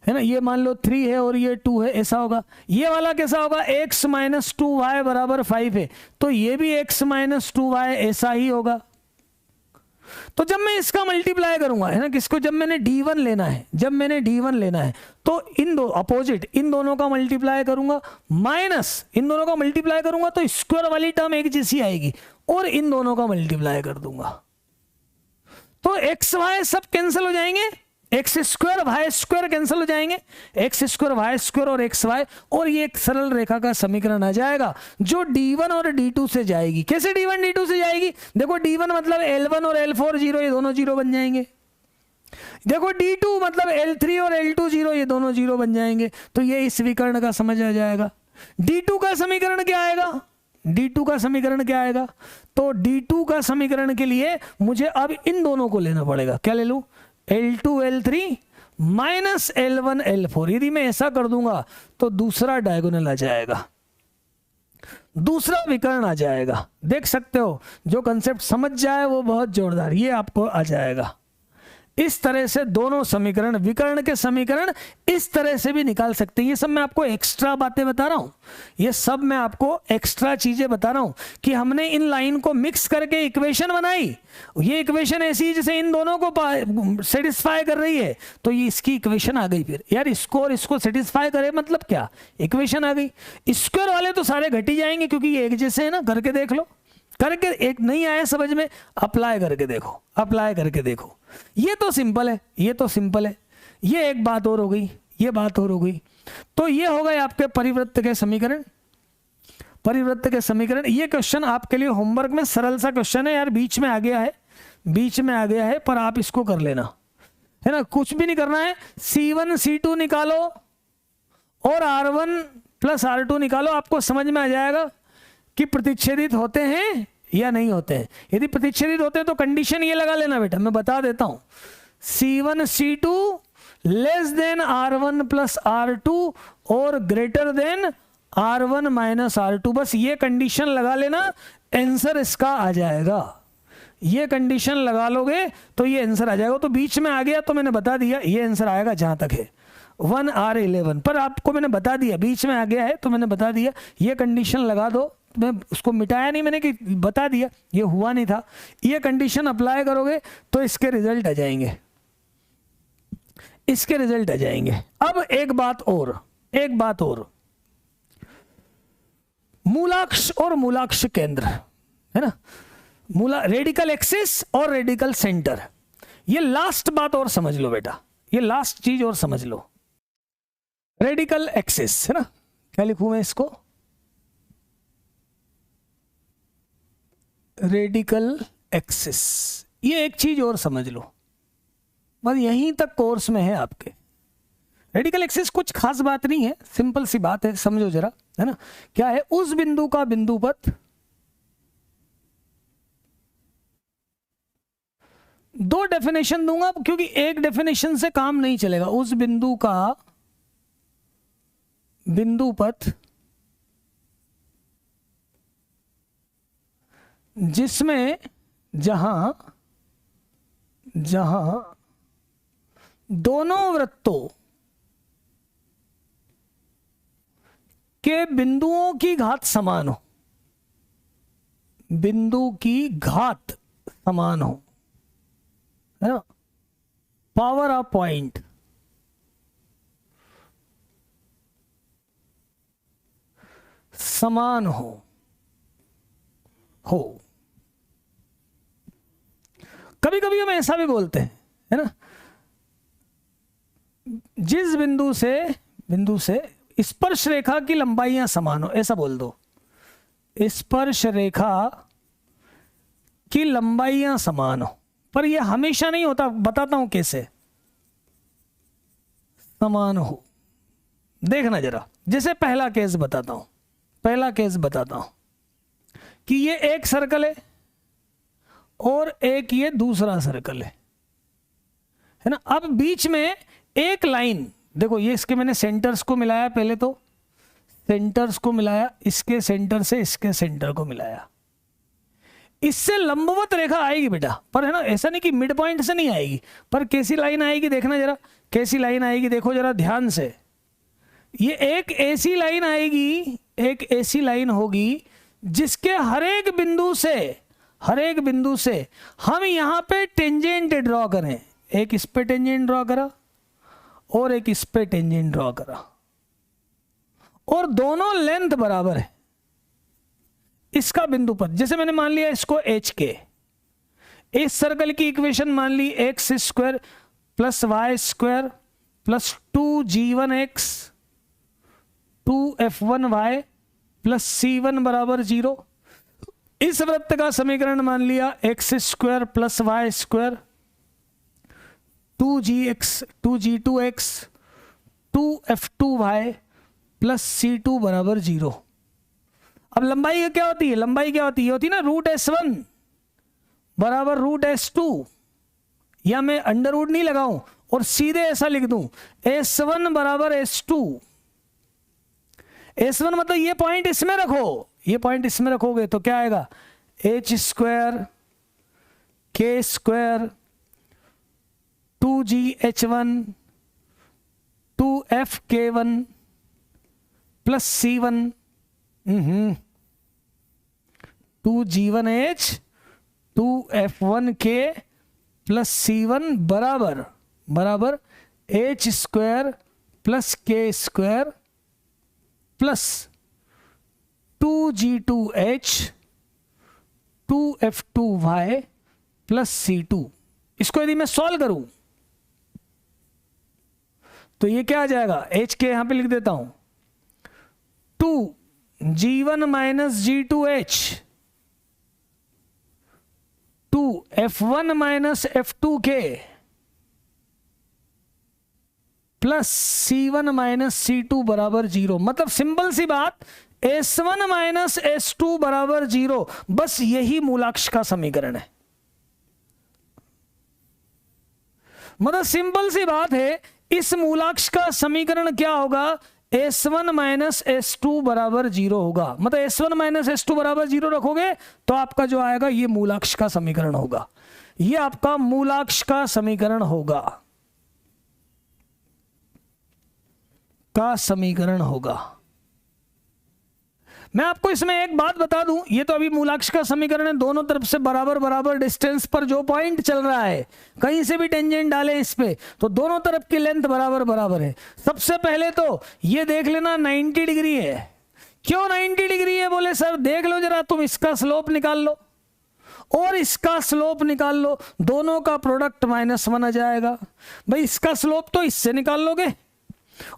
है ना। ये मान लो 3 है और ये 2 है, ऐसा होगा। ये वाला कैसा होगा? x माइनस 2y बराबर 5 है तो ये भी x माइनस 2y ऐसा ही होगा। तो जब मैं इसका मल्टीप्लाई करूंगा, है ना, किसको? जब मैंने D1 लेना है, जब मैंने D1 लेना है तो इन दो अपोजिट इन दोनों का मल्टीप्लाई करूंगा, माइनस इन दोनों का मल्टीप्लाई करूंगा तो स्क्वायर वाली टर्म एक जैसी आएगी और इन दोनों का मल्टीप्लाई कर दूंगा तो एक्स वाई सब कैंसिल हो जाएंगे। X square y square cancel हो जाएंगे, एक्स स्क्वायर वाई स्क्वायर और एक्स वाई, और ये एक सरल रेखा का समीकरण आ जाएगा जो D1 और D2 से जाएगी। कैसे D1 D2 से जाएगी? देखो D1 मतलब L1 और L4 0, ये दोनों 0 बन जाएंगे। देखो D2 मतलब L3 और L2 0, ये दोनों 0 बन जाएंगे। तो ये इस विकर्ण का समझ आ जाएगा। D2 का समीकरण क्या आएगा? D2 का समीकरण क्या आएगा? तो D2 का समीकरण के लिए मुझे अब इन दोनों को लेना पड़ेगा। क्या ले लूं? L2 L3 minus L1 L4। यदि मैं ऐसा कर दूंगा तो दूसरा डायगोनल आ जाएगा, दूसरा विकर्ण आ जाएगा। देख सकते हो, जो कंसेप्ट समझ जाए वो बहुत जोरदार, ये आपको आ जाएगा। इस तरह से दोनों समीकरण, विकर्ण के समीकरण इस तरह से भी निकाल सकते हैं। ये सब मैं आपको एक्स्ट्रा बातें बता रहा हूं, ये सब मैं आपको एक्स्ट्रा चीजें बता रहा हूं कि हमने इन लाइन को मिक्स करके इक्वेशन बनाई। ये इक्वेशन ऐसी है जैसे इन दोनों को सेटिस्फाई कर रही है, तो ये इसकी इक्वेशन आ गई। फिर यार इसको और इसको सेटिस्फाई करे मतलब क्या? इक्वेशन आ गई। स्क्वायर वाले तो सारे घट ही जाएंगे क्योंकि ये एक जैसे है ना। करके देख लो, करके एक नहीं आया समझ में, अप्लाई करके देखो, अप्लाई करके देखो। ये तो सिंपल है, ये तो सिंपल है। ये एक बात और हो गई, ये बात और हो गई। तो ये हो गए आपके परिवृत्त के समीकरण, परिवृत्त के समीकरण। ये क्वेश्चन आपके लिए होमवर्क में सरल सा क्वेश्चन है यार, बीच में आ गया है, बीच में आ गया है, पर आप इसको कर लेना, है ना। कुछ भी नहीं करना है, C1 C2 निकालो और R1 प्लस R2 निकालो, आपको समझ में आ जाएगा कि प्रतिच्छेदित होते हैं या नहीं होते हैं। यदि प्रतिच्छेदित होते हैं तो कंडीशन ये लगा लेना बेटा, मैं बता देता हूं। C1 C2 less than R1 plus R2 और greater than R1 minus R2, बस ये कंडीशन लगा लेना, आंसर इसका आ जाएगा। ये कंडीशन लगा लोगे तो ये आंसर आ जाएगा। तो बीच में आ गया तो मैंने बता दिया ये आंसर आएगा जहां तक है 1R11, पर आपको मैंने बता दिया बीच में आ गया है तो मैंने बता दिया ये कंडीशन लगा दो। मैं उसको मिटाया नहीं, मैंने कि बता दिया, ये हुआ नहीं था। ये कंडीशन अप्लाई करोगे तो इसके रिजल्ट आ जाएंगे, इसके रिजल्ट आ जाएंगे। अब एक बात और, एक बात और, मूलाक्ष और मूलाक्ष केंद्र, है ना, रेडिकल एक्सिस और रेडिकल सेंटर। ये लास्ट बात और समझ लो बेटा, ये लास्ट चीज और समझ लो। रेडिकल एक्सिस, है ना, क्या लिखूं मैं इसको? Radical axis. ये एक चीज और समझ लो, बस यहीं तक कोर्स में है आपके। रेडिकल एक्सिस कुछ खास बात नहीं है, सिंपल सी बात है, समझो जरा, है ना। क्या है? उस बिंदु का बिंदु पथ दो डेफिनेशन दूंगा क्योंकि एक डेफिनेशन से काम नहीं चलेगा। उस बिंदु का बिंदु पथ जिसमें जहां दोनों वृत्तों के बिंदुओं की घात समान हो, बिंदु की घात समान हो, है ना, पावर ऑफ पॉइंट समान हो कभी कभी हम ऐसा भी बोलते हैं, है ना, जिस बिंदु से स्पर्श रेखा की लंबाइयां समान हो, ऐसा बोल दो, स्पर्श रेखा की लंबाइयां समान हो। पर यह हमेशा नहीं होता, बताता हूं कैसे समान हो। देखना जरा, जैसे पहला केस बताता हूं कि ये एक सर्कल है और एक ये दूसरा सर्कल है ना। अब बीच में एक लाइन, देखो ये इसके मैंने सेंटर्स को मिलाया, पहले तो सेंटर्स को मिलाया, इसके सेंटर से इसके सेंटर को मिलाया, इससे लंबवत रेखा आएगी बेटा, पर है ना, ऐसा नहीं कि मिड पॉइंट से नहीं आएगी, पर कैसी लाइन आएगी देखना जरा, कैसी लाइन आएगी देखो जरा ध्यान से। ये एक ऐसी लाइन आएगी, एक ऐसी लाइन होगी जिसके हर एक बिंदु से हम यहां पे टेंजेंट ड्रॉ करें, एक इस पे टेंजेंट ड्रॉ करा और एक इस पे टेंजेंट ड्रॉ करा, और दोनों लेंथ बराबर है इसका बिंदु पर। जैसे मैंने मान लिया इसको एच के, इस सर्कल की इक्वेशन मान ली x square plus y square plus 2g1x 2f1y plus c1 बराबर 0। इस वृत्त का समीकरण मान लिया x square plus y square 2g2x 2f2y plus c2 बराबर 0। अब लंबाई क्या होती है, लंबाई क्या होती है ना, रूट s1 बराबर रूट s2, या मैं अंडर रूट नहीं लगाऊं और सीधे ऐसा लिख दूं s1 बराबर s2। s1 मतलब ये पॉइंट इसमें रखो, ये पॉइंट इसमें रखोगे तो क्या आएगा, h square k square 2gh1 2fk1 plus c1 2g1h 2f1k plus c1 बराबर h square plus k square plus 2g2h 2f2y plus c2। इसको यदि मैं सॉल्व करूं तो ये क्या आ जाएगा, h के यहां पे लिख देता हूं 2g1 minus g2h 2f1 minus f2k plus c1 minus c2 बराबर 0। मतलब सिंपल सी बात, s1 माइनस s2 बराबर 0, बस यही मूलाक्ष का समीकरण है। मतलब सिंपल सी बात है, इस मूलाक्ष का समीकरण क्या होगा, s1 माइनस s2 बराबर 0 होगा। मतलब s1 माइनस s2 बराबर 0 रखोगे तो आपका जो आएगा ये मूलाक्ष का समीकरण होगा, ये आपका मूलाक्ष का समीकरण होगा, मैं आपको इसमें एक बात बता दूं, ये तो अभी मूलाक्ष का समीकरण है, दोनों तरफ से बराबर डिस्टेंस पर जो पॉइंट चल रहा है, कहीं से भी टेंजेंट डालें इस पे तो दोनों तरफ की लेंथ बराबर है। सबसे पहले तो ये देख लेना 90 डिग्री है। क्यों 90 डिग्री है बोले सर, देख लो जरा, तुम इसका स्लोप निकाल लो और इसका स्लोप निकाल लो, दोनों का प्रोडक्ट -1 आ जाएगा। भाई इसका स्लोप तो इससे निकाल लोगे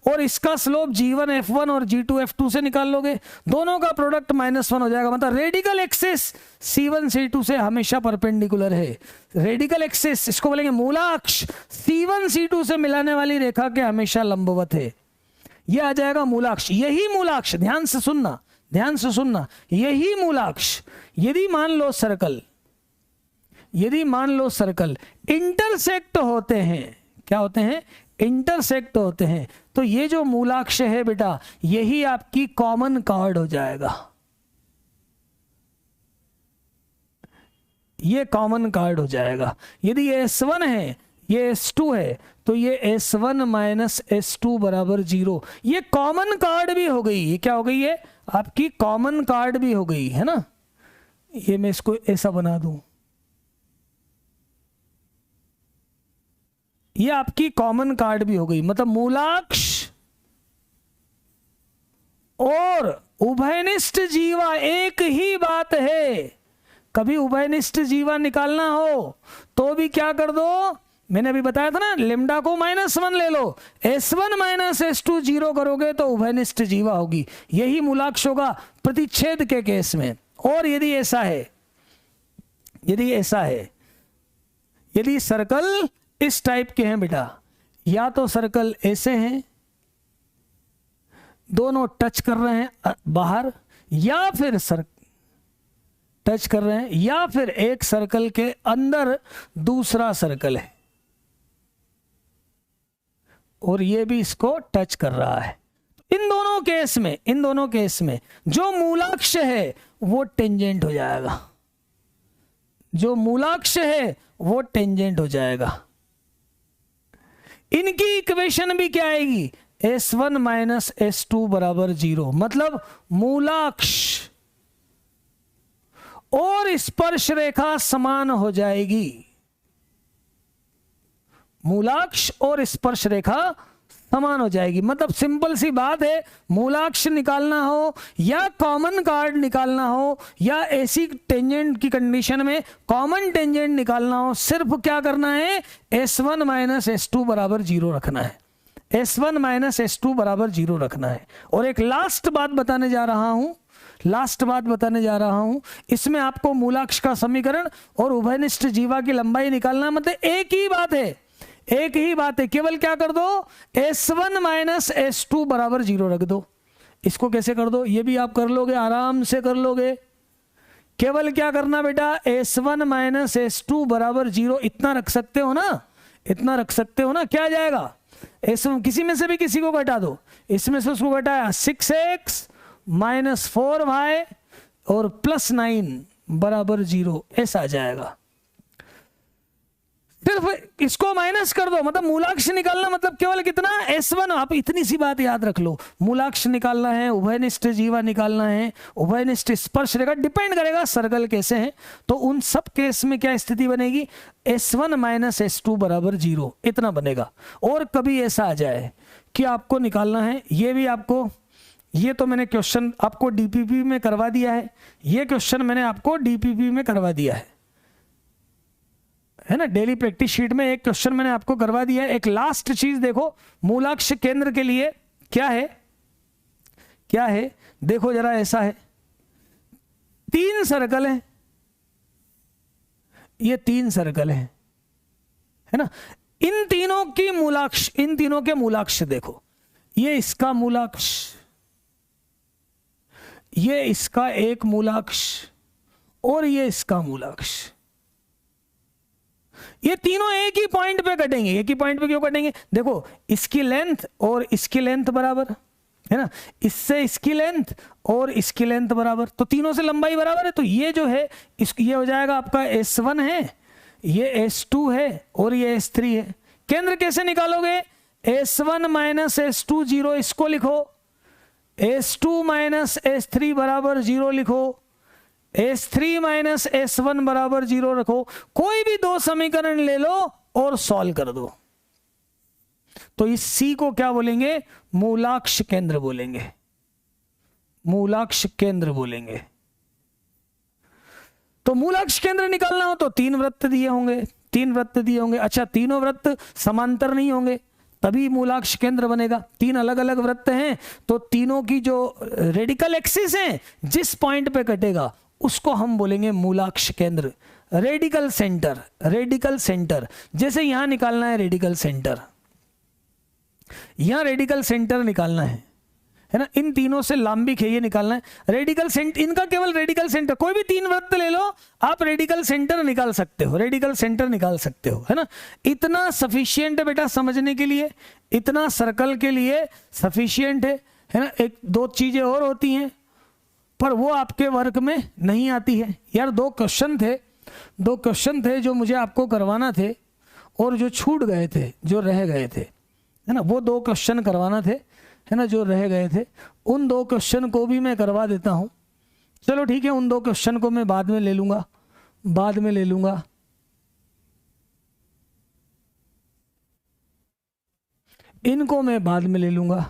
और इसका स्लोप g1 f1 और g2 f2 से निकाल लोगे, दोनों का प्रोडक्ट -1 हो जाएगा। मतलब रेडिकल एक्सिस c1 c2 से हमेशा परपेंडिकुलर है। रेडिकल एक्सिस, इसको बोलेंगे मूलाक्ष, c1 c2 से मिलाने वाली रेखा के हमेशा लंबवत है, यह आ जाएगा मूलाक्ष। यही मूलाक्ष, ध्यान से सुनना, यही मूलाक्ष यदि मान लो सर्कल इंटरसेक्ट होते हैं, क्या होते हैं, इंटरसेक्ट होते हैं, तो ये जो मूलाक्ष है बेटा, यही आपकी कॉमन कॉर्ड हो जाएगा, ये कॉमन कॉर्ड हो जाएगा। यदि ये S1 है, ये S2 है, तो ये S1 माइनस S2 बराबर 0। ये कॉमन कार्ड भी हो गई, ये क्या हो गई है आपकी कॉमन कार्ड भी हो गई है ना। ये मैं इसको ऐसा बना दूं, ये आपकी कॉमन कार्ड भी हो गई, मतलब मूलाक्ष और उभयनिष्ठ जीवा एक ही बात है। कभी उभयनिष्ठ जीवा निकालना हो तो भी क्या कर दो, मैंने अभी बताया था ना, लेमडा को -1 ले लो, S1 माइनस S2 0 करोगे तो उभयनिष्ठ जीवा होगी। यही मूलाक्ष होगा प्रतिच्छेद के केस में। और यदि ऐसा है, यदि सर्कल इस टाइप के हैं बेटा, या तो सर्कल ऐसे हैं दोनों टच कर रहे हैं बाहर, या फिर टच कर रहे हैं, या फिर एक सर्कल के अंदर दूसरा सर्कल है और ये भी इसको टच कर रहा है। इन दोनों केस में जो मूलाक्ष है वो टेंजेंट हो जाएगा, जो मूलाक्ष है वो टेंजेंट हो जाएगा। इनकी इक्वेशन भी क्या आएगी, S1 माइनस S2 बराबर 0, मतलब मूलाक्ष और स्पर्श रेखा समान हो जाएगी। मूलाक्ष और स्पर्श रेखा समान हो जाएगी, मतलब सिंपल सी बात है, मूलाक्ष निकालना हो या कॉमन कार्ड निकालना हो या ऐसी टेंजेंट की कंडीशन में कॉमन टेंजेंट निकालना हो, सिर्फ क्या करना है, S1 माइनस S2 बराबर 0 रखना है, S1 माइनस S2 बराबर 0 रखना है। और एक लास्ट बात बताने जा रहा हूं, इसमें आपको मूलाक्ष का समीकरण और उभयनिष्ठ जीवा की लंबाई निकालना, मतलब एक ही बात है, केवल क्या कर दो, S1 माइनस S2 बराबर 0 रख दो। इसको कैसे कर दो, ये भी आप कर लोगे, आराम से कर लोगे। केवल क्या करना बेटा, S1 माइनस S2 बराबर 0 इतना रख सकते हो ना, क्या आ जाएगा, किसी में से भी किसी को घटा दो, इसमें से उसको घटाया 6x माइनस 4y और प्लस 9 बराबर 0, ऐसा आ जाएगा। सिर्फ इसको माइनस कर दो, मतलब मूलाक्ष निकालना, मतलब केवल कितना, S1। आप इतनी सी बात याद रख लो, मूलाक्ष निकालना है, उभयनिष्ठ जीवा निकालना है, उभयनिष्ठ स्पर्श रेखा, डिपेंड करेगा सर्कल कैसे हैं, तो उन सब केस में क्या स्थिति बनेगी, S1 माइनस S2 बराबर 0 इतना बनेगा। और कभी ऐसा आ जाए कि आपको निकालना है, ये भी आपको, ये तो मैंने क्वेश्चन आपको डीपीपी में करवा दिया है, ये क्वेश्चन मैंने आपको डीपीपी में करवा दिया है ना, डेली प्रैक्टिस शीट में एक क्वेश्चन मैंने आपको करवा दिया है। एक लास्ट चीज देखो, मूलाक्ष केंद्र के लिए क्या है, देखो जरा, ऐसा है, 3 सर्कल है, ये 3 सर्कल है ना, इन तीनों के मूलाक्ष देखो, ये इसका मूलाक्ष, ये इसका एक मूलाक्ष और ये इसका मूलाक्ष, ये तीनों एक ही पॉइंट पे कटेंगे। एक ही पॉइंट पे क्यों कटेंगे, देखो इसकी लेंथ और इसकी लेंथ बराबर है ना, इससे इसकी लेंथ और इसकी लेंथ बराबर, तो तीनों से लंबाई बराबर है, तो ये जो है ये हो जाएगा आपका S1 है, ये S2 है और ये S3 है। केंद्र कैसे निकालोगे, S1 माइनस S2 0, इसको लिखो, S2 माइनस S3 बराबर 0 लिखो, S3 माइनस S1 बराबर 0 रखो, कोई भी 2 समीकरण ले लो और सॉल्व कर दो। तो इस C को क्या बोलेंगे, मूलाक्ष केंद्र बोलेंगे, मूलाक्ष केंद्र बोलेंगे। तो मूलाक्ष केंद्र निकालना हो तो 3 वृत्त दिए होंगे, अच्छा तीनों वृत्त समांतर नहीं होंगे तभी मूलाक्ष केंद्र बनेगा। 3 अलग अलग वृत्त हैं तो तीनों की जो रेडिकल एक्सिस है, जिस पॉइंट पे कटेगा उसको हम बोलेंगे मूलाक्ष केंद्र। रेडिकल सेंटर, जैसे यहां निकालना है रेडिकल सेंटर, यहां रेडिकल सेंटर निकालना है ना, इन तीनों से लांबिक है ये निकालना है रेडिकल सेंटर, इनका केवल रेडिकल सेंटर, कोई भी 3 वृत्त ले लो आप रेडिकल सेंटर निकाल सकते हो, है ना। इतना सफिशियंट है बेटा समझने के लिए, इतना सर्कल के लिए सफिशियंट है ना। 1-2 चीजें और होती हैं पर वो आपके वर्क में नहीं आती है यार। 2 क्वेश्चन थे जो मुझे आपको करवाना थे और जो छूट गए थे, जो रह गए थे, है ना, वो 2 क्वेश्चन करवाना थे, है ना, जो रह गए थे उन 2 क्वेश्चन को भी मैं करवा देता हूँ। चलो ठीक है, उन 2 क्वेश्चन को मैं बाद में ले लूँगा, बाद में ले लूँगा। इनको मैं बाद में ले लूँगा,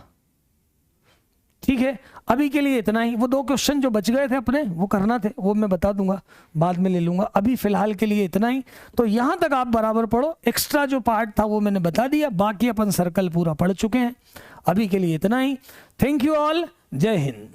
ठीक है। अभी के लिए इतना ही। वो 2 क्वेश्चन जो बच गए थे अपने, वो करना थे, वो मैं बता दूंगा, बाद में ले लूँगा। अभी फ़िलहाल के लिए इतना ही। तो यहाँ तक आप बराबर पढ़ो। एक्स्ट्रा जो पार्ट था वो मैंने बता दिया, बाकी अपन सर्कल पूरा पढ़ चुके हैं। अभी के लिए इतना ही। थैंक यू ऑल, जय हिंद।